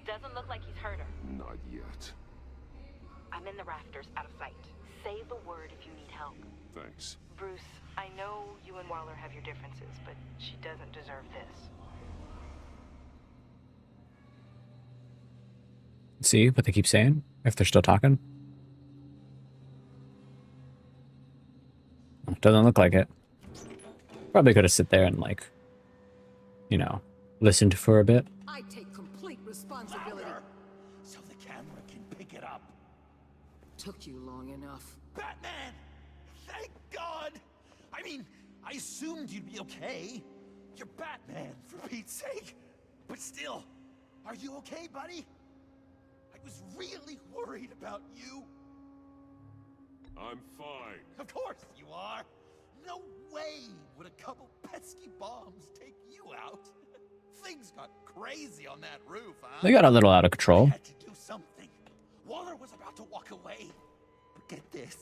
Doesn't look like he's hurt her. Not yet. I'm in the rafters, out of sight. Say the word if you need help. Thanks. Bruce, I know you and Waller have your differences, but she doesn't deserve this. See what they keep saying? If they're still talking? Doesn't look like it. Probably could have sit there and, like, you know, listened for a bit. I take complete responsibility. Louder, so the camera can pick it up. Took you long enough. Batman! Thank God! I mean, I assumed you'd be okay. You're Batman, for Pete's sake. But still, are you okay, buddy? I was really worried about you. I'm fine. Of course you are. No way would a couple pesky bombs take you out. Things got crazy on that roof, huh? They got a little out of control. I had to do something. Waller was about to walk away. But get this.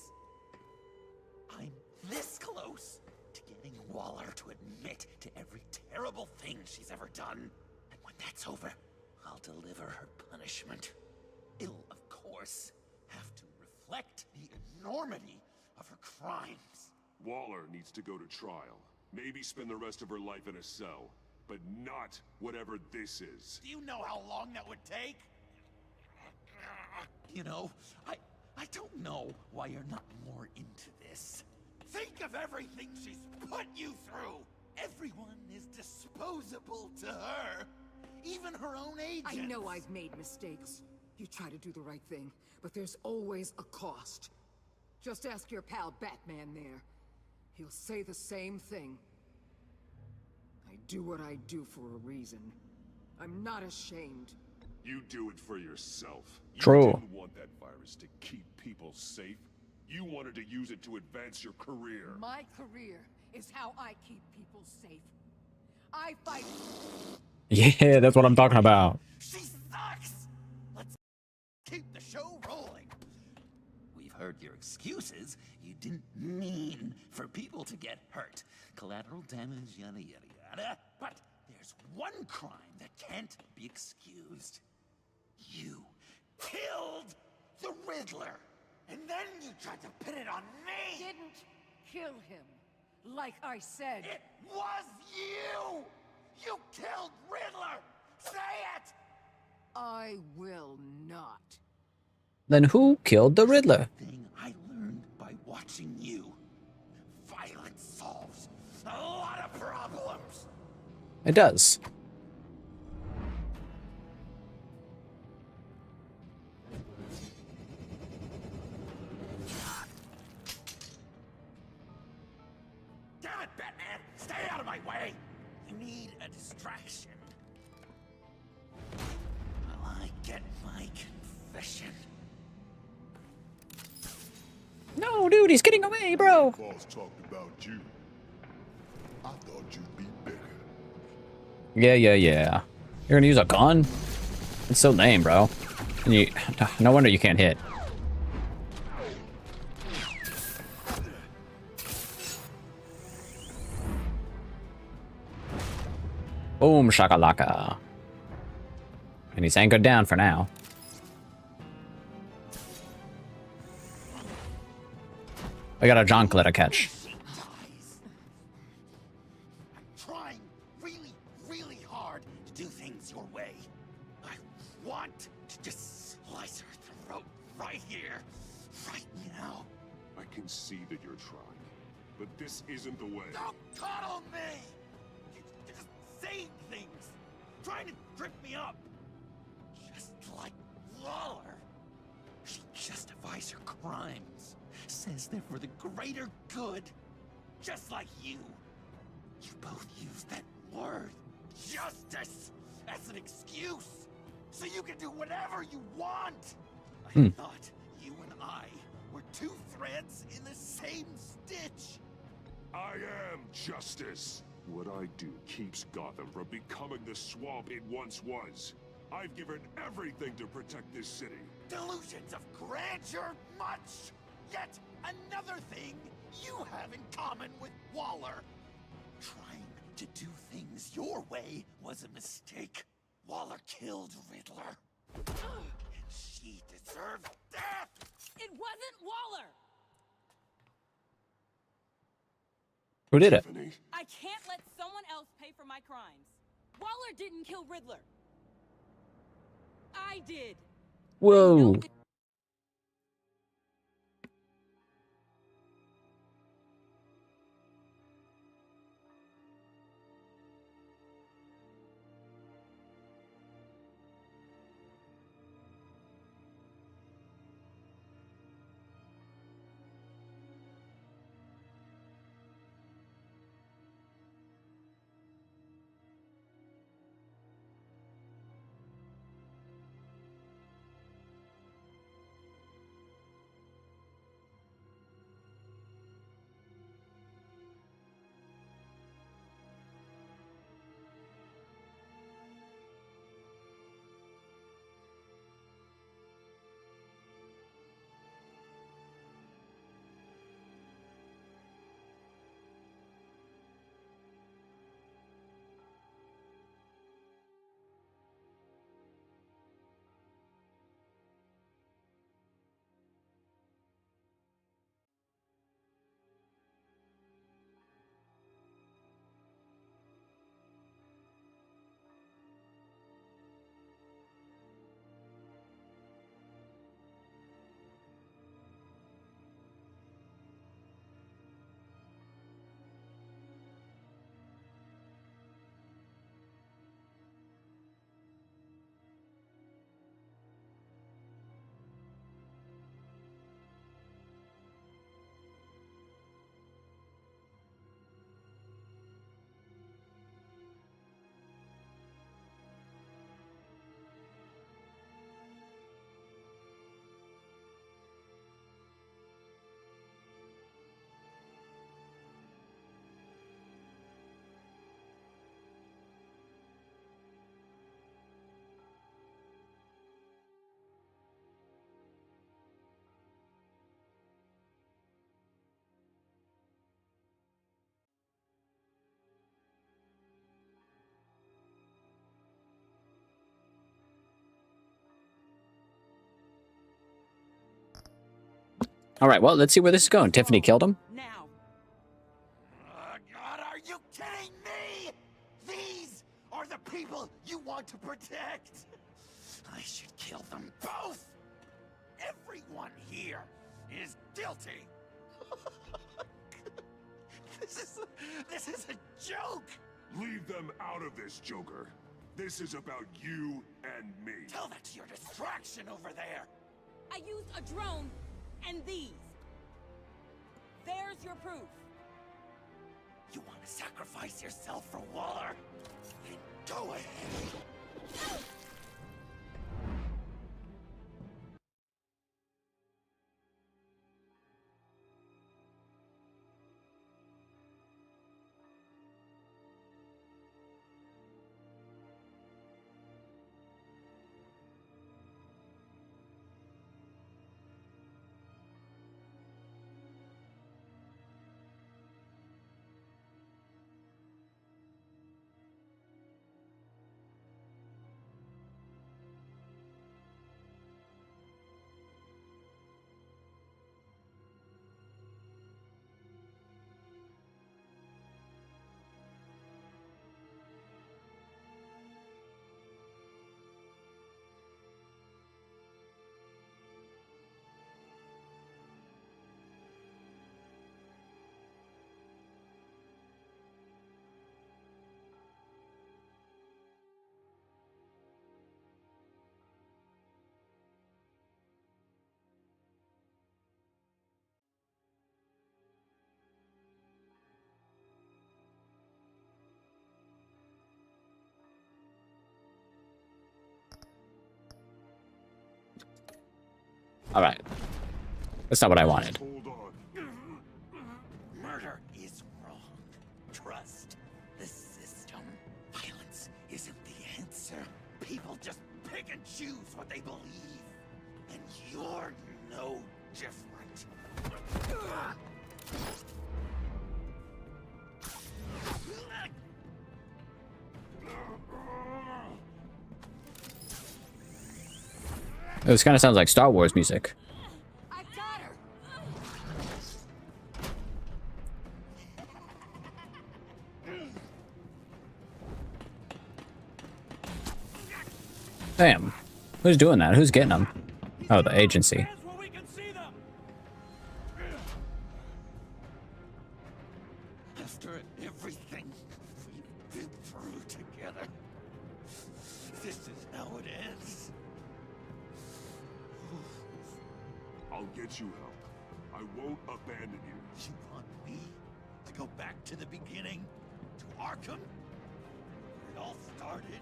I'm this close to getting Waller to admit to every terrible thing she's ever done. And when that's over, I'll deliver her punishment. It'll, of course, have to reflect the enormity of her crimes. Waller needs to go to trial. Maybe spend the rest of her life in a cell. But not whatever this is. Do you know how long that would take? You know, I don't know why you're not more into this. Think of everything she's put you through. Everyone is disposable to her. Even her own agents. I know I've made mistakes. You try to do the right thing, but there's always a cost. Just ask your pal Batman there. He'll say the same thing. I do what I do for a reason. I'm not ashamed. You do it for yourself. True. You didn't want that virus to keep people safe. You wanted to use it to advance your career. My career is how I keep people safe. I fight. Yeah, that's what I'm talking about. She sucks! Let's keep the show rolling. We've heard your excuses. You didn't mean for people to get hurt. Collateral damage, yada yada yada. But there's one crime that can't be excused. You killed the Riddler! And then you tried to pin it on me! Didn't kill him, like I said. It was you! You killed Riddler! Say it! I will not. Then who killed the Riddler? Thing I learned by watching you. Violence solves a lot of problems. It does. Damn it, Batman! Stay out of my way! I need a distraction. While I get my confession. No, dude, he's getting away, bro. Boss talked about you. I thought you'd be bigger. Yeah. You're gonna use a gun? It's so lame, bro. And you, no wonder you can't hit. Boom, shakalaka. And he's anchored down for now. I got a Jonklet to catch. Trying really hard to do things your way. I want to just slice her throat right here, right now. I can see that you're trying, but this isn't the way. Don't coddle me! You're just saying things, trying to trip me up. Just like Waller. She justifies her crimes, says they're for the greater good, just like you. You both use that word, justice, as an excuse, so you can do whatever you want. I thought you and I were two threads in the same stitch. I am justice. What I do keeps Gotham from becoming the swamp it once was. I've given everything to protect this city. Delusions of grandeur much? Yet another thing you have in common with Waller. Trying to do things your way was a mistake. Waller killed Riddler. And she deserved death! It wasn't Waller! Who did it? I can't let someone else pay for my crimes. Waller didn't kill Riddler. I did. Whoa. All right, well, let's see where this is going. Tiffany killed him. Now. God, are you kidding me? These are the people you want to protect. I should kill them both. Everyone here is guilty. This is a joke. Leave them out of this, Joker. This is about you and me. Tell that to your distraction over there. I used a drone and these. There's your proof. You want to sacrifice yourself for Waller? Then go ahead. All right. That's not what I wanted. Murder is wrong. Trust the system. Violence isn't the answer. People just pick and choose what they believe. And you're no different. This kind of sounds like Star Wars music. Damn. Who's doing that? Who's getting them? Oh, the agency. After everything we've been through together, this is how it ends. I'll get you help. I won't abandon you. You want me to go back to the beginning? To Arkham? Where it all started?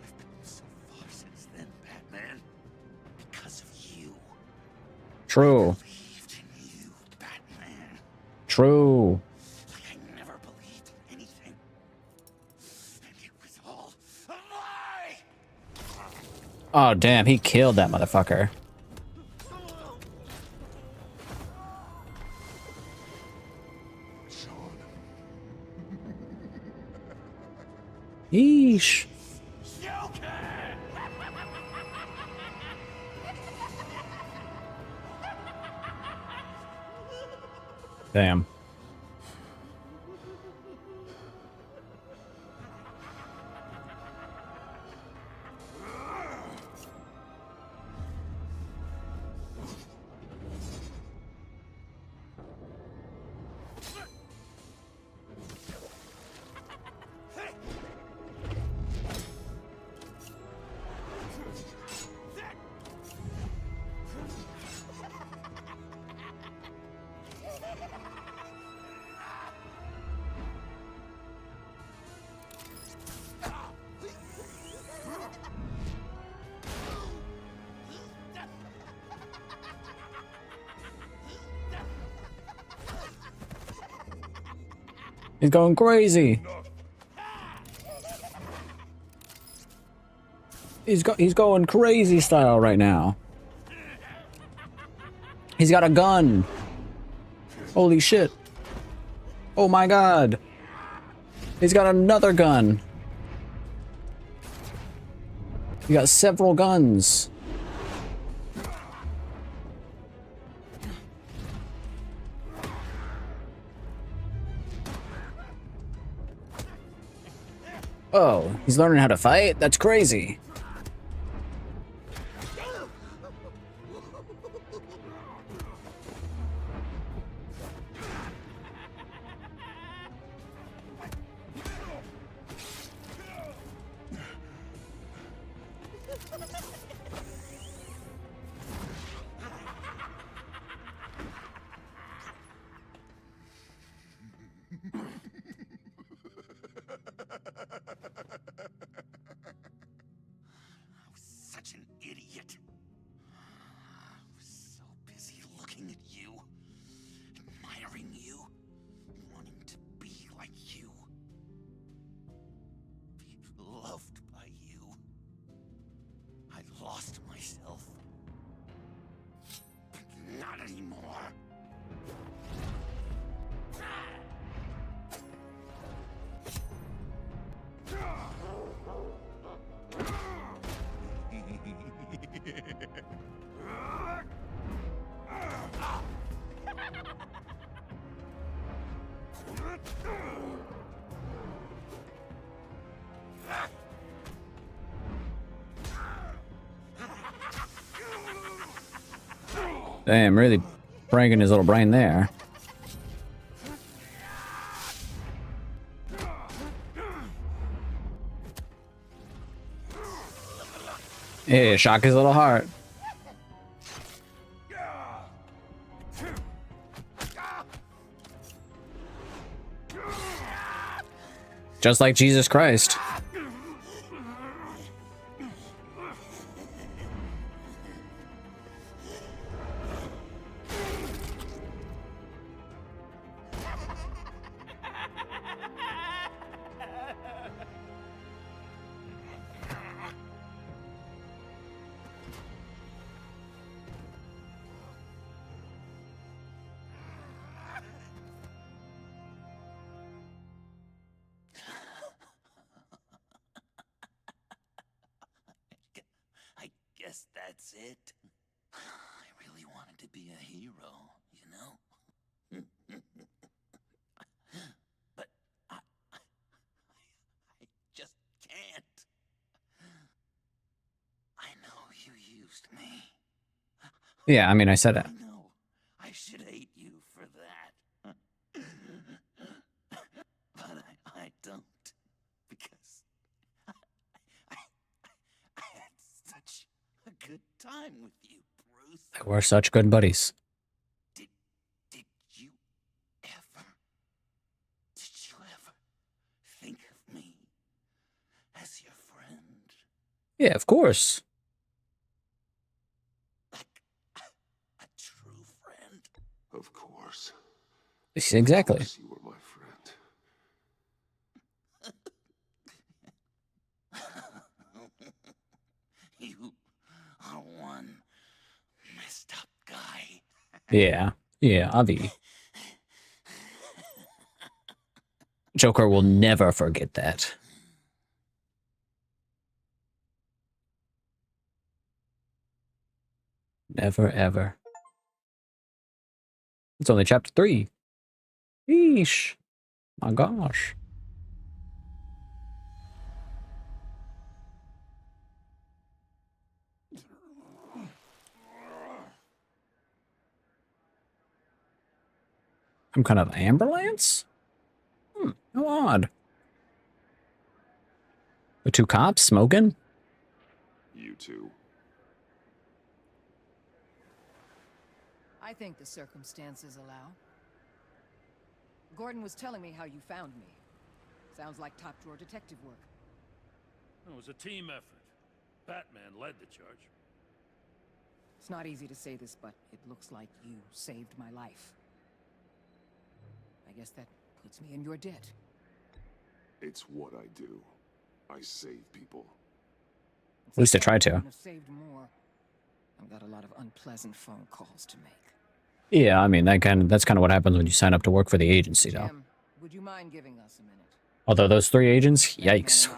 I've come so far since then, Batman. Because of you. True. You, Batman. True. I never believed in anything. And it was all a lie! Oh, damn. He killed that motherfucker. Yeesh. Damn. He's going crazy. He's going crazy style right now. He's got a gun. Holy shit. Oh my god. He's got another gun. He got several guns. Oh, he's learning how to fight? That's crazy. Such an idiot. I was so busy looking at you, admiring you, wanting to be like you, be loved by you. I lost myself. But not anymore. Damn, really breaking his little brain there. Yeah, shock his little heart. Just like Jesus Christ. I guess that's it. I really wanted to be a hero, you know? But I just can't. I know you used me. Yeah, I mean, I said it. I know. I should hate you for that. But I don't. Because I had such a good time with you, Bruce. We're such good buddies. Did you ever think of me as your friend? Yeah, of course. A true friend? Of course. Exactly. Of course you were my friend. You are one messed up guy. Yeah. Yeah, Avi. Joker will never forget that. Never, ever. It's only chapter 3. Yeesh. My gosh. Some kind of ambulance? How odd. The two cops smoking? You two. I think the circumstances allow. Gordon was telling me how you found me. Sounds like top-drawer detective work. It was a team effort. Batman led the charge. It's not easy to say this, but it looks like you saved my life. I guess that puts me in your debt. It's what I do. I save people. At least I tried to. I've saved more. I've got a lot of unpleasant phone calls to make. Yeah, I mean, that's kind of what happens when you sign up to work for the agency, though. Jim, would you mind giving us a minute? Although those 3 agents, yikes.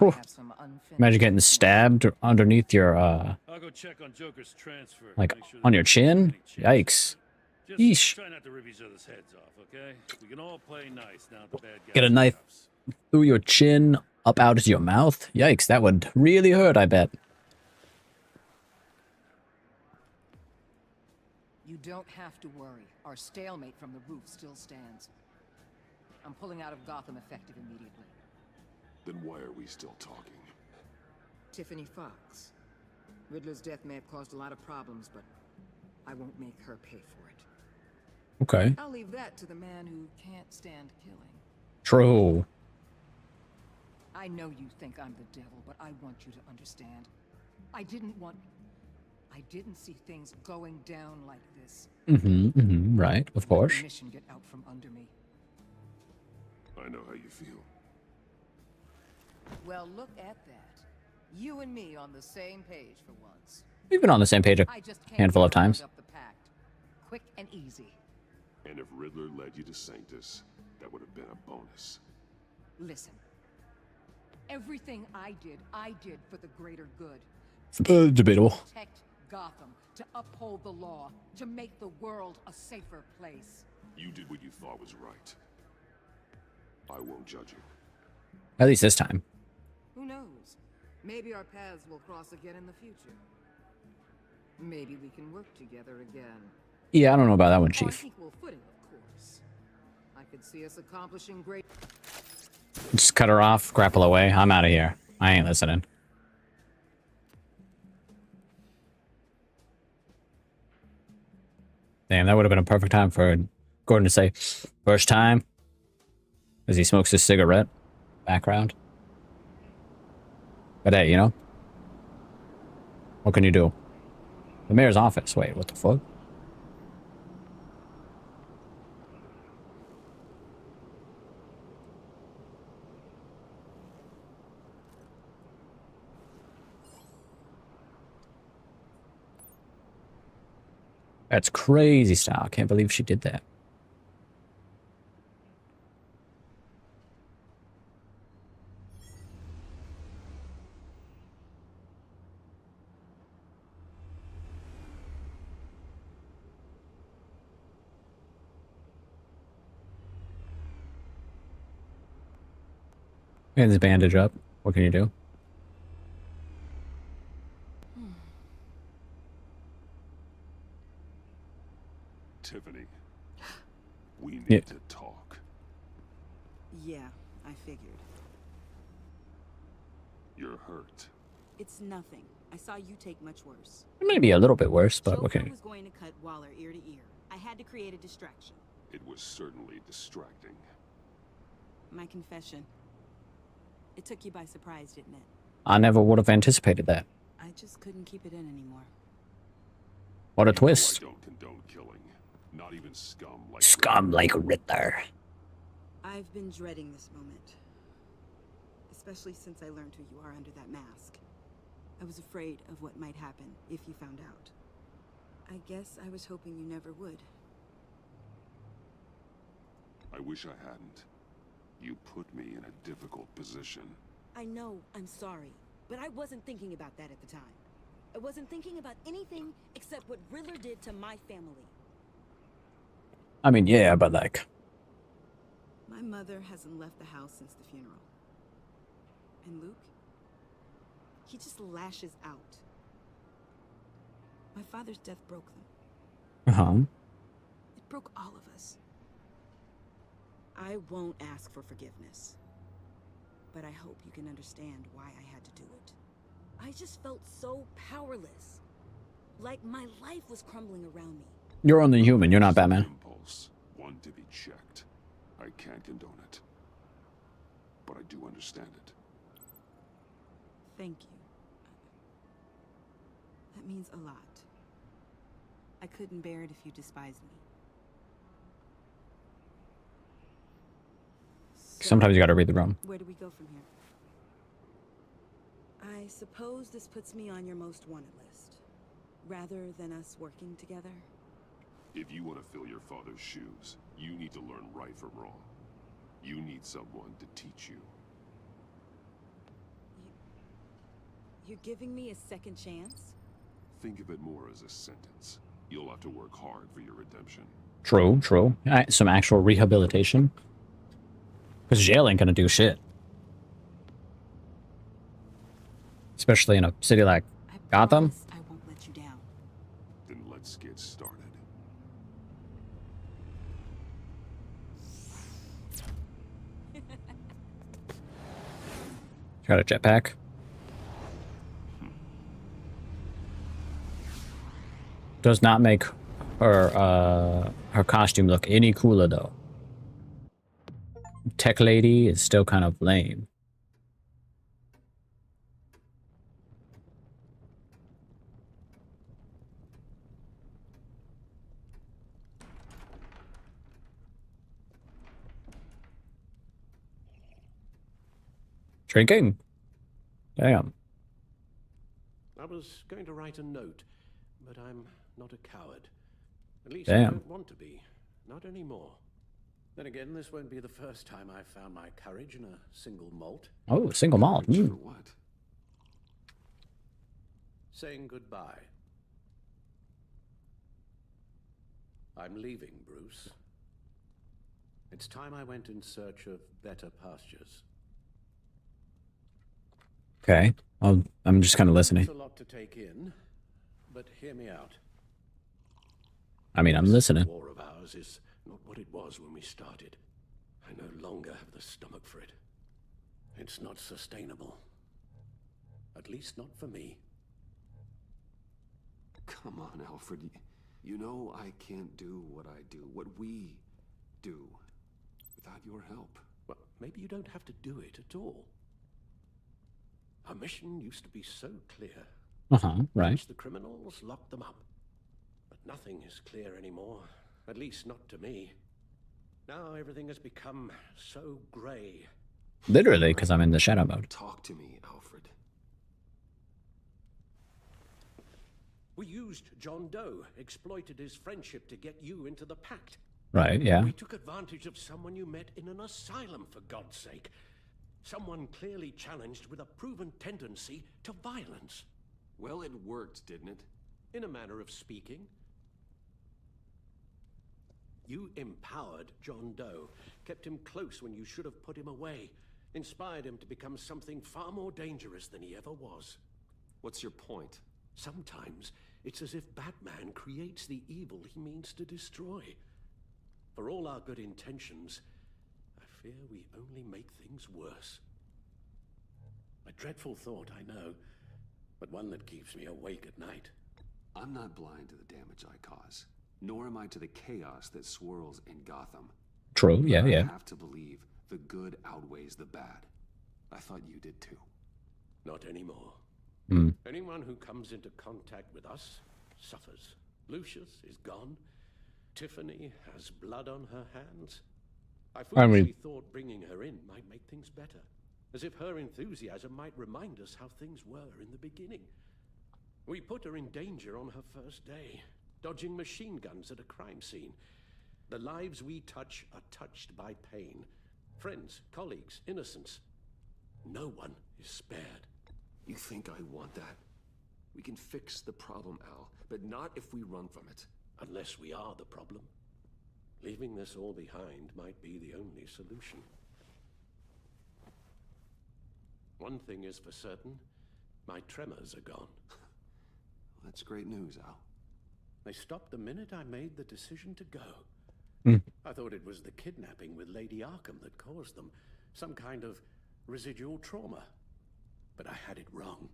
Imagine getting stabbed underneath your, I'll go check on Joker's transfer. like, make sure on there's your chin? Yikes. Just Yeesh. try not to rip each other's heads off, okay? We can all play nice now the bad guys. Get a knife. through your chin up out of your mouth? Yikes, that would really hurt, I bet. You don't have to worry. Our stalemate from the roof still stands. I'm pulling out of Gotham effective immediately. Then why are we still talking? Tiffany Fox. Riddler's death may have caused a lot of problems, but I won't make her pay for it. Okay. I'll leave that to the man who can't stand killing. True. I know you think I'm the devil, but I want you to understand. I didn't see things going down like this. Right, of course. Let the mission get out from under me. I know how you feel. Well, look at that. You and me on the same page for once. We've been on the same page a handful of times. Up the pact. Quick and easy. And if Riddler led you to Sanctus, that would have been a bonus. Listen. Everything I did for the greater good. Debatable. To protect Gotham, to uphold the law, to make the world a safer place. You did what you thought was right. I won't judge you. At least this time. Who knows? Maybe our paths will cross again in the future. Maybe we can work together again. Yeah, I don't know about that one, Chief. On equal footing, of course. I could see us accomplishing great... Just cut her off, grapple away. I'm out of here. I ain't listening. Damn, that would have been a perfect time for Gordon to say, first time, as he smokes his cigarette. Background. But hey, you know? What can you do? The mayor's office. Wait, what the fuck? That's crazy style. Can't believe she did that. And this bandage up. What can you do? Tiffany, we need to talk. Yeah, I figured. You're hurt. It's nothing. I saw you take much worse. Maybe a little bit worse, but Joker okay. was going to cut Waller ear to ear. I had to create a distraction. It was certainly distracting. My confession. It took you by surprise, didn't it? I never would have anticipated that. I just couldn't keep it in anymore. What a twist. I don't condone killing. Not even scum like Scum like Riddler. I've been dreading this moment. Especially since I learned who you are under that mask. I was afraid of what might happen if you found out. I guess I was hoping you never would. I wish I hadn't. You put me in a difficult position. I know, I'm sorry. But I wasn't thinking about that at the time. I wasn't thinking about anything except what Riddler did to my family. I mean, yeah, but like... My mother hasn't left the house since the funeral. And Luke? He just lashes out. My father's death broke them. Uh-huh. It broke all of us. I won't ask for forgiveness. But I hope you can understand why I had to do it. I just felt so powerless. Like my life was crumbling around me. You're only human, you're not Batman. Impulse, one to be checked. I can't condone it. But I do understand it. Thank you. That means a lot. I couldn't bear it if you despised me. Sometimes you gotta read the room. Where do we go from here? I suppose this puts me on your most wanted list. Rather than us working together. If you want to fill your father's shoes, you need to learn right from wrong. You need someone to teach you. You're giving me a second chance? Think of it more as a sentence. You'll have to work hard for your redemption. True, true. Some actual rehabilitation. Because jail ain't gonna do shit. Especially in a city like Gotham. I won't let you down. Then let's get started. Got a jetpack. Does not make her her costume look any cooler though. Tech lady is still kind of lame. Drinking? Damn. I was going to write a note, but I'm not a coward. At least Damn. I don't want to be. Not anymore. Then again, this won't be the first time I've found my courage in a single malt. Oh, single malt. For what? Saying goodbye. I'm leaving, Bruce. It's time I went in search of better pastures. Okay. I'm just kind of listening. It's a lot to take in, but hear me out. I mean, I'm listening. This war of ours is not what it was when we started. I no longer have the stomach for it. It's not sustainable. At least not for me. Come on, Alfred. You know I can't do what I do, what we do, without your help. Well, maybe you don't have to do it at all. Our mission used to be so clear. Right. Catch the criminals, lock them up. But nothing is clear anymore. At least not to me. Now everything has become so grey. Literally, because I'm in the shadow mode. Talk to me, Alfred. We used John Doe, exploited his friendship to get you into the pact. Right, yeah. We took advantage of someone you met in an asylum, for God's sake. Someone clearly challenged with a proven tendency to violence. Well, it worked, didn't it? In a manner of speaking. You empowered John Doe, kept him close when you should have put him away, inspired him to become something far more dangerous than he ever was. What's your point? Sometimes it's as if Batman creates the evil he means to destroy. For all our good intentions, I fear we only make things worse. A dreadful thought, I know, but one that keeps me awake at night. I'm not blind to the damage I cause, nor am I to the chaos that swirls in Gotham. True, yeah, yeah. I have to believe the good outweighs the bad. I thought you did too. Not anymore. Anyone who comes into contact with us suffers. Lucius is gone. Tiffany has blood on her hands. I foolishly thought bringing her in might make things better, as if her enthusiasm might remind us how things were in the beginning. We put her in danger on her first day, dodging machine guns at a crime scene. The lives we touch are touched by pain. Friends, colleagues, innocents. No one is spared. You think I want that? We can fix the problem, Al, but not if we run from it. Unless we are the problem. Leaving this all behind might be the only solution. One thing is for certain, my tremors are gone. That's great news, Al. They stopped the minute I made the decision to go. I thought it was the kidnapping with Lady Arkham that caused them, some kind of residual trauma. But I had it wrong.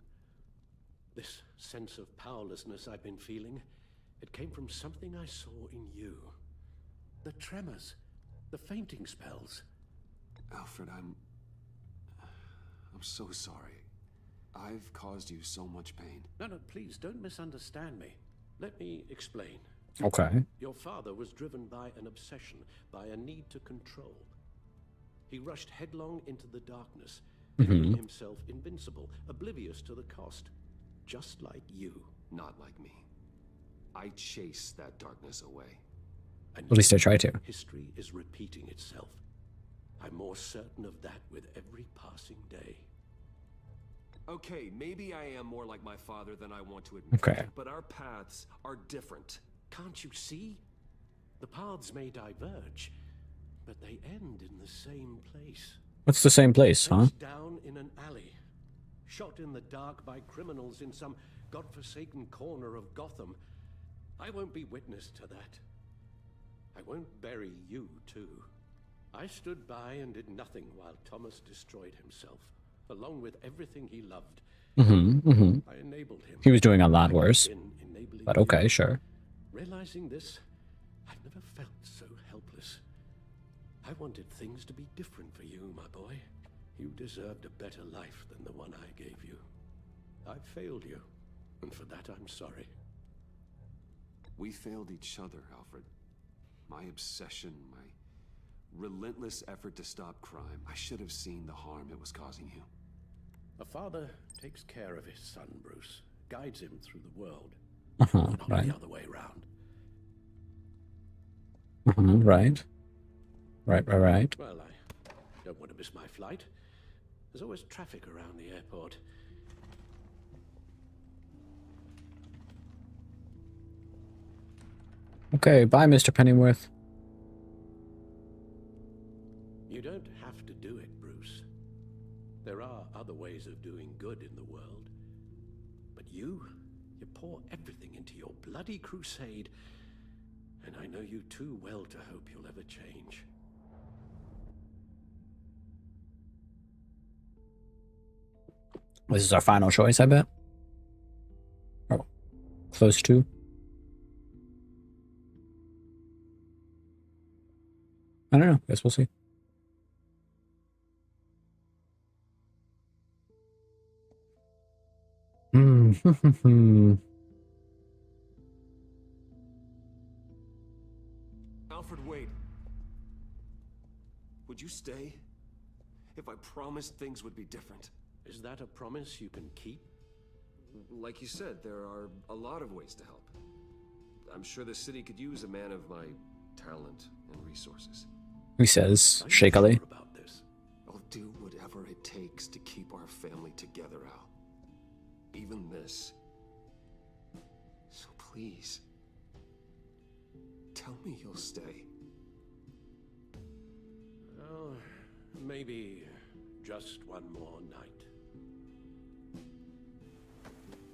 This sense of powerlessness I've been feeling, it came from something I saw in you. The tremors, the fainting spells. Alfred, I'm so sorry. I've caused you so much pain. No, please, don't misunderstand me. Let me explain. Okay. Your father was driven by an obsession, by a need to control. He rushed headlong into the darkness, making himself invincible, oblivious to the cost. Just like you. Not like me. I chase that darkness away. At least I try to. History is repeating itself. I'm more certain of that with every passing day. Okay, maybe I am more like my father than I want to admit. Okay. But our paths are different. Can't you see? The paths may diverge, but they end in the same place. What's the same place, huh? Face down in an alley, shot in the dark by criminals in some godforsaken corner of Gotham. I won't be witness to that. I won't bury you, too. I stood by and did nothing while Thomas destroyed himself, along with everything he loved. I enabled him. He was doing a lot worse. But okay, sure. Realizing this, I've never felt so helpless. I wanted things to be different for you, my boy. You deserved a better life than the one I gave you. I failed you, and for that I'm sorry. We failed each other, Alfred. My obsession, my relentless effort to stop crime. I should have seen the harm it was causing you. A father takes care of his son, Bruce, guides him through the world. Not Right. the other way around. Right. Right. Well, I don't want to miss my flight. There's always traffic around the airport. Okay, bye, Mr. Pennyworth. You don't have to do it, Bruce. There are other ways of doing good in the world. But you pour everything into your bloody crusade, and I know you too well to hope you'll ever change. This is our final choice, I bet. Oh, close to. I don't know. Guess we'll see. Alfred, wait. Would you stay? If I promised things would be different. Is that a promise you can keep? Like you said, there are a lot of ways to help. I'm sure the city could use a man of my talent and resources. He says, shakily. I'll do whatever it takes to keep our family together, Al. Even this. So please, tell me you'll stay. Oh, maybe just one more night.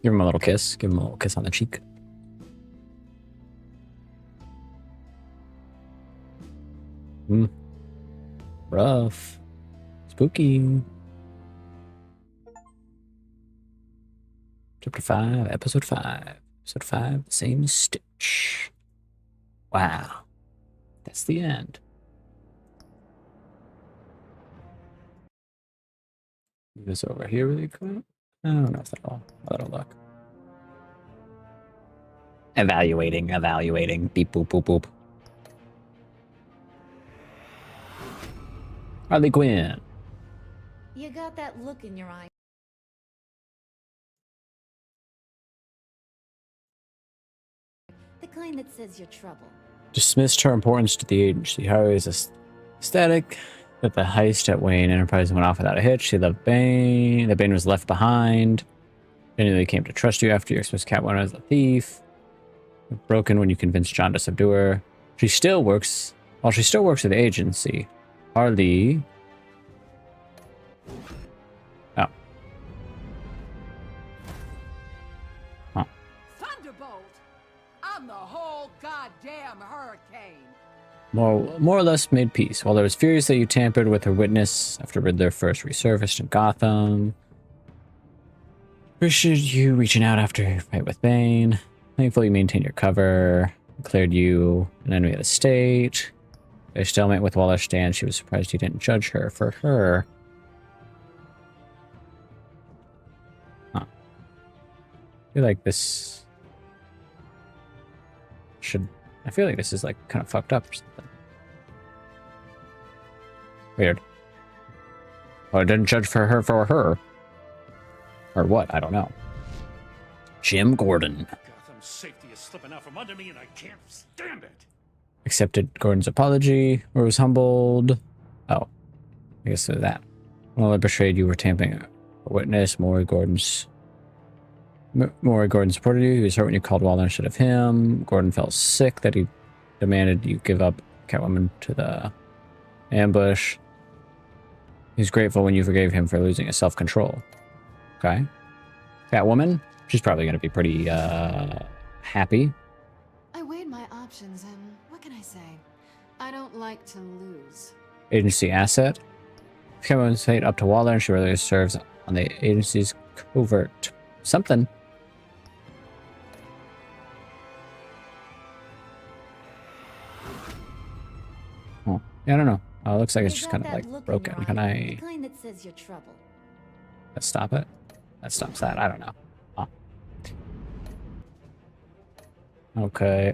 Give him a little kiss. Give him a little kiss on the cheek. Rough. Spooky. Chapter 5, Episode 5. Episode 5, the same as Stitch. Wow. That's the end. Move this over here really quick. Oh, no, not at all. That'll look. Evaluating. Beep, boop, boop, boop. Harley Quinn. You got that look in your eye. The kind that says you're trouble. Dismissed her importance to the agency. Harley is ecstatic that the heist at Wayne Enterprises went off without a hitch. She loved Bane. That Bane was left behind. Genuinely came to trust you after you exposed Catwoman as a thief. Broken when you convinced John to subdue her. She still works at the agency. Harley. Oh. Huh. Thunderbolt! I'm the whole goddamn hurricane! More or less made peace. While I was furious that you tampered with her witness after Riddler first resurfaced in Gotham. Appreciated you reaching out after your fight with Bane. Thankfully, you maintained your cover. Declared you an enemy of the state. A stalemate with Waller's stand. She was surprised you didn't judge her for her. Huh. I feel like this should... I feel like this is like kind of fucked up or something. Weird. Oh, I didn't judge for her. Or what? I don't know. Jim Gordon. Gotham's safety is slipping out from under me and I can't stand it. Accepted Gordon's apology, or was humbled. Oh, I guess so that. Well, I betrayed you were tampering a witness. Maury Gordon supported you. He was hurt when you called Waller instead of him. Gordon felt sick that he demanded you give up Catwoman to the Ambush. He's grateful when you forgave him for losing his self-control. Okay. Catwoman. She's probably going to be pretty happy. I weighed my options and what can I say? I don't like to lose. Agency asset. Catwoman's fate up to Waller, and she regularly serves on the agency's covert. Something. Oh, yeah, I don't know. Oh, it looks like it's just kind of like broken. Can I... The kind that says you're trouble. Let's stop it. That stops that. I don't know. Huh. Okay.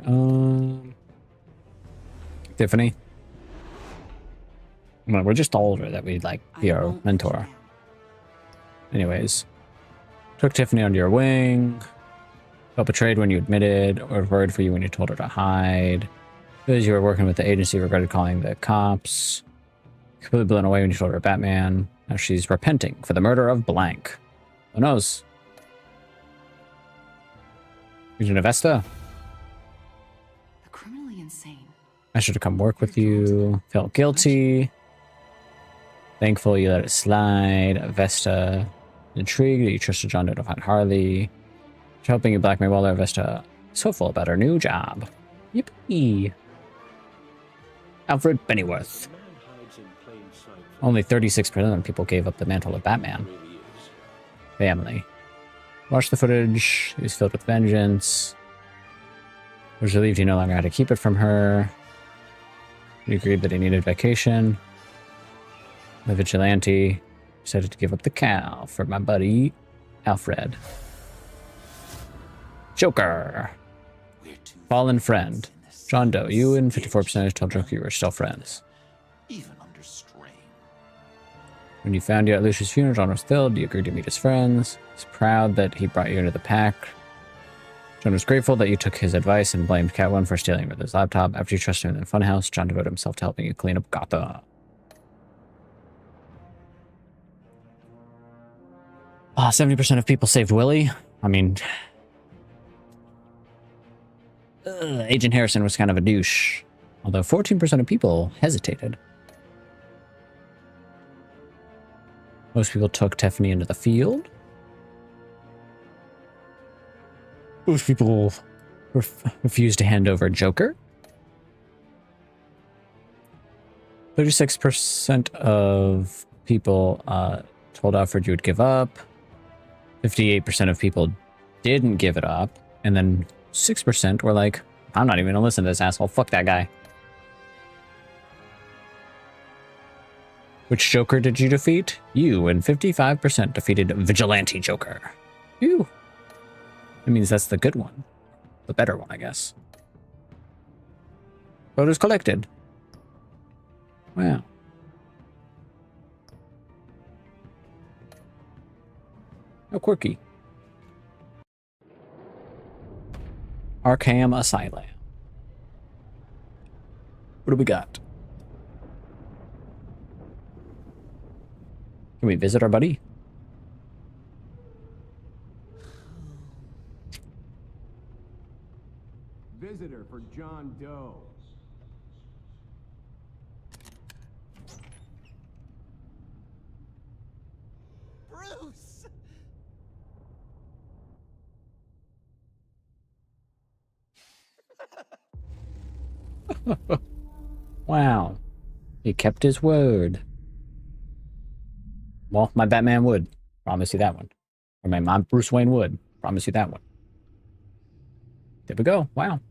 Tiffany. Well, we're just older that we'd like be our mentor. Anyways. Took Tiffany under your wing. Felt betrayed when you admitted, or worried for you when you told her to hide. Because you were working with the agency, regretted calling the cops. Completely blown away when you told her Batman. Now she's repenting for the murder of blank. Who knows? Agent Avesta? The criminally insane. I should have come work with you. Felt guilty. Thankful you let it slide. Avesta. Intrigued that you trusted John Doe to find Harley. Helping you blackmail Waller. Avesta is hopeful about her new job. Yippee. Alfred Pennyworth. Only 36% of people gave up the mantle of Batman. Family. Watched the footage. He was filled with vengeance. Was relieved he no longer had to keep it from her. He agreed that he needed vacation. The vigilante decided to give up the cow for my buddy, Alfred. Joker. Fallen friend. John Doe, you and 54% told Joker you were still friends. Even under strain. When you found you at Lucius' funeral, John was thrilled. You agreed to meet his friends. He's proud that he brought you into the pack. John was grateful that you took his advice and blamed Catwoman for stealing with his laptop. After you trusted him in the funhouse, John devoted himself to helping you clean up Gotham. 70% of people saved Willie. I mean... Agent Harrison was kind of a douche. Although 14% of people hesitated. Most people took Tiffany into the field. Most people refused to hand over Joker. 36% of people told Alfred you would give up. 58% of people didn't give it up. And then 6% were like, I'm not even gonna listen to this asshole. Fuck that guy. Which Joker did you defeat? You, and 55% defeated Vigilante Joker. Ew. That means that's the good one. The better one, I guess. Photos collected. Wow. How quirky. Arkham Asylum. What do we got? Can we visit our buddy? Visitor for John Doe. Bruce! Wow. He kept his word. Well, my Batman would. Promise you that one. Or my Bruce Wayne would. Promise you that one. There we go. Wow.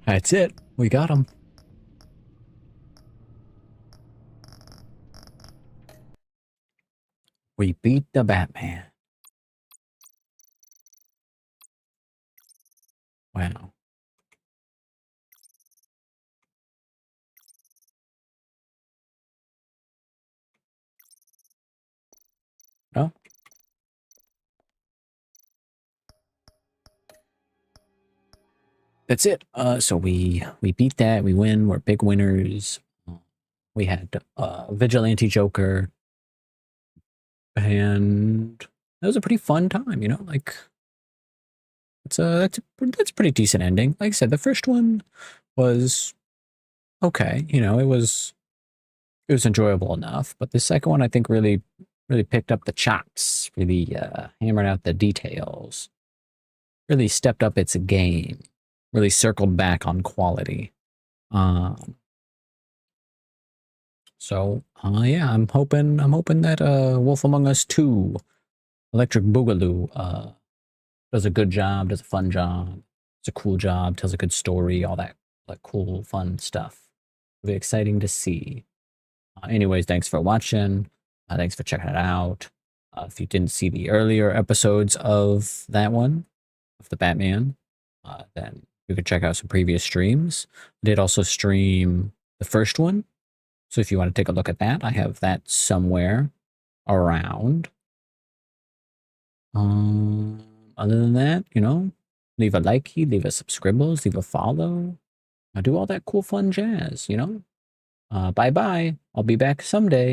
That's it. We got him. We beat the Batman. Wow. Oh. That's it. So we beat that. We win. We're big winners. We had Vigilante Joker. And that was a pretty fun time, you know? Like, that's a pretty decent ending. Like I said, the first one was okay. You know, it was enjoyable enough, but the second one I think really picked up the chops, really hammered out the details, really stepped up its game, really circled back on quality. So yeah, I'm hoping that Wolf Among Us 2 Electric Boogaloo does a good job, does a fun job, it's a cool job, tells a good story, all that like cool fun stuff. It'll be exciting to see. Anyways, thanks for watching. Thanks for checking it out. If you didn't see the earlier episodes of that one, of the Batman, then you could check out some previous streams. I did also stream the first one. So if you want to take a look at that, I have that somewhere around. Other than that, you know, leave a likey, leave a subscribbles, leave a follow. Do all that cool fun jazz, you know? Bye-bye. I'll be back someday.